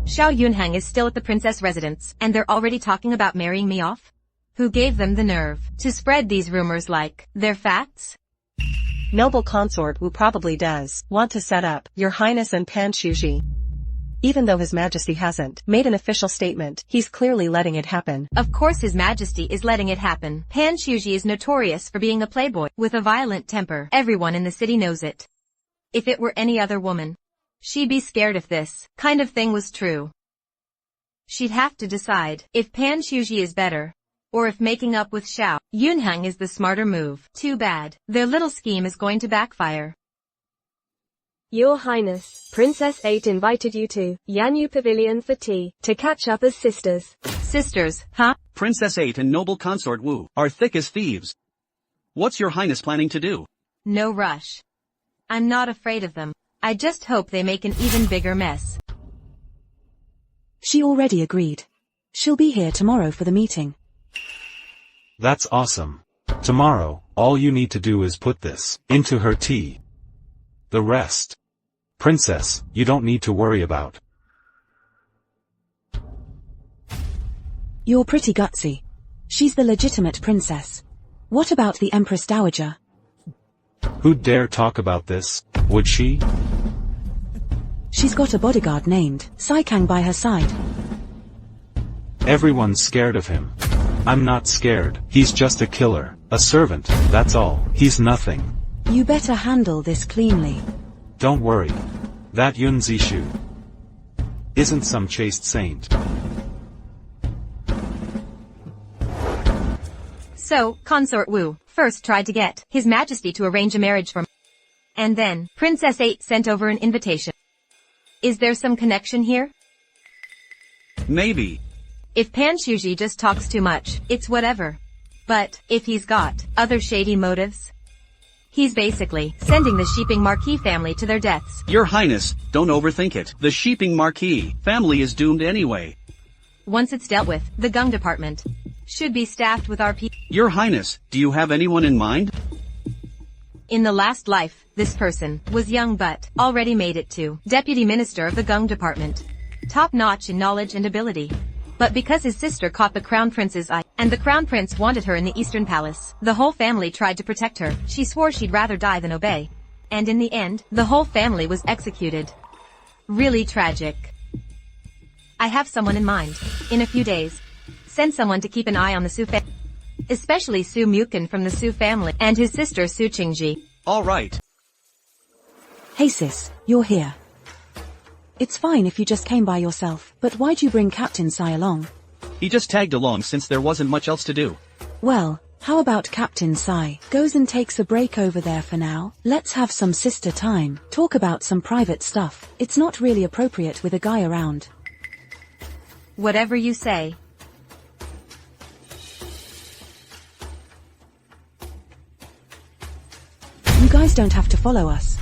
Xiao Yunheng is still at the princess residence, and they're already talking about marrying me off? Who gave them the nerve to spread these rumors like they're facts? Noble consort Wu probably does want to set up Your Highness and Pan Shuji. Even though His Majesty hasn't made an official statement, he's clearly letting it happen. Of course His Majesty is letting it happen. Pan Shuji is notorious for being a playboy with a violent temper. Everyone in the city knows it. If it were any other woman, she'd be scared if this kind of thing was true. She'd have to decide if Pan Shuji is better, or if making up with Xiao Yunheng is the smarter move. Too bad. Their little scheme is going to backfire. Your Highness, Princess 8 invited you to Yanyu Pavilion for tea, to catch up as sisters. Sisters, huh? Princess 8 and noble consort Wu are thick as thieves. What's your highness planning to do? No rush. I'm not afraid of them. I just hope they make an even bigger mess. She already agreed. She'll be here tomorrow for the meeting. That's awesome. Tomorrow, all you need to do is put this into her tea. The rest, princess, you don't need to worry about. You're pretty gutsy. She's the legitimate princess. What about the Empress Dowager? Who'd dare talk about this, would she? She's got a bodyguard named Si Cang by her side. Everyone's scared of him. I'm not scared. He's just a killer, a servant, that's all. He's nothing. You better handle this cleanly. Don't worry. That Yun Zishu isn't some chaste saint. So, Consort Wu first tried to get His Majesty to arrange a marriage for me. And then, Princess 8 sent over an invitation. Is there some connection here? Maybe. If Pan Shuji just talks too much, it's whatever. But, if he's got other shady motives, he's basically sending the Sheeping Marquis family to their deaths. Your Highness, don't overthink it. The Sheeping Marquis family is doomed anyway. Once it's dealt with, the Gung department should be staffed with our people. Your Highness, do you have anyone in mind? In the last life, this person was young but already made it to Deputy Minister of the Gung department. Top-notch in knowledge and ability. But because his sister caught the Crown Prince's eye, and the Crown Prince wanted her in the Eastern Palace, the whole family tried to protect her. She swore she'd rather die than obey. And in the end, the whole family was executed. Really tragic. I have someone in mind. In a few days, send someone to keep an eye on the Su family. Especially Su Mukin from the Su family, and his sister Su Qingji. All right. Hey sis, you're here. It's fine if you just came by yourself, but why'd you bring Captain Si along? He just tagged along since there wasn't much else to do. Well, how about Captain Si goes and takes a break over there for now? Let's have some sister time, talk about some private stuff. It's not really appropriate with a guy around. Whatever you say. You guys don't have to follow us.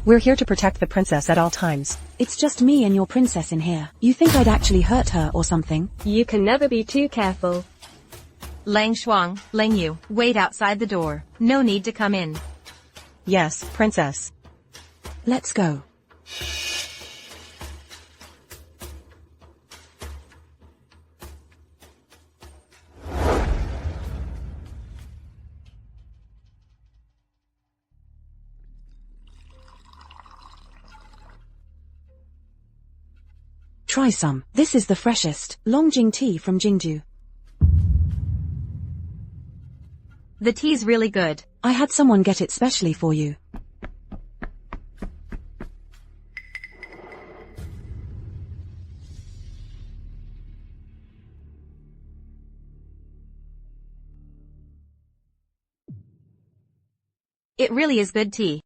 We're here to protect the princess at all times. It's just me and your princess in here. You think I'd actually hurt her or something? You can never be too careful. Lang Shuang, Lang Yu, wait outside the door. No need to come in. Yes, princess. Let's go. Try some. This is the freshest, Longjing tea from Jingju. The tea's really good. I had someone get it specially for you. It really is good tea.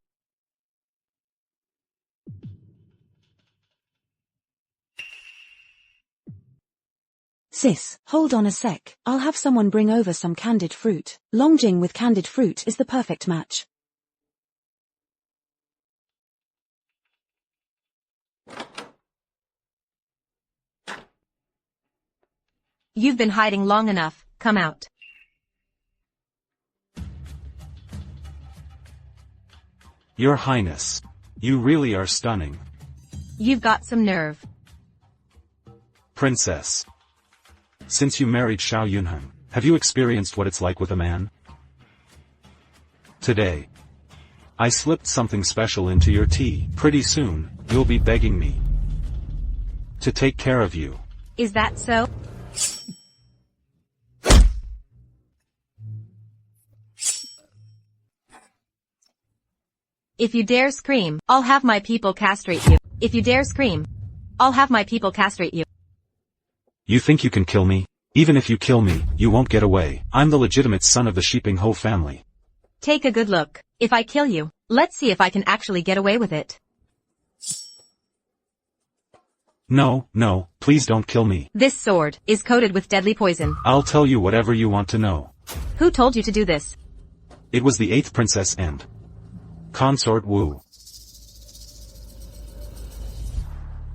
Sis, hold on a sec. I'll have someone bring over some candied fruit. Longjing with candied fruit is the perfect match. You've been hiding long enough. Come out. Your Highness. You really are stunning. You've got some nerve. Princess. Since you married Xiao Yunheng, have you experienced what it's like with a man? Today, I slipped something special into your tea. Pretty soon, you'll be begging me to take care of you. Is that so? If you dare scream, I'll have my people castrate you. If you dare scream, I'll have my people castrate you. You think you can kill me? Even if you kill me, you won't get away. I'm the legitimate son of the Shiping Hou family. Take a good look. If I kill you, let's see if I can actually get away with it. No, no, please don't kill me. This sword is coated with deadly poison. I'll tell you whatever you want to know. Who told you to do this? It was the 8th princess and consort Wu.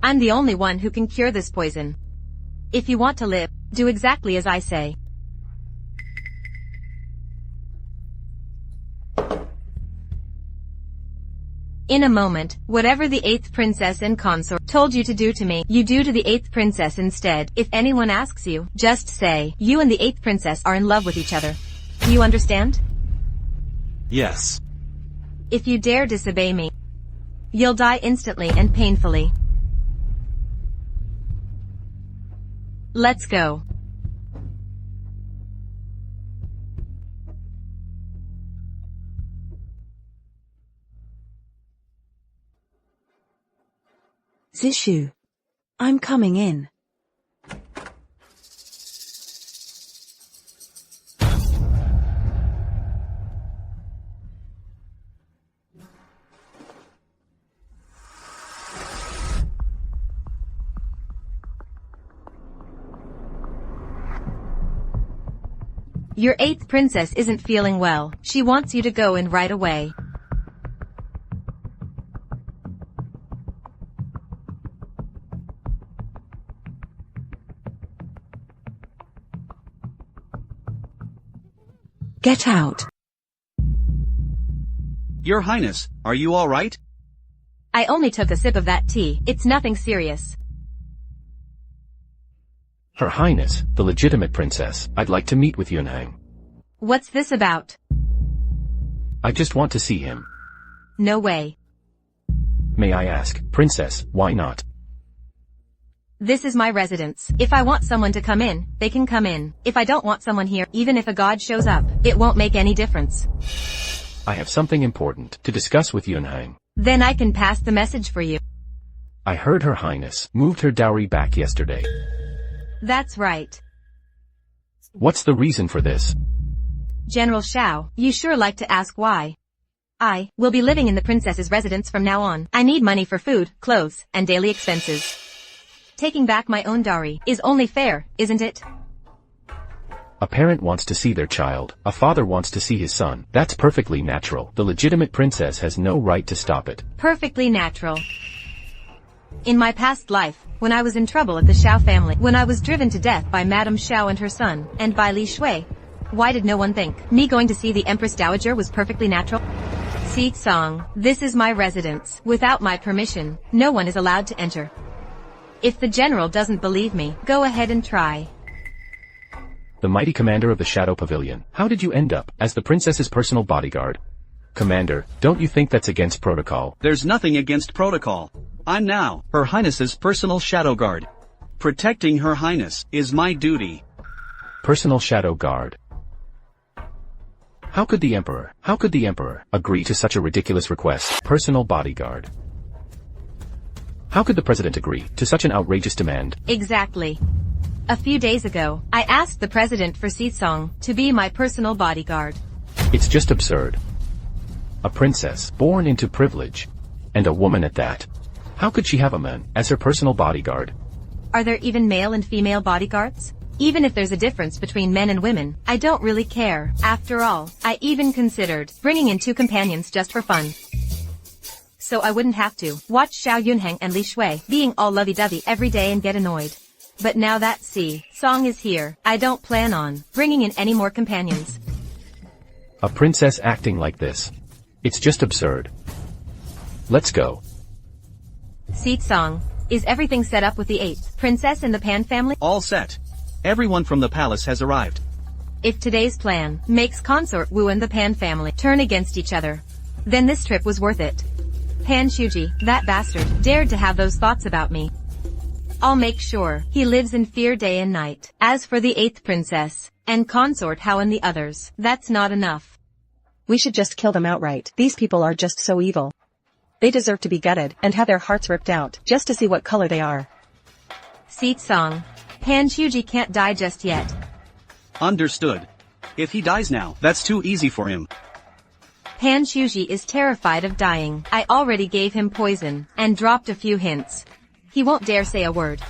I'm the only one who can cure this poison. If you want to live, do exactly as I say. In a moment, whatever the 8th princess and consort told you to do to me, you do to the 8th princess instead. If anyone asks you, just say, you and the 8th princess are in love with each other. Do you understand? Yes. If you dare disobey me, you'll die instantly and painfully. Let's go. Zishu. I'm coming in. Your 8th princess isn't feeling well. She wants you to go in right away. Get out. Your Highness, are you all right? I only took a sip of that tea. It's nothing serious. Her Highness, the legitimate princess, I'd like to meet with Yunheng. What's this about? I just want to see him. No way. May I ask, Princess, why not? This is my residence. If I want someone to come in, they can come in. If I don't want someone here, even if a god shows up, it won't make any difference. I have something important to discuss with Yunheng. Then I can pass the message for you. I heard Her Highness moved her dowry back yesterday. That's right. What's the reason for this? General Xiao, you sure like to ask why. I will be living in the princess's residence from now on. I need money for food, clothes, and daily expenses. Taking back my own dowry is only fair, isn't it? A parent wants to see their child. A father wants to see his son. That's perfectly natural. The legitimate princess has no right to stop it. Perfectly natural. In my past life, when I was in trouble at the Xiao family, when I was driven to death by Madame Xiao and her son, and by Li Shui, why did no one think me going to see the Empress Dowager was perfectly natural? Si Cang, this is my residence. Without my permission, no one is allowed to enter. If the general doesn't believe me, go ahead and try. The mighty commander of the Shadow Pavilion. How did you end up as the princess's personal bodyguard? Commander, don't you think that's against protocol? There's nothing against protocol. I'm now Her Highness's personal shadow guard. Protecting Her Highness is my duty. Personal shadow guard. How could the Emperor agree to such a ridiculous request? Personal bodyguard. How could the President agree to such an outrageous demand? Exactly. A few days ago, I asked the President for Si Cang to be my personal bodyguard. It's just absurd. A princess, born into privilege, and a woman at that. How could she have a man as her personal bodyguard? Are there even male and female bodyguards? Even if there's a difference between men and women, I don't really care. After all, I even considered bringing in 2 companions just for fun. So I wouldn't have to watch Xiao Yunheng and Li Shui being all lovey-dovey every day and get annoyed. But now that Si Cang is here, I don't plan on bringing in any more companions. A princess acting like this. It's just absurd. Let's go. Si Cang, is everything set up with the 8th princess in the Pan family? All set. Everyone from the palace has arrived. If today's plan makes Consort Wu and the Pan family turn against each other, then this trip was worth it. Pan Shuji, that bastard, dared to have those thoughts about me. I'll make sure he lives in fear day and night. As for the 8th princess, and Consort Hou and the others, that's not enough. We should just kill them outright. These people are just so evil. They deserve to be gutted and have their hearts ripped out, just to see what color they are. Si Cang, Pan Shuji can't die just yet. Understood. If he dies now, that's too easy for him. Pan Shuji is terrified of dying. I already gave him poison, and dropped a few hints. He won't dare say a word.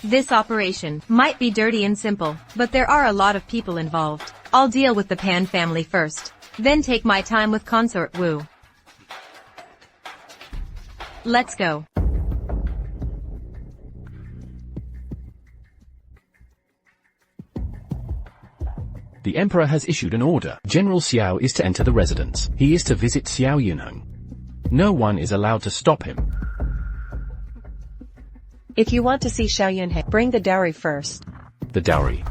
This operation might be dirty and simple, but there are a lot of people involved. I'll deal with the Pan family first, then take my time with Consort Wu. Let's go. The Emperor has issued an order. General Xiao is to enter the residence. He is to visit Xiao Yunheng. No one is allowed to stop him. If you want to see Xiao Yunheng, bring the dowry first. The dowry.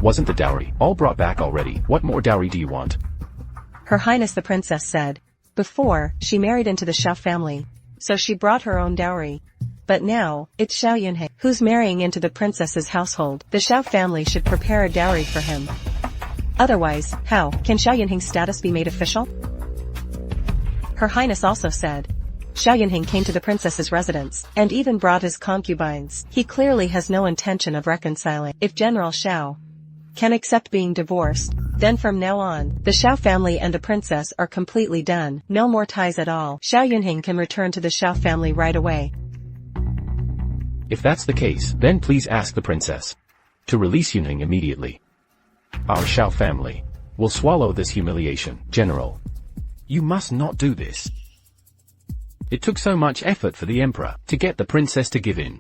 Wasn't the dowry all brought back already? What more dowry do you want? Her Highness the Princess said. Before, she married into the Xiao family, so she brought her own dowry. But now, it's Xiao Yunheng who's marrying into the princess's household. The Xiao family should prepare a dowry for him. Otherwise, how can Xiao Yunheng's status be made official? Her Highness also said. Xiao Yunheng came to the princess's residence, and even brought his concubines. He clearly has no intention of reconciling. If General Xiao can accept being divorced, then from now on, the Xiao family and the princess are completely done. No more ties at all. Xiao Yunheng can return to the Xiao family right away. If that's the case, then please ask the princess to release Yunheng immediately. Our Xiao family will swallow this humiliation. General, you must not do this. It took so much effort for the Emperor to get the princess to give in.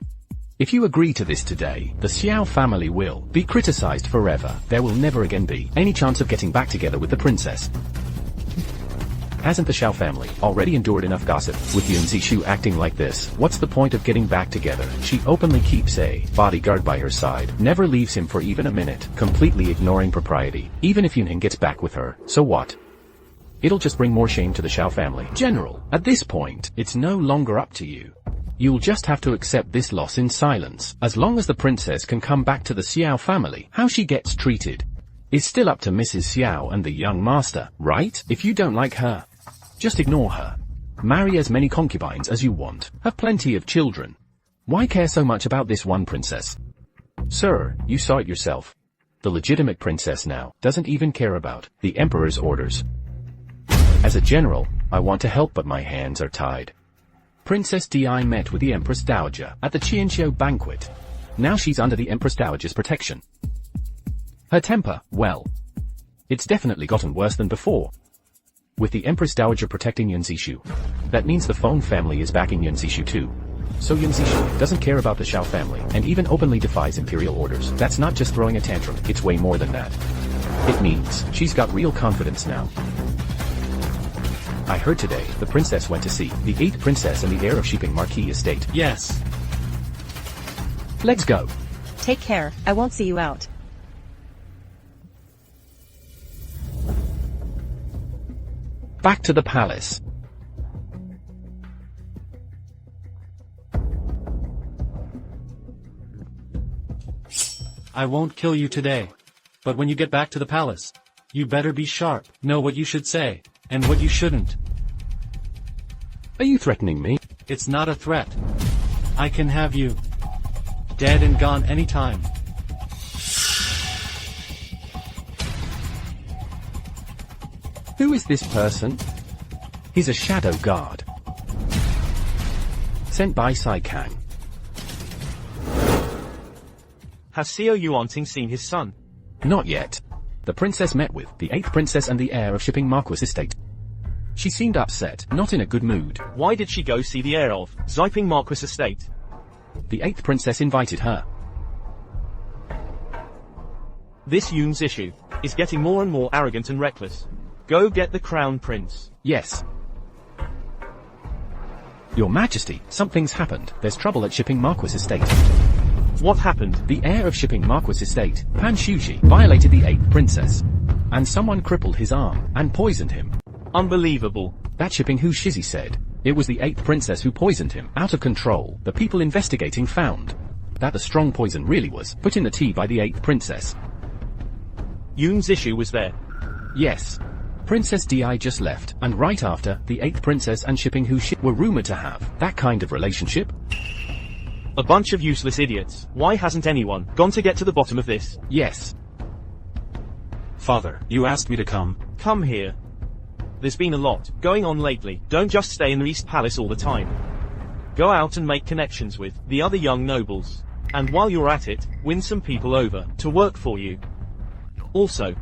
If you agree to this today, the Xiao family will be criticized forever. There will never again be any chance of getting back together with the princess. Hasn't the Xiao family already endured enough gossip with Yun Zishu acting like this? What's the point of getting back together? She openly keeps a bodyguard by her side, never leaves him for even a minute, completely ignoring propriety. Even if Yunheng gets back with her, so what? It'll just bring more shame to the Xiao family. General, at this point, it's no longer up to you. You'll just have to accept this loss in silence. As long as the princess can come back to the Xiao family, how she gets treated is still up to Mrs. Xiao and the young master, right? If you don't like her, just ignore her. Marry as many concubines as you want. Have plenty of children. Why care so much about this one princess? Sir, you saw it yourself. The legitimate princess now doesn't even care about the Emperor's orders. As a general, I want to help, but my hands are tied. Princess Di met with the Empress Dowager at the Qianqiu banquet. Now she's under the Empress Dowager's protection. Her temper, well, it's definitely gotten worse than before. With the Empress Dowager protecting Yun Zishu, that means the Feng family is backing Yun Zishu too. So Yun Zishu doesn't care about the Xiao family, and even openly defies imperial orders. That's not just throwing a tantrum, it's way more than that. It means she's got real confidence now. I heard today the princess went to see the 8th princess and the heir of Shiping Marquis estate. Yes. Let's go. Take care, I won't see you out. Back to the palace. I won't kill you today. But when you get back to the palace, you better be sharp, know what you should say, and what you shouldn't. Are you threatening me? It's not a threat. I can have you dead and gone anytime. Who is this person? He's a shadow guard. Sent by Si Cang. Has Xiao Yuanting seen his son? Not yet. The princess met with the 8th princess and the heir of Shipping Marquis estate. She seemed upset, not in a good mood. Why did she go see the heir of Xiping Marquis estate? The 8th princess invited her. This Yun Zishu is getting more and more arrogant and reckless. Go get the crown prince. Yes. Your Majesty, something's happened. There's trouble at Shipping Marquis Estate. What happened? The heir of Shipping Marquis Estate, Pan Shuji, violated the 8th princess. And someone crippled his arm, and poisoned him. Unbelievable. That Shipping Hou Shizi said. It was the 8th princess who poisoned him. Out of control, the people investigating found that the strong poison really was put in the tea by the 8th princess. Yun Zishu was there. Yes. Princess Di just left, and right after, the 8th princess and Shipping Hou Shi were rumored to have that kind of relationship. A bunch of useless idiots. Why hasn't anyone gone to get to the bottom of this? Yes. Father, you asked me to come. Come here. There's been a lot going on lately. Don't just stay in the East Palace all the time. Go out and make connections with the other young nobles. And while you're at it, win some people over to work for you. Also,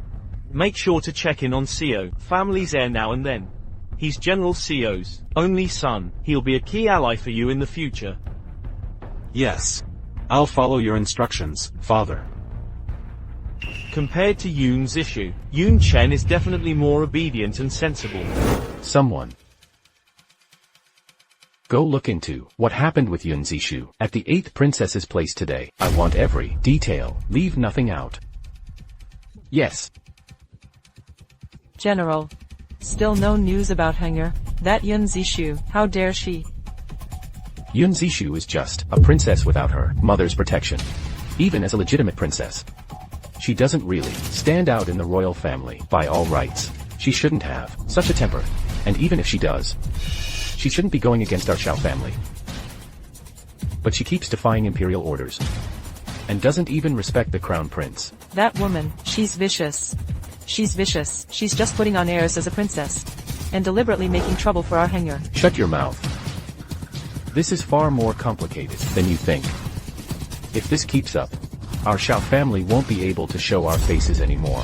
make sure to check in on Xiao, family's heir now and then. He's General Xiao's only son. He'll be a key ally for you in the future. Yes. I'll follow your instructions, Father. Compared to Yun Zishu, Yun Chen is definitely more obedient and sensible. Someone go look into what happened with Yun Zishu at the 8th princess's place today. I want every detail, leave nothing out. Yes. General. Still no news about Heng'er. That Yun Zishu, how dare she? Yun Zishu is just a princess without her mother's protection. Even as a legitimate princess, she doesn't really stand out in the royal family by all rights. She shouldn't have such a temper. And even if she does, she shouldn't be going against our Xiao family. But she keeps defying imperial orders. And doesn't even respect the crown prince. That woman, she's vicious. She's vicious. She's just putting on airs as a princess. And deliberately making trouble for our Heng'er. Shut your mouth. This is far more complicated than you think. If this keeps up, our Xiao family won't be able to show our faces anymore.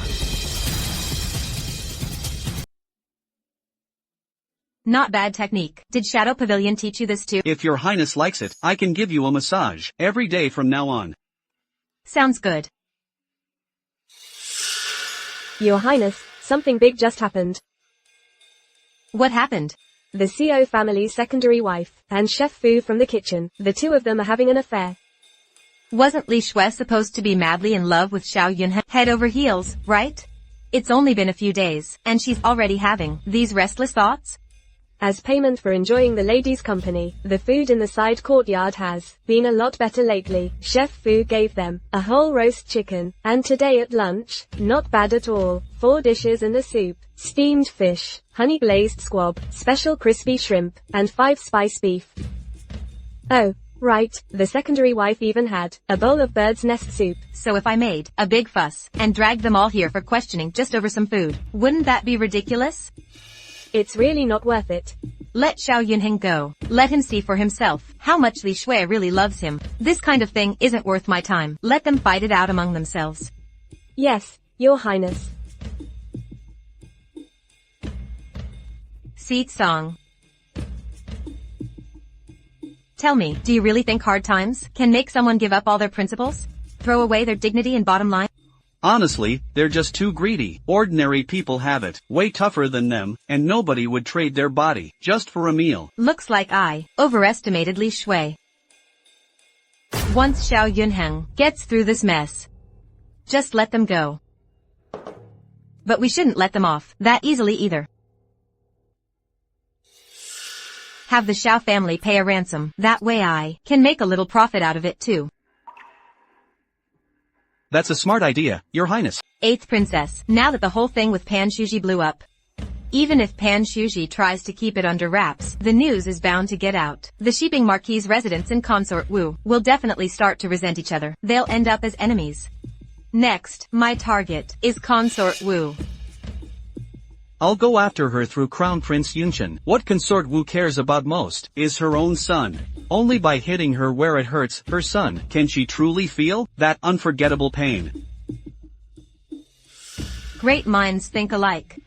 Not bad technique. Did Shadow Pavilion teach you this too? If your highness likes it, I can give you a massage every day from now on. Sounds good. Your Highness, something big just happened. What happened? The Xiao family's secondary wife, and Chef Fu from the kitchen, the two of them are having an affair. Wasn't Li Shui supposed to be madly in love with Xiao Yunheng head over heels, right? It's only been a few days, and she's already having these restless thoughts? As payment for enjoying the ladies' company, the food in the side courtyard has been a lot better lately. Chef Fu gave them a whole roast chicken, and today at lunch, not bad at all, 4 dishes and a soup, steamed fish, honey glazed squab, special crispy shrimp, and 5 spice beef. Oh, right, the secondary wife even had a bowl of bird's nest soup. So if I made a big fuss and dragged them all here for questioning just over some food, wouldn't that be ridiculous? It's really not worth it. Let Xiao Yunheng go. Let him see for himself how much Li Shui really loves him. This kind of thing isn't worth my time. Let them fight it out among themselves. Yes, Your Highness. Seat song. Tell me, do you really think hard times can make someone give up all their principles? Throw away their dignity and bottom line? Honestly, they're just too greedy. Ordinary people have it way tougher than them, and nobody would trade their body just for a meal. Looks like I overestimated Li Shui. Once Xiao Yunheng gets through this mess, just let them go. But we shouldn't let them off that easily either. Have the Xiao family pay a ransom. That way I can make a little profit out of it too. That's a smart idea, Your Highness. 8th princess, now that the whole thing with Pan Shuji blew up. Even if Pan Shuji tries to keep it under wraps, the news is bound to get out. The Shipping Marquis residents and Consort Wu will definitely start to resent each other. They'll end up as enemies. Next, my target is Consort Wu. I'll go after her through Crown Prince Yunchen. What Consort Wu cares about most is her own son. Only by hitting her where it hurts her son can she truly feel that unforgettable pain. Great minds think alike.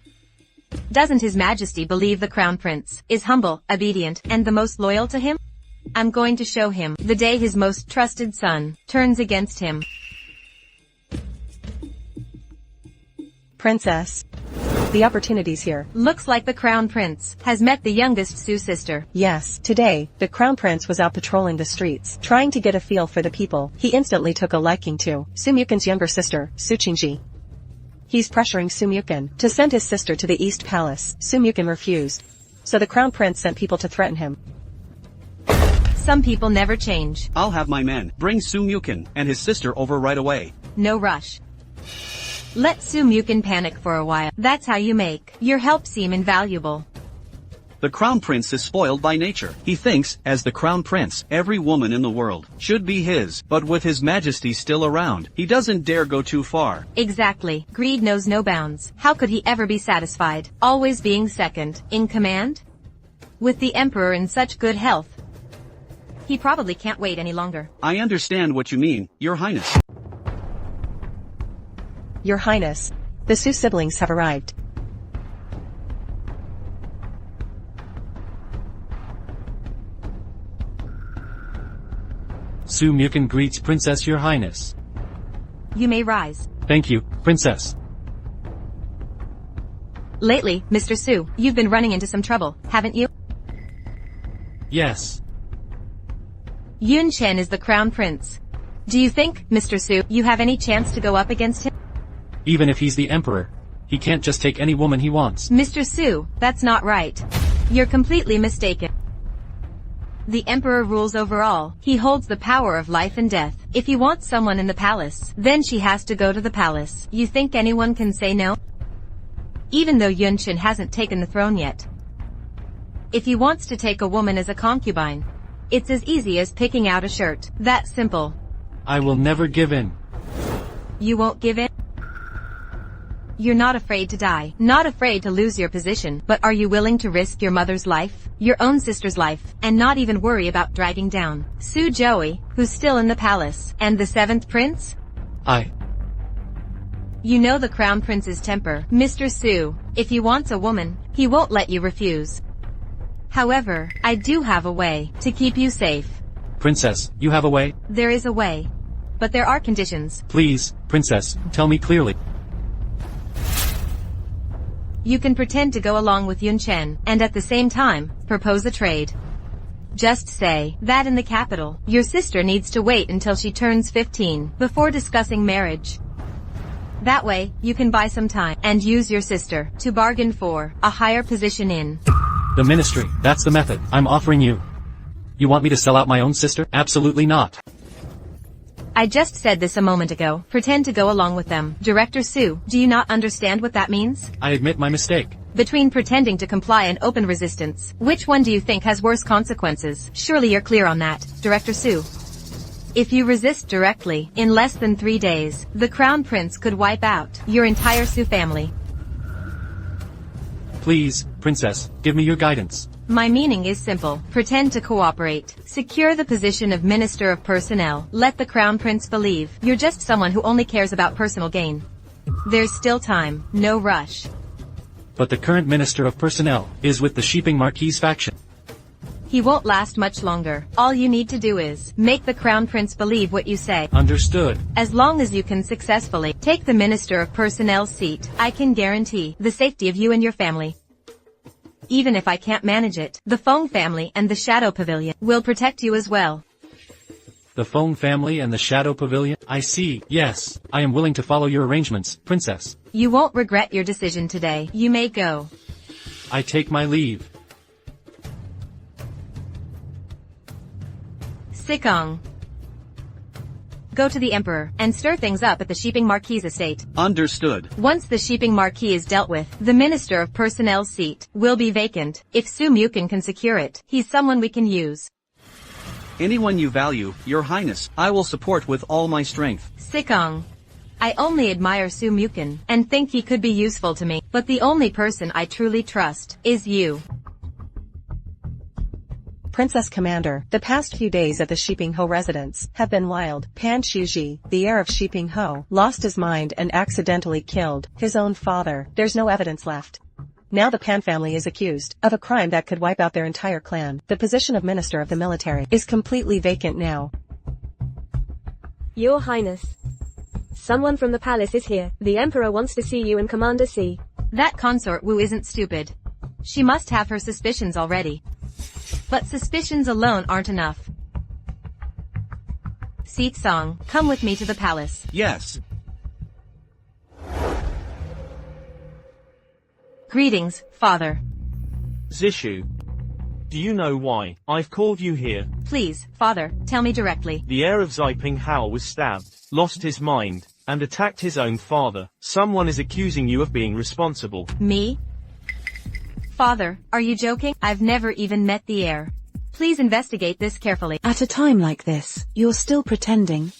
Doesn't His Majesty believe the Crown Prince is humble, obedient, and the most loyal to him? I'm going to show him the day his most trusted son turns against him. Princess. The opportunity's here. Looks like the Crown Prince has met the youngest Su sister. Yes, today, the Crown Prince was out patrolling the streets, trying to get a feel for the people. He instantly took a liking to Su Mukin's younger sister, Hou ChengYue. He's pressuring Su Mukin to send his sister to the East Palace. Su Mukin refused. So the Crown Prince sent people to threaten him. Some people never change. I'll have my men bring Su Mukin and his sister over right away. No rush. Let Su Mukin panic for a while. That's how you make your help seem invaluable. The Crown Prince is spoiled by nature. He thinks, as the Crown Prince, every woman in the world should be his, but with His Majesty still around, he doesn't dare go too far. Exactly. Greed knows no bounds. How could he ever be satisfied, always being second in command? With the Emperor in such good health, he probably can't wait any longer. I understand what you mean, Your Highness. Your Highness, the Su siblings have arrived. Su Mukin greets Princess Your Highness. You may rise. Thank you, Princess. Lately, Mr. Su, you've been running into some trouble, haven't you? Yes. Yun Chen is the Crown Prince. Do you think, Mr. Su, you have any chance to go up against him? Even if he's the Emperor, he can't just take any woman he wants. Mr. Su, that's not right. You're completely mistaken. The Emperor rules over all. He holds the power of life and death. If he wants someone in the palace, then she has to go to the palace. You think anyone can say no? Even though Yun Chen hasn't taken the throne yet. If he wants to take a woman as a concubine, it's as easy as picking out a shirt. That simple. I will never give in. You won't give in? You're not afraid to die, not afraid to lose your position, but are you willing to risk your mother's life, your own sister's life, and not even worry about dragging down Su Joey, who's still in the palace, and the 7th prince? You know the Crown Prince's temper, Mr. Su. If he wants a woman, he won't let you refuse. However, I do have a way to keep you safe. Princess, you have a way? There is a way. But there are conditions. Please, Princess, tell me clearly. You can pretend to go along with Yun Chen, and at the same time, propose a trade. Just say that in the capital, your sister needs to wait until she turns 15 before discussing marriage. That way, you can buy some time and use your sister to bargain for a higher position in the ministry. That's the method I'm offering you. You want me to sell out my own sister? Absolutely not. I just said this a moment ago. Pretend to go along with them. Director Su, do you not understand what that means? I admit my mistake. Between pretending to comply and open resistance, which one do you think has worse consequences? Surely you're clear on that, Director Su. If you resist directly, in less than 3 days, the Crown Prince could wipe out your entire Su family. Please, Princess, give me your guidance. My meaning is simple. Pretend to cooperate. Secure the position of Minister of Personnel. Let the Crown Prince believe you're just someone who only cares about personal gain. There's still time, no rush. But the current Minister of Personnel is with the Sheeping Marquis faction. He won't last much longer. All you need to do is make the Crown Prince believe what you say. Understood. As long as you can successfully take the Minister of Personnel's seat, I can guarantee the safety of you and your family. Even if I can't manage it, the Feng family and the Shadow Pavilion will protect you as well. The Feng family and the Shadow Pavilion? I see. Yes, I am willing to follow your arrangements, Princess. You won't regret your decision today. You may go. I take my leave. Si Cang. Go to the Emperor, and stir things up at the Sheeping Marquis estate. Understood. Once the Sheeping Marquis is dealt with, the Minister of Personnel's seat will be vacant. If Su Mukin can secure it, he's someone we can use. Anyone you value, Your Highness, I will support with all my strength. Si Cang. I only admire Su Mukin, and think he could be useful to me, but the only person I truly trust is you. Princess Commander, the past few days at the Sheeping Hou residence have been wild. Pan Shuji, the heir of Sheeping Hou, lost his mind and accidentally killed his own father. There's no evidence left. Now the Pan family is accused of a crime that could wipe out their entire clan. The position of Minister of the Military is completely vacant now. Your Highness. Someone from the palace is here. The Emperor wants to see you and Commander Si. That consort Wu isn't stupid. She must have her suspicions already. But suspicions alone aren't enough. Si Cang, come with me to the palace. Yes. Greetings, father. Zishu. Do you know why I've called you here? Please, father, tell me directly. The heir of Xiping Hou was stabbed, lost his mind, and attacked his own father. Someone is accusing you of being responsible. Me? Father, are you joking? I've never even met the heir. Please investigate this carefully. At a time like this, you're still pretending?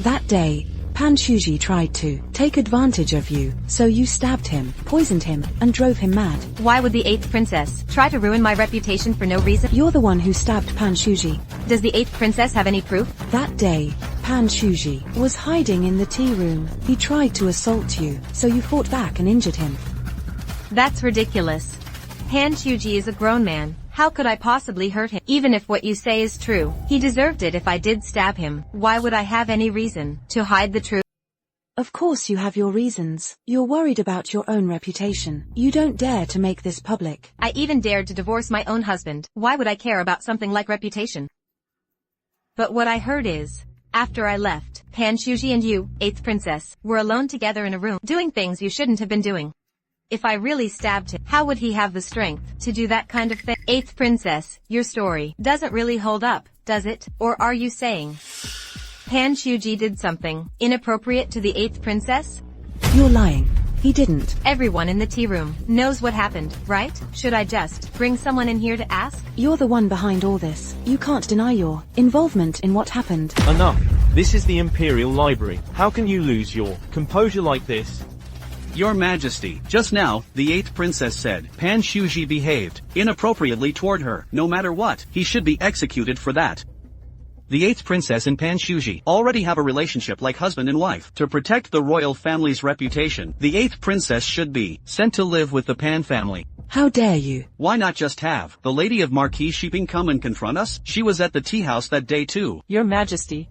That day, Pan Shuji tried to take advantage of you, so you stabbed him, poisoned him, and drove him mad. Why would the 8th princess try to ruin my reputation for no reason? You're the one who stabbed Pan Shuji. Does the 8th princess have any proof? That day, Pan Shuji was hiding in the tea room. He tried to assault you, so you fought back and injured him. That's ridiculous. Pan Shuji is a grown man. How could I possibly hurt him? Even if what you say is true, he deserved it if I did stab him. Why would I have any reason to hide the truth? Of course you have your reasons. You're worried about your own reputation. You don't dare to make this public. I even dared to divorce my own husband. Why would I care about something like reputation? But what I heard is, after I left, Pan Shuji and you, 8th princess, were alone together in a room, doing things you shouldn't have been doing. If I really stabbed him, how would he have the strength to do that kind of thing? 8th princess, your story doesn't really hold up, does it? Or are you saying Pan Shuji did something inappropriate to the 8th princess? You're lying. He didn't. Everyone in the tea room knows what happened, right? Should I just bring someone in here to ask? You're the one behind all this. You can't deny your involvement in what happened. Enough. This is the Imperial Library. How can you lose your composure like this? Your Majesty, just now, the 8th princess said, Pan Shuji behaved inappropriately toward her. No matter what, he should be executed for that. The 8th princess and Pan Shuji already have a relationship like husband and wife. To protect the royal family's reputation, the 8th princess should be sent to live with the Pan family. How dare you? Why not just have the Lady of Marquis Shiping come and confront us? She was at the tea house that day too. Your Majesty,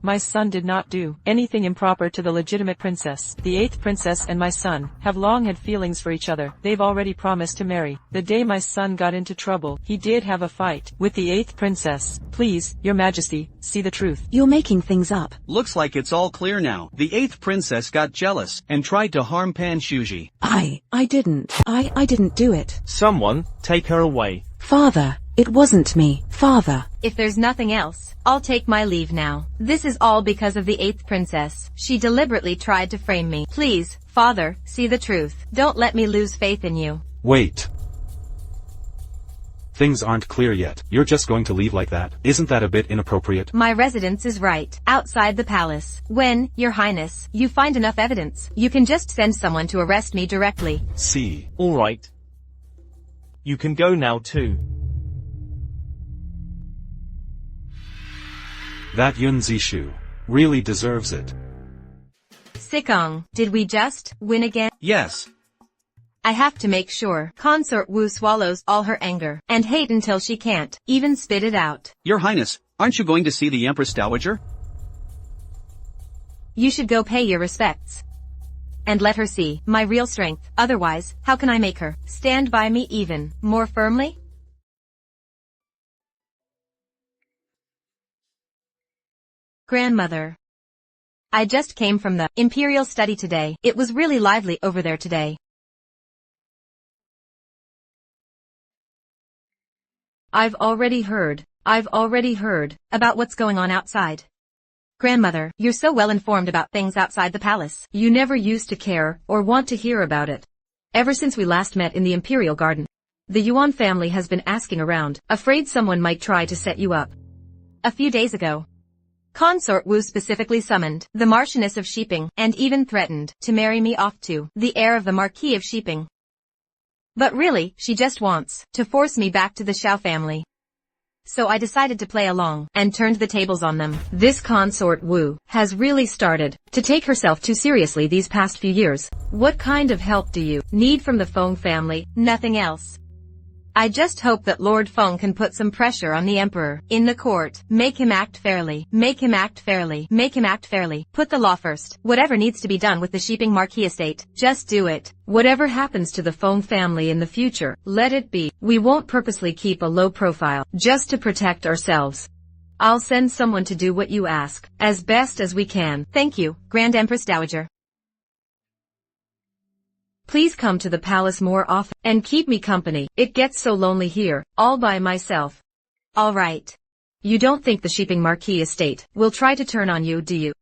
my son did not do anything improper to the legitimate princess. The 8th princess and my son have long had feelings for each other. They've already promised to marry. The day my son got into trouble, he did have a fight with the 8th princess. Please, Your Majesty, see the truth. You're making things up. Looks like it's all clear now. The 8th princess got jealous and tried to harm Pan Shuji. I didn't. I didn't do it. Someone, take her away. Father, it wasn't me. Father. If there's nothing else, I'll take my leave now. This is all because of the 8th princess. She deliberately tried to frame me. Please, father, see the truth. Don't let me lose faith in you. Wait. Things aren't clear yet. You're just going to leave like that? Isn't that a bit inappropriate? My residence is right outside the palace. When, Your Highness, you find enough evidence, you can just send someone to arrest me directly. See. All right. You can go now too. That Yun Zishu really deserves it. Si Cang, did we just win again? Yes. I have to make sure Consort Wu swallows all her anger and hate until she can't even spit it out. Your Highness, aren't you going to see the Empress Dowager? You should go pay your respects. And let her see my real strength. Otherwise, how can I make her stand by me even more firmly? Grandmother. I just came from the Imperial study today. It was really lively over there today. I've already heard about what's going on outside. Grandmother, you're so well informed about things outside the palace. You never used to care or want to hear about it. Ever since we last met in the Imperial Garden, the Yuan family has been asking around, afraid someone might try to set you up. A few days ago, Consort Wu specifically summoned the Marchioness of Shiping and even threatened to marry me off to the heir of the Marquis of Shiping. But really, she just wants to force me back to the Xiao family. So I decided to play along and turned the tables on them. This Consort Wu has really started to take herself too seriously these past few years. What kind of help do you need from the Feng family? Nothing else. I just hope that Lord Feng can put some pressure on the emperor in the court. Make him act fairly. Make him act fairly. Make him act fairly. Put the law first. Whatever needs to be done with the Shiping Marquis estate, just do it. Whatever happens to the Feng family in the future, let it be. We won't purposely keep a low profile, just to protect ourselves. I'll send someone to do what you ask, as best as we can. Thank you, Grand Empress Dowager. Please come to the palace more often, and keep me company. It gets so lonely here, all by myself. All right. You don't think the Shiping Marquis estate will try to turn on you, do you?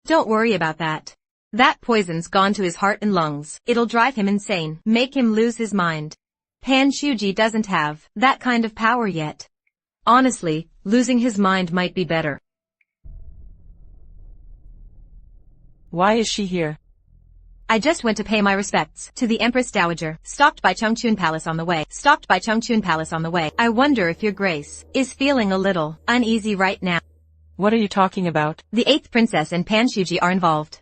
Don't worry about that. That poison's gone to his heart and lungs. It'll drive him insane, make him lose his mind. Pan Shuji doesn't have that kind of power yet. Honestly, losing his mind might be better. Why is she here? I just went to pay my respects to the Empress Dowager. Stopped by Chengchun Palace on the way. Stopped by Chengchun Palace on the way. I wonder if your grace is feeling a little uneasy right now. What are you talking about? The 8th princess and Pan Shuji are involved.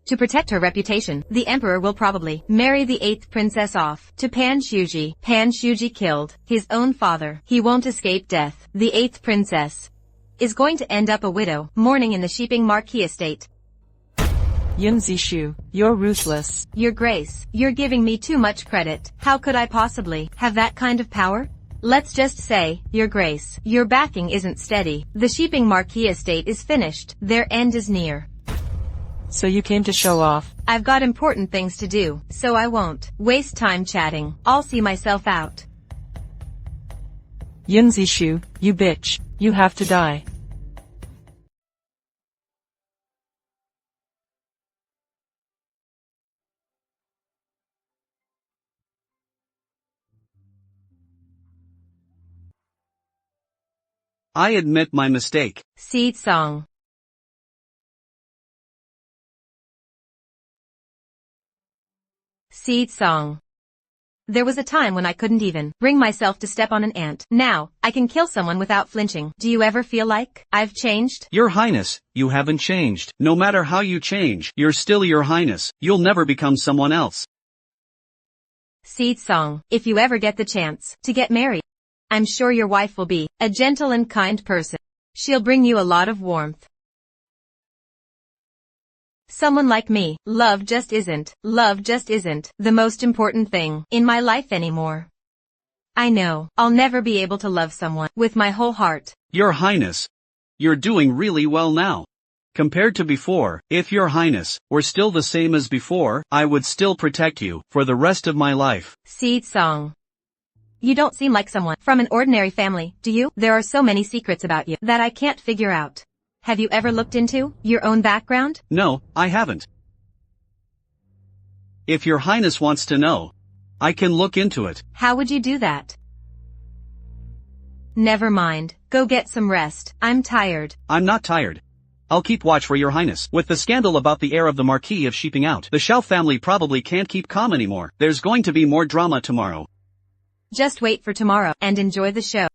To protect her reputation, the emperor will probably marry the 8th princess off to Pan Shuji. Pan Shuji killed his own father. He won't escape death. The 8th princess is going to end up a widow, mourning in the Shiping Marquis estate. Yun Zishu, you're ruthless. Your Grace, you're giving me too much credit. How could I possibly have that kind of power? Let's just say, Your Grace, your backing isn't steady. The Shiping Marquis estate is finished. Their end is near. So you came to show off? I've got important things to do, so I won't waste time chatting. I'll see myself out. Yun Zishu, you bitch. You have to die. I admit my mistake. Seed song. Seed song. There was a time when I couldn't even bring myself to step on an ant. Now, I can kill someone without flinching. Do you ever feel like I've changed? Your Highness, you haven't changed. No matter how you change, you're still Your Highness. You'll never become someone else. Seed song. If you ever get the chance to get married, I'm sure your wife will be a gentle and kind person. She'll bring you a lot of warmth. Someone like me, love just isn't the most important thing in my life anymore. I know, I'll never be able to love someone with my whole heart. Your Highness, you're doing really well now. Compared to before, if Your Highness were still the same as before, I would still protect you for the rest of my life. Seed song. You don't seem like someone from an ordinary family, do you? There are so many secrets about you that I can't figure out. Have you ever looked into your own background? No, I haven't. If Your Highness wants to know, I can look into it. How would you do that? Never mind. Go get some rest. I'm tired. I'm not tired. I'll keep watch for Your Highness. With the scandal about the heir of the Marquis of Shiping out, the Xiao family probably can't keep calm anymore. There's going to be more drama tomorrow. Just wait for tomorrow and enjoy the show.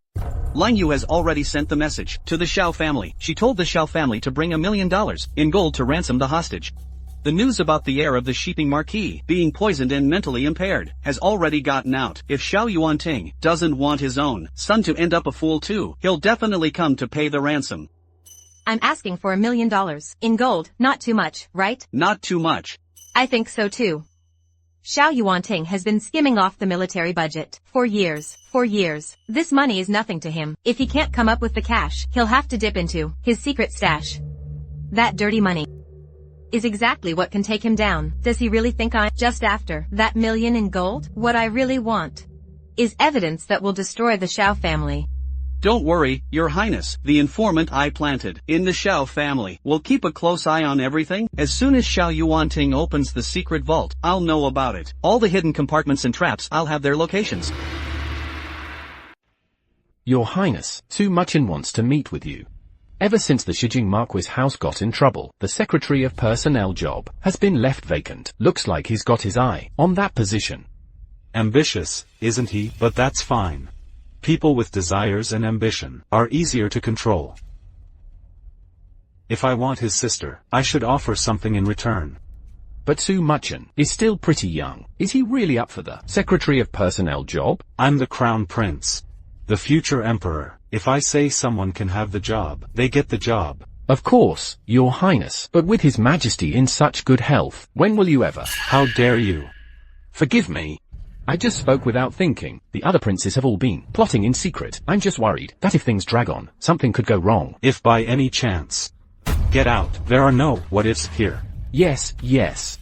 Liang Yu has already sent the message to the Xiao family. She told the Xiao family to bring $1 million in gold to ransom the hostage. The news about the heir of the Shiping Marquis being poisoned and mentally impaired has already gotten out. If Xiao Yuanting doesn't want his own son to end up a fool too, he'll definitely come to pay the ransom. I'm asking for $1 million in gold. Not too much, right? Not too much. I think so too. Xiao Yuanting has been skimming off the military budget for years. This money is nothing to him. If he can't come up with the cash, he'll have to dip into his secret stash. That dirty money is exactly what can take him down. Does he really think I'm just after that million in gold? What I really want is evidence that will destroy the Xiao family. Don't worry, Your Highness. The informant I planted in the Xiao family will keep a close eye on everything. As soon as Xiao Yuanting opens the secret vault, I'll know about it. All the hidden compartments and traps, I'll have their locations. Your Highness, Su Muchin wants to meet with you. Ever since the Shijing Marquis house got in trouble, the Secretary of Personnel job has been left vacant. Looks like he's got his eye on that position. Ambitious, isn't he? But that's fine. People with desires and ambition are easier to control. If I want his sister, I should offer something in return. But Hou Muchen is still pretty young. Is he really up for the Secretary of Personnel job? I'm the Crown Prince. The future Emperor. If I say someone can have the job, they get the job. Of course, Your Highness. But with His Majesty in such good health, when will you ever? How dare you? Forgive me. I just spoke without thinking. The other princes have all been plotting in secret. I'm just worried that if things drag on, something could go wrong. If by any chance. Get out. There are no what-ifs here. Yes, yes.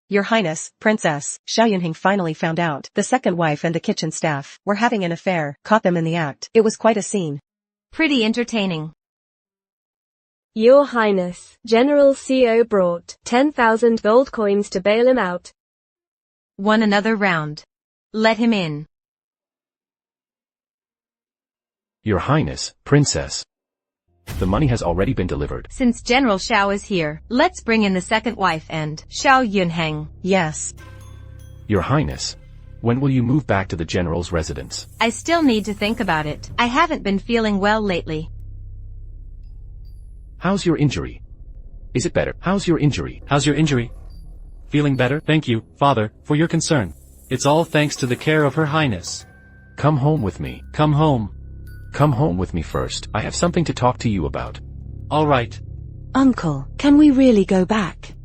Your Highness, Princess, Xiao Yunheng finally found out the second wife and the kitchen staff were having an affair, caught them in the act. It was quite a scene. Pretty entertaining. Your Highness, General Xiao brought 10,000 gold coins to bail him out. Won another round. Let him in. Your Highness, Princess. The money has already been delivered. Since General Xiao is here, let's bring in the second wife and Xiao Yunheng. Yes. Your Highness, when will you move back to the General's residence? I still need to think about it. I haven't been feeling well lately. How's your injury? Is it better? How's your injury? How's your injury? Feeling better? Thank you, Father, for your concern. It's all thanks to the care of Her Highness. Come home with me. Come home. Come home with me first. I have something to talk to you about. All right. Uncle, can we really go back?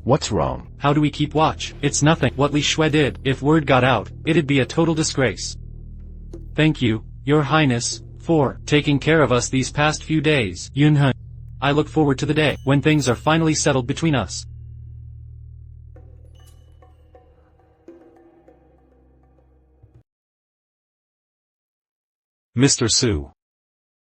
What's wrong? How do we keep watch? It's nothing. What Li Shui did, if word got out, it'd be a total disgrace. Thank you, Your Highness, for taking care of us these past few days, Yunheng. I look forward to the day when things are finally settled between us. Mr. Hsu.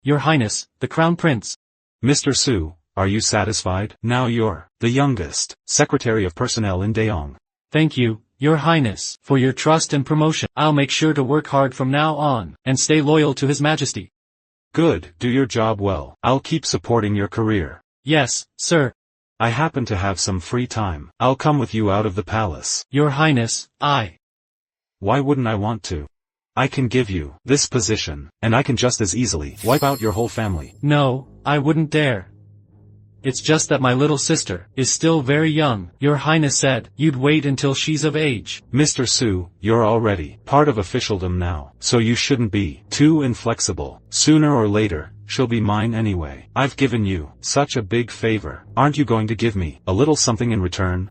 Your Highness, the Crown Prince. Mr. Hsu, are you satisfied? Now you're the youngest Secretary of Personnel in Daeong. Thank you, Your Highness, for your trust and promotion. I'll make sure to work hard from now on, and stay loyal to His Majesty. Good, do your job well. I'll keep supporting your career. Yes, sir. I happen to have some free time. I'll come with you out of the palace. Your Highness, Why wouldn't I want to? I can give you this position, and I can just as easily wipe out your whole family. No, I wouldn't dare. It's just that my little sister is still very young. Your Highness said you'd wait until she's of age. Mr. Hsu, you're already part of officialdom now, so you shouldn't be too inflexible. Sooner or later, she'll be mine anyway. I've given you such a big favor. Aren't you going to give me a little something in return?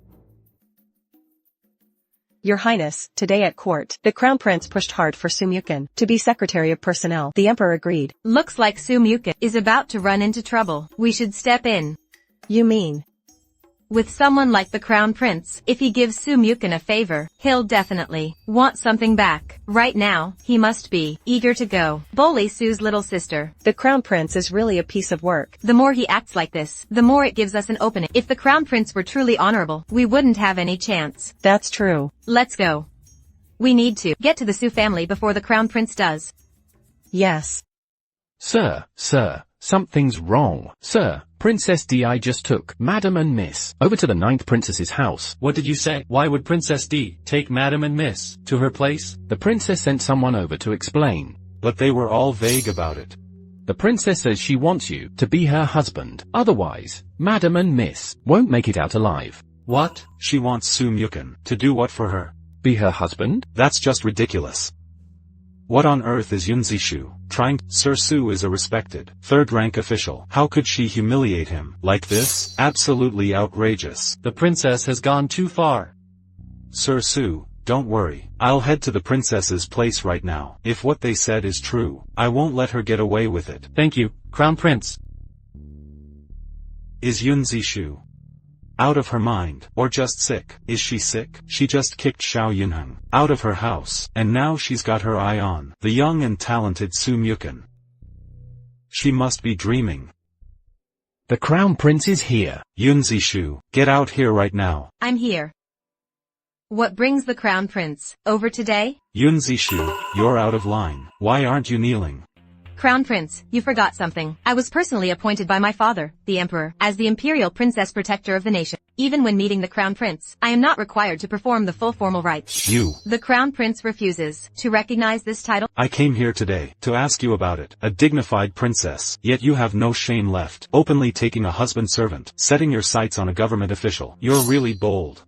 Your Highness, today at court, the Crown Prince pushed hard for Hou Muchen to be Secretary of Personnel. The Emperor agreed. Looks like Hou Muchen is about to run into trouble. We should step in. You mean? With someone like the Crown Prince, if he gives Hou Muchen a favor, he'll definitely want something back. Right now, he must be eager to go bully Su's little sister. The Crown Prince is really a piece of work. The more he acts like this, the more it gives us an opening. If the Crown Prince were truly honorable, we wouldn't have any chance. That's true. Let's go. We need to get to the Su family before the Crown Prince does. Yes. Sir, something's wrong. Sir, Princess Di just took Madam and Miss over to the 9th Princess's house. What did you say? Why would Princess Di take Madam and Miss to her place? The princess sent someone over to explain. But they were all vague about it. The princess says she wants you to be her husband. Otherwise, Madam and Miss won't make it out alive. What? She wants Hou Muchen to do what for her? Be her husband? That's just ridiculous. What on earth is Yun Zishu trying? Sir Hsu is a respected, third-rank official. How could she humiliate him like this? Absolutely outrageous. The princess has gone too far. Sir Hsu, don't worry. I'll head to the princess's place right now. If what they said is true, I won't let her get away with it. Thank you, Crown Prince. Is Yun Zishu out of her mind, or just sick? Is she sick? She just kicked Xiao Yunheng out of her house, and now she's got her eye on the young and talented Hou Muchen. She must be dreaming. The Crown Prince is here. Yun Zishu, get out here right now. I'm here. What brings the Crown Prince over today? Yun Zishu, you're out of line. Why aren't you kneeling? Crown Prince, you forgot something. I was personally appointed by my father, the Emperor, as the Imperial Princess Protector of the nation. Even when meeting the Crown Prince, I am not required to perform the full formal rites. The Crown Prince refuses to recognize this title. I came here today to ask you about it. A dignified princess, yet you have no shame left. Openly taking a husband servant, setting your sights on a government official. You're really bold.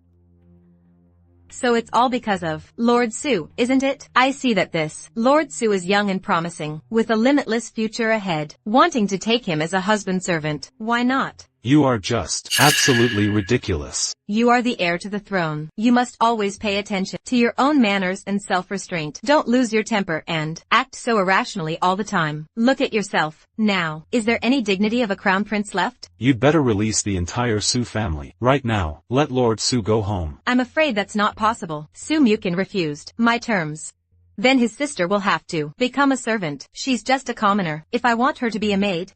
So it's all because of Lord Su, isn't it? I see that this Lord Su is young and promising, with a limitless future ahead. Wanting to take him as a husband servant, why not? You are just absolutely ridiculous. You are the heir to the throne. You must always pay attention to your own manners and self-restraint. Don't lose your temper and act so irrationally all the time. Look at yourself. Now, is there any dignity of a crown prince left? You'd better release the entire Su family. Right now, let Lord Su go home. I'm afraid that's not possible. Su Mukin refused my terms. Then his sister will have to become a servant. She's just a commoner. If I want her to be a maid,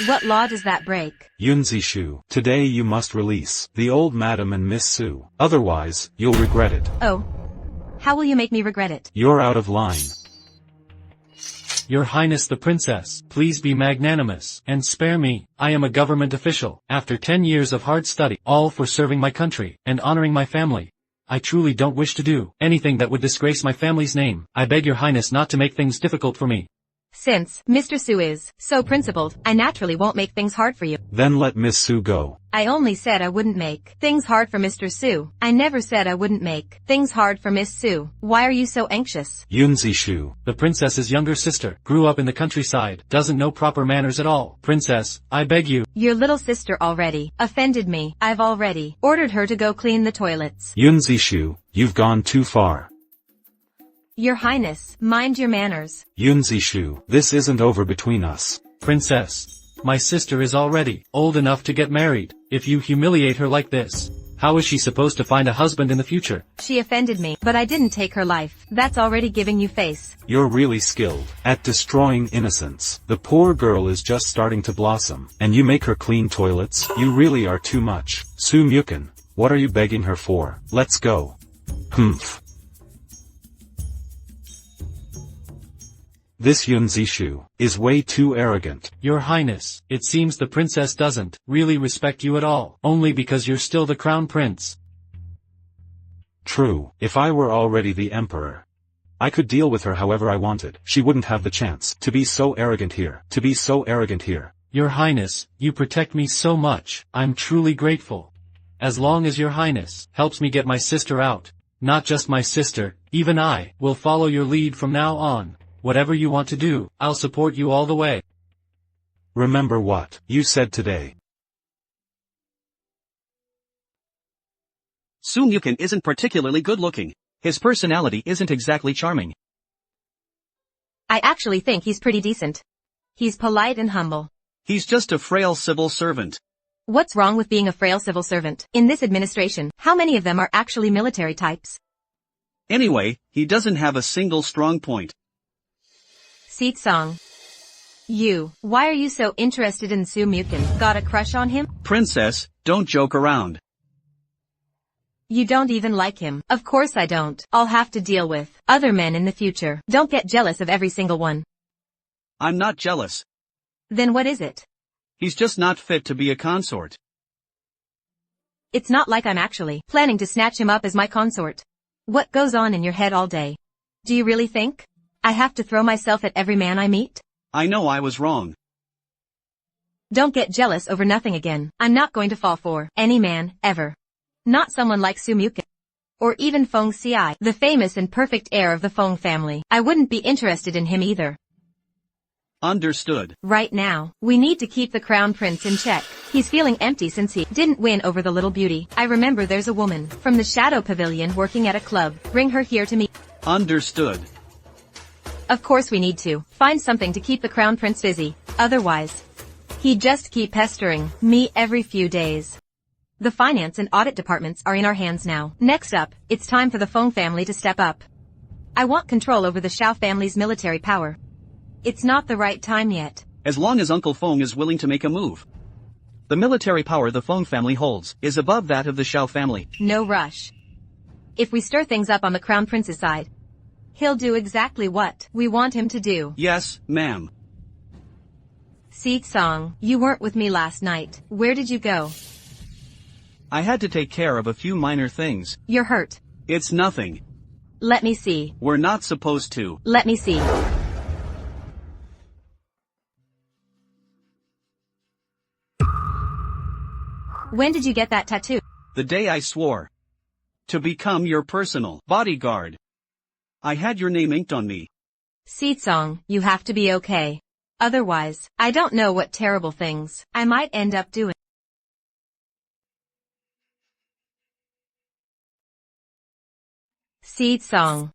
what law does that break? Yun Zishu, today you must release the old madam and Miss Su. Otherwise, you'll regret it. Oh. How will you make me regret it? You're out of line. Your Highness the Princess, please be magnanimous, and spare me. I am a government official, after 10 years of hard study, all for serving my country, and honoring my family. I truly don't wish to do anything that would disgrace my family's name. I beg your Highness not to make things difficult for me. Since Mr. Su is so principled, I naturally won't make things hard for you. Then let Miss Su go. I only said I wouldn't make things hard for Mr. Su. I never said I wouldn't make things hard for Miss Su. Why are you so anxious? Yun Zishu, the princess's younger sister, grew up in the countryside, doesn't know proper manners at all. Princess, I beg you. Your little sister already offended me. I've already ordered her to go clean the toilets. Yun Zishu, you've gone too far. Your Highness, mind your manners. Yun Zishu, this isn't over between us. Princess, my sister is already old enough to get married. If you humiliate her like this, how is she supposed to find a husband in the future? She offended me, but I didn't take her life. That's already giving you face. You're really skilled at destroying innocence. The poor girl is just starting to blossom, and you make her clean toilets? You really are too much. Su Mukin, what are you begging her for? Let's go. Humph. This Yun Zishu is way too arrogant. Your Highness, it seems the princess doesn't really respect you at all, only because you're still the crown prince. True, if I were already the emperor, I could deal with her however I wanted. She wouldn't have the chance to be so arrogant here. Your Highness, you protect me so much. I'm truly grateful. As long as your Highness helps me get my sister out, not just my sister, even I will follow your lead from now on. Whatever you want to do, I'll support you all the way. Remember what you said today. Su Mukin isn't particularly good-looking. His personality isn't exactly charming. I actually think he's pretty decent. He's polite and humble. He's just a frail civil servant. What's wrong with being a frail civil servant? In this administration, how many of them are actually military types? Anyway, he doesn't have a single strong point. Si Cang. You, why are you so interested in Su Mukin? Got a crush on him? Princess, don't joke around. You don't even like him. Of course I don't. I'll have to deal with other men in the future. Don't get jealous of every single one. I'm not jealous. Then what is it? He's just not fit to be a consort. It's not like I'm actually planning to snatch him up as my consort. What goes on in your head all day? Do you really think I have to throw myself at every man I meet? I know I was wrong. Don't get jealous over nothing again. I'm not going to fall for any man, ever. Not someone like Su Mukin. Or even Feng Xiai, the famous and perfect heir of the Feng family. I wouldn't be interested in him either. Understood. Right now, we need to keep the crown prince in check. He's feeling empty since he didn't win over the little beauty. I remember there's a woman from the Shadow Pavilion working at a club. Bring her here to me. Understood. Of course we need to find something to keep the crown prince busy. Otherwise, he'd just keep pestering me every few days. The finance and audit departments are in our hands now. Next up, it's time for the Feng family to step up. I want control over the Xiao family's military power. It's not the right time yet. As long as Uncle Feng is willing to make a move. The military power the Feng family holds is above that of the Xiao family. No rush. If we stir things up on the crown prince's side, He'll do exactly what we want him to do. Yes, ma'am. Si Cang, you weren't with me last night. Where did you go? I had to take care of a few minor things. You're hurt. It's nothing. Let me see. We're not supposed to. Let me see. When did you get that tattoo? The day I swore to become your personal bodyguard. I had your name inked on me. Si Cang, you have to be okay. Otherwise, I don't know what terrible things I might end up doing. Si Cang.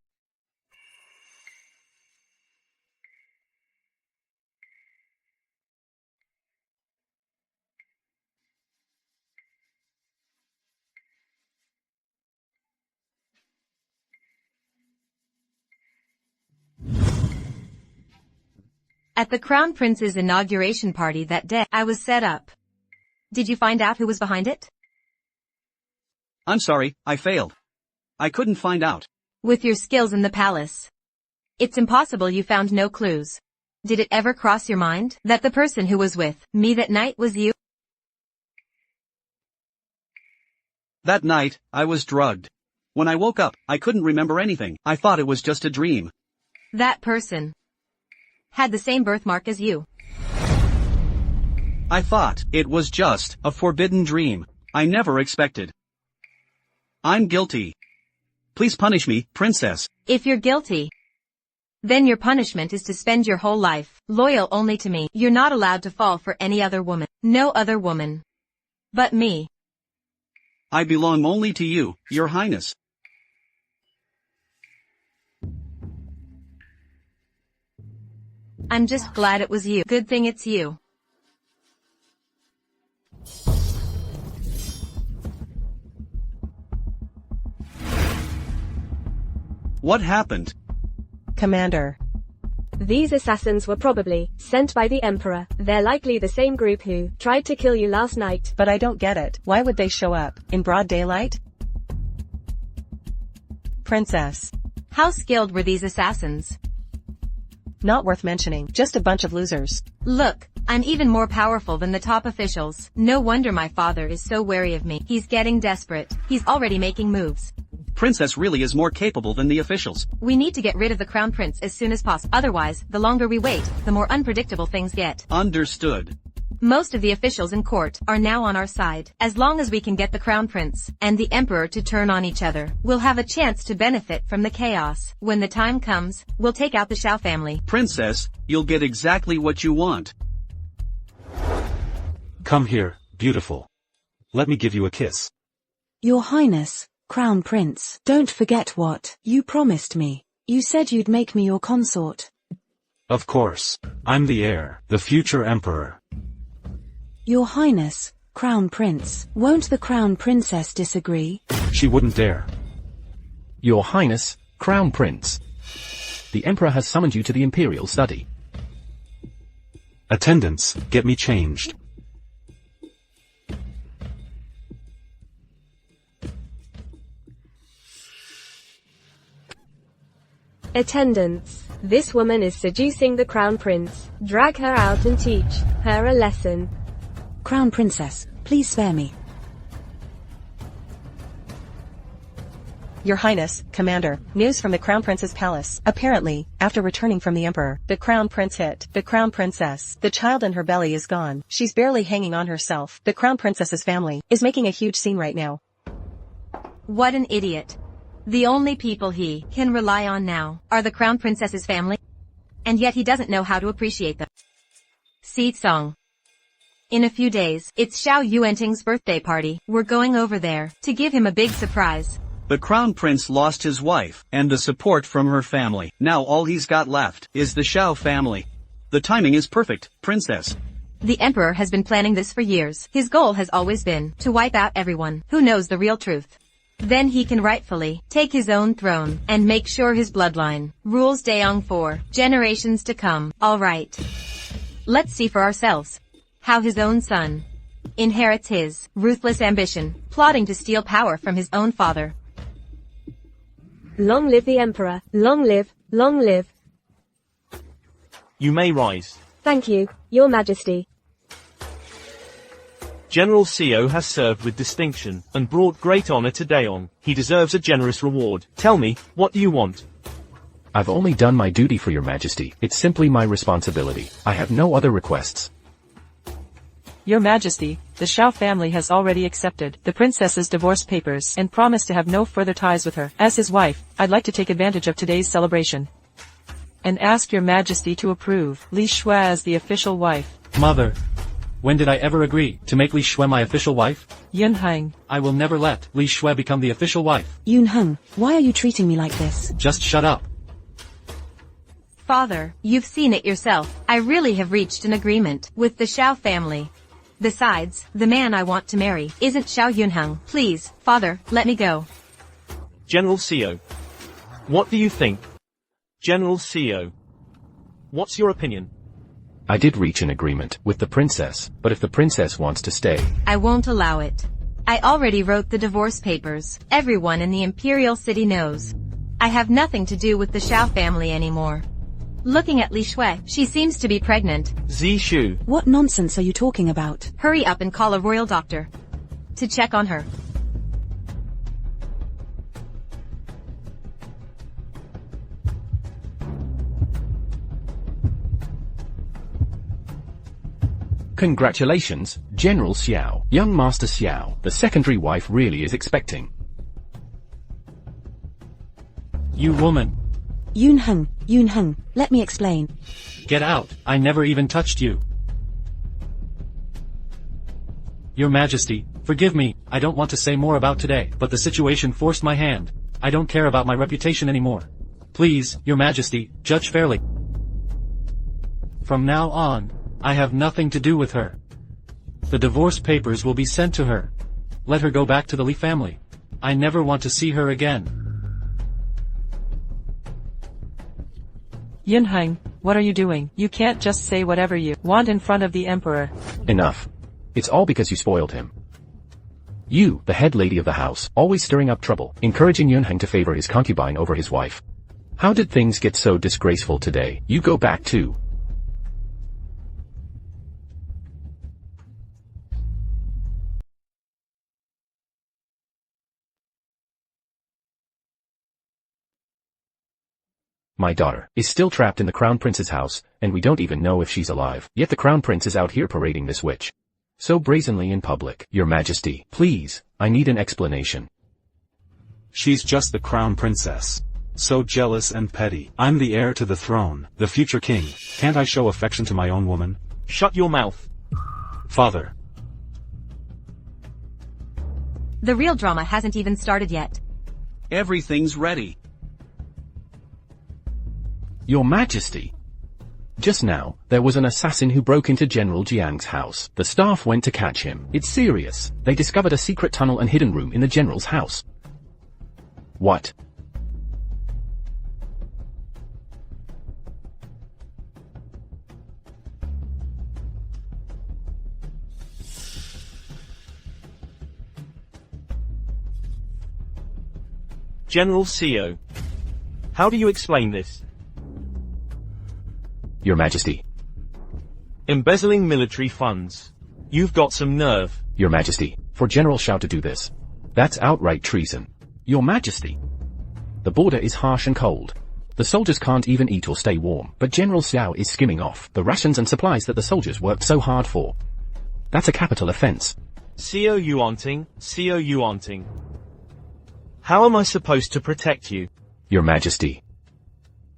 At the Crown Prince's inauguration party that day, I was set up. Did you find out who was behind it? I'm sorry, I failed. I couldn't find out. With your skills in the palace, it's impossible you found no clues. Did it ever cross your mind that the person who was with me that night was you? That night, I was drugged. When I woke up, I couldn't remember anything. I thought it was just a dream. That person had the same birthmark as you. I thought it was just a forbidden dream. I never expected. I'm guilty. Please punish me, princess. If you're guilty, then your punishment is to spend your whole life loyal only to me. You're not allowed to fall for any other woman. No other woman but me. I belong only to you, your highness. I'm just glad it was you. Good thing it's you. What happened? Commander. These assassins were probably sent by the Emperor. They're likely the same group who tried to kill you last night. But I don't get it. Why would they show up in broad daylight? Princess. How skilled were these assassins? Not worth mentioning. Just a bunch of losers. Look, I'm even more powerful than the top officials. No wonder my father is so wary of me. He's getting desperate. He's already making moves. Princess really is more capable than the officials. We need to get rid of the Crown Prince as soon as possible. Otherwise, the longer we wait, the more unpredictable things get. Understood. Most of the officials in court are now on our side. As long as we can get the Crown Prince and the Emperor to turn on each other, we'll have a chance to benefit from the chaos. When the time comes, we'll take out the Xiao family. Princess, you'll get exactly what you want. Come here, beautiful. Let me give you a kiss. Your Highness, Crown Prince, don't forget what you promised me. You said you'd make me your consort. Of course. I'm the heir, the future emperor. Your Highness, Crown Prince, won't the Crown Princess disagree? She wouldn't dare. Your Highness, Crown Prince. The Emperor has summoned you to the Imperial study. Attendants, get me changed. Attendants. This woman is seducing the Crown Prince. Drag her out and teach her a lesson. Crown Princess, please spare me. Your Highness, Commander, news from the Crown Prince's palace. Apparently, after returning from the Emperor, the Crown Prince hit the Crown Princess. The child in her belly is gone. She's barely hanging on herself. The Crown Princess's family is making a huge scene right now. What an idiot. The only people he can rely on now are the Crown Princess's family. And yet he doesn't know how to appreciate them. Si Cang. In a few days, it's Xiao Yuanting's birthday party. We're going over there to give him a big surprise. The Crown Prince lost his wife and the support from her family. Now all he's got left is the Xiao family. The timing is perfect, Princess. The Emperor has been planning this for years. His goal has always been to wipe out everyone who knows the real truth. Then he can rightfully take his own throne and make sure his bloodline rules Daeong for generations to come. All right. Let's see for ourselves how his own son inherits his ruthless ambition, plotting to steal power from his own father. Long live the Emperor, long live, long live. You may rise. Thank you, Your Majesty. General Xiao has served with distinction, and brought great honor to Daeong. He deserves a generous reward. Tell me, what do you want? I've only done my duty for your majesty. It's simply my responsibility. I have no other requests. Your Majesty, the Xiao family has already accepted the princess's divorce papers and promised to have no further ties with her. As his wife, I'd like to take advantage of today's celebration and ask your Majesty to approve Li Xue as the official wife. Mother, when did I ever agree to make Li Xue my official wife? Yunheng, I will never let Li Xue become the official wife. Yunheng, why are you treating me like this? Just shut up. Father, you've seen it yourself. I really have reached an agreement with the Xiao family. Besides, the man I want to marry isn't Xiao Yunheng. Please, Father, let me go. General Xiao. What do you think? General Xiao. What's your opinion? I did reach an agreement with the princess, but if the princess wants to stay, I won't allow it. I already wrote the divorce papers. Everyone in the Imperial City knows. I have nothing to do with the Xiao family anymore. Looking at Li Xue, she seems to be pregnant. Zishu. What nonsense are you talking about? Hurry up and call a royal doctor to check on her. congratulations, General Xiao. Young Master Xiao, the secondary wife really is expecting. You woman. Yunheng, let me explain. Get out, I never even touched you. Your Majesty, forgive me, I don't want to say more about today, but the situation forced my hand. I don't care about my reputation anymore. Please, Your Majesty, judge fairly. From now on, I have nothing to do with her. The divorce papers will be sent to her. Let her go back to the Li family. I never want to see her again. Yunheng, what are you doing? You can't just say whatever you want in front of the emperor. Enough. It's all because you spoiled him. You, the head lady of the house, always stirring up trouble, encouraging Yunheng to favor his concubine over his wife. How did things get so disgraceful today? You go back too. My daughter is still trapped in the Crown Prince's house, and we don't even know if she's alive. Yet the Crown Prince is out here parading this witch so brazenly in public. Your Majesty, please, I need an explanation. She's just the Crown Princess. So jealous and petty. I'm the heir to the throne, the future king. Can't I show affection to my own woman? Shut your mouth. Father. The real drama hasn't even started yet. Everything's ready. Your Majesty. Just now, there was an assassin who broke into General Jiang's house. The staff went to catch him. It's serious. They discovered a secret tunnel and hidden room in the general's house. What? General Xiao. How do you explain this? Your Majesty. Embezzling military funds. You've got some nerve. Your Majesty, for General Xiao to do this, that's outright treason. Your Majesty. The border is harsh and cold. The soldiers can't even eat or stay warm, but General Xiao is skimming off the rations and supplies that the soldiers worked so hard for. That's a capital offense. Xiao Yuanting. How am I supposed to protect you? Your Majesty.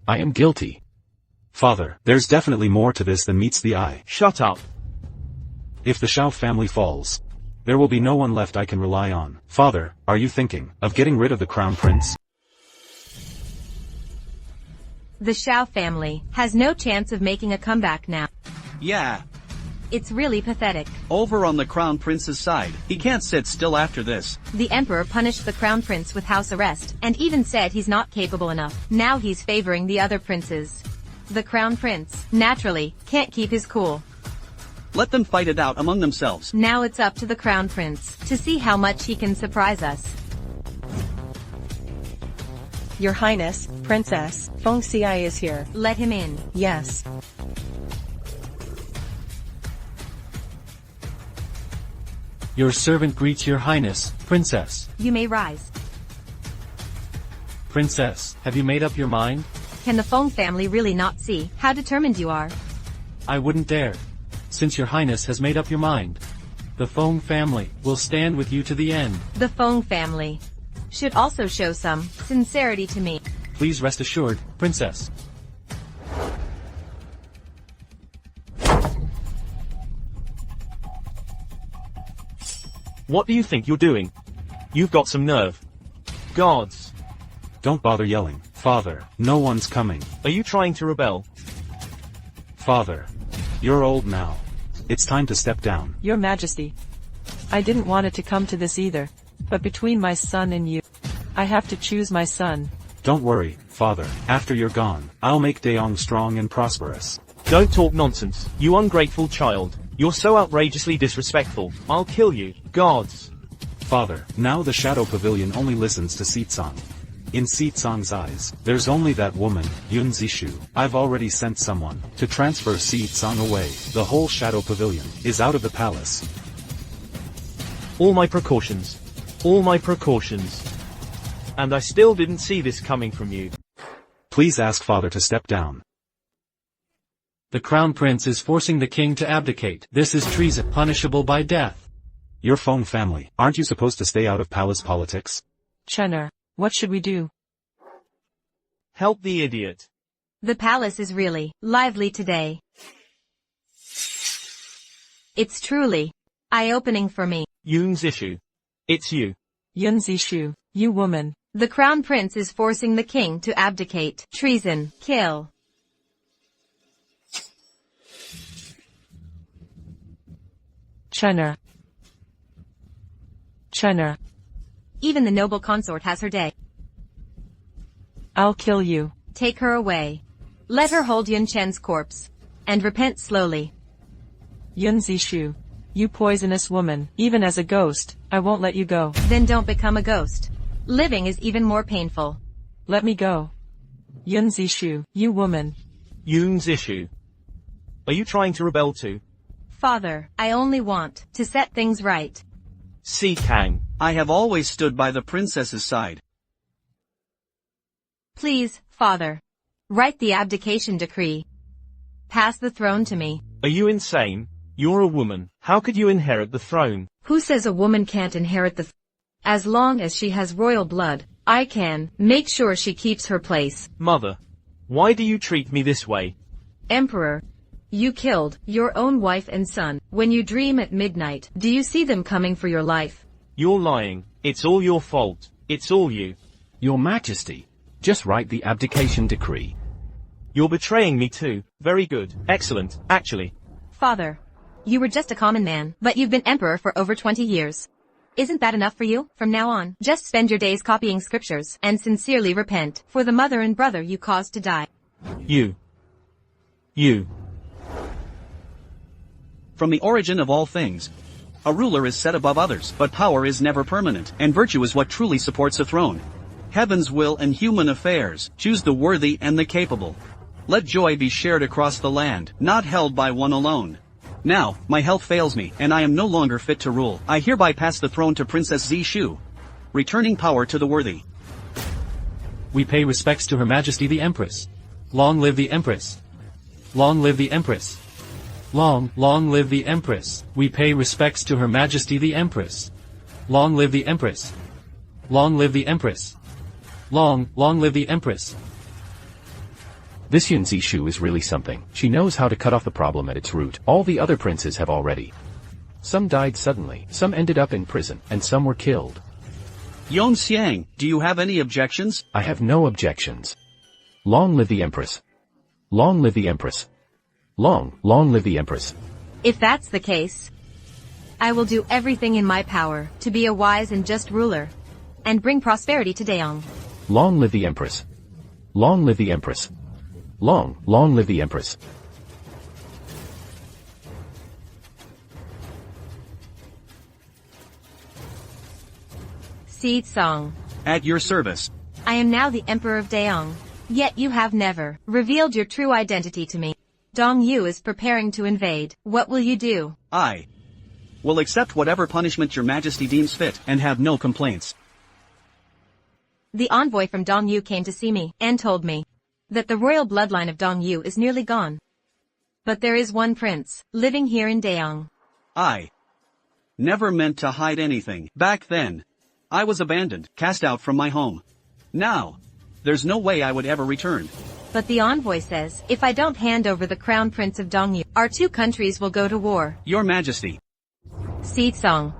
I am guilty. Father, there's definitely more to this than meets the eye. Shut up. If the Xiao family falls, there will be no one left I can rely on. Father, are you thinking of getting rid of the Crown Prince? The Xiao family has no chance of making a comeback now. Yeah. It's really pathetic. Over on the Crown Prince's side, he can't sit still after this. The Emperor punished the Crown Prince with house arrest, and even said he's not capable enough. Now he's favoring the other princes. The Crown Prince, naturally, can't keep his cool. Let them fight it out among themselves. Now it's up to the Crown Prince to see how much he can surprise us. Your Highness, Princess, Feng Xi is here. Let him in. Yes. Your servant greets your highness, princess. You may rise. Princess, have you made up your mind? Can the Feng family really not see how determined you are? I wouldn't dare. Since your highness has made up your mind, the Feng family will stand with you to the end. The Feng family should also show some sincerity to me. Please rest assured, princess. What do you think you're doing? You've got some nerve. Guards. Don't bother yelling, father, no one's coming. Are you trying to rebel? Father, you're old now. It's time to step down. Your Majesty. I didn't want it to come to this either. But between my son and you, I have to choose my son. Don't worry, father, after you're gone, I'll make Daong strong and prosperous. Don't talk nonsense, you ungrateful child. You're so outrageously disrespectful. I'll kill you. Guards. Father, now the Shadow Pavilion only listens to Si Cang. In Si Cang's eyes, there's only that woman, Yun Zishu. I've already sent someone to transfer Si Cang away. The whole Shadow Pavilion is out of the palace. All my precautions. All my precautions. And I still didn't see this coming from you. Please ask father to step down. The crown prince is forcing the king to abdicate. This is treason, punishable by death. Your Feng family, aren't you supposed to stay out of palace politics? Chenner, what should we do? Help the idiot. The palace is really lively today. It's truly eye-opening for me. Yun Zishu. It's you. Yun Zishu, you woman. The crown prince is forcing the king to abdicate. Treason, kill. Chenner. Chenner. Even the noble consort has her day. I'll kill you. Take her away. Let her hold Yun Chen's corpse. And repent slowly. Yun Zishu. You poisonous woman. Even as a ghost, I won't let you go. Then don't become a ghost. Living is even more painful. Let me go. Yun Zishu, you woman. Yun Zishu. Are you trying to rebel too? Father, I only want to set things right. Si Cang. I have always stood by the princess's side. Please, Father. Write the abdication decree. Pass the throne to me. Are you insane? You're a woman. How could you inherit the throne? Who says a woman can't inherit the As long as she has royal blood, I can make sure she keeps her place. Mother. Why do you treat me this way? Emperor. You killed your own wife and son. When you dream at midnight, do you see them coming for your life? You're lying. It's all your fault. It's all you. Your Majesty. Just write the abdication decree. You're betraying me too. Very good. Excellent, actually. Father. You were just a common man, but you've been emperor for over 20 years. Isn't that enough for you? From now on, just spend your days copying scriptures and sincerely repent for the mother and brother you caused to die. You. From the origin of all things, a ruler is set above others, but power is never permanent, and virtue is what truly supports a throne. Heaven's will and human affairs, choose the worthy and the capable. Let joy be shared across the land, not held by one alone. Now, my health fails me, and I am no longer fit to rule. I hereby pass the throne to Princess Zishu, returning power to the worthy. We pay respects to Her Majesty the Empress. Long live the Empress. Long live the Empress. Long live the Empress. We pay respects to Her Majesty the Empress. Long live the Empress. Long live the Empress. Long live the Empress. This Yun Zishu is really something. She knows how to cut off the problem at its root. All the other princes have already. Some died suddenly, some ended up in prison, and some were killed. Yun Xiang, do you have any objections? I have no objections. Long live the Empress. Long live the Empress. Long live the Empress. If that's the case, I will do everything in my power to be a wise and just ruler, and bring prosperity to Daong. Long live the Empress. Long live the Empress. Long live the Empress. Si Cang. At your service. I am now the Emperor of Daong. Yet you have never revealed your true identity to me. Dong Yu is preparing to invade. What will you do? I will accept whatever punishment your majesty deems fit, and have no complaints. The envoy from Dong Yu came to see me, and told me that the royal bloodline of Dong Yu is nearly gone. But there is one prince, living here in Daong. I never meant to hide anything. Back then, I was abandoned, cast out from my home. Now, there's no way I would ever return. But the envoy says, if I don't hand over the crown prince of Dong Yu, our two countries will go to war. Your Majesty. Si Cang.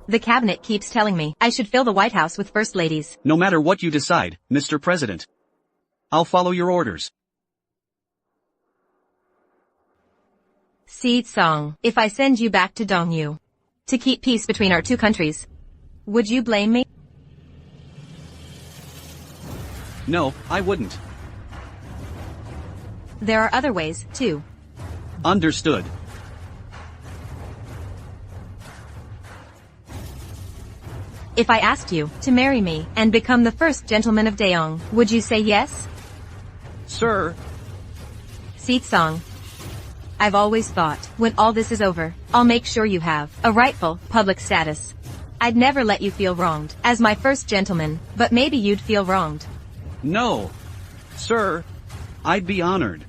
The cabinet keeps telling me I should fill the White House with first ladies. No matter what you decide, Mr. President, I'll follow your orders. Si Cang, if I send you back to Dong Yu to keep peace between our two countries, would you blame me? No, I wouldn't. There are other ways, too. Understood. If I asked you to marry me and become the first gentleman of Daong, would you say yes? Sir. Si Cang. I've always thought, when all this is over, I'll make sure you have a rightful, public status. I'd never let you feel wronged, as my first gentleman, but maybe you'd feel wronged. No. Sir. I'd be honored.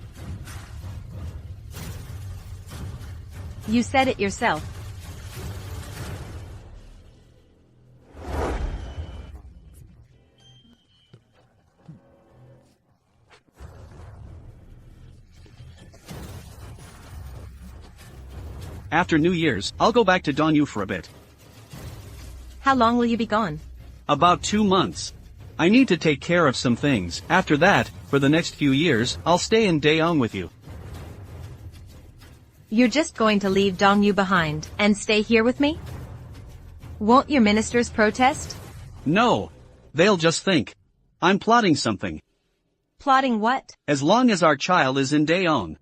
You said it yourself. After New Year's, I'll go back to Dong Yu for a bit. How long will you be gone? About 2 months. I need to take care of some things. After that, for the next few years, I'll stay in Daong with you. You're just going to leave Dong Yu behind and stay here with me? Won't your ministers protest? No. They'll just think I'm plotting something. Plotting what? As long as our child is in Daong,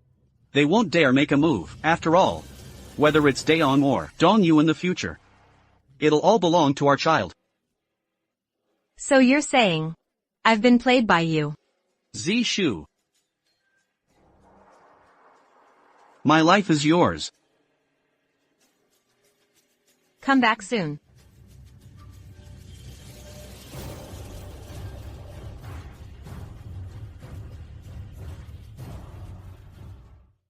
they won't dare make a move. After all, whether it's Daong or Dong Yu in the future, it'll all belong to our child. So you're saying I've been played by you? Zishu. My life is yours. Come back soon.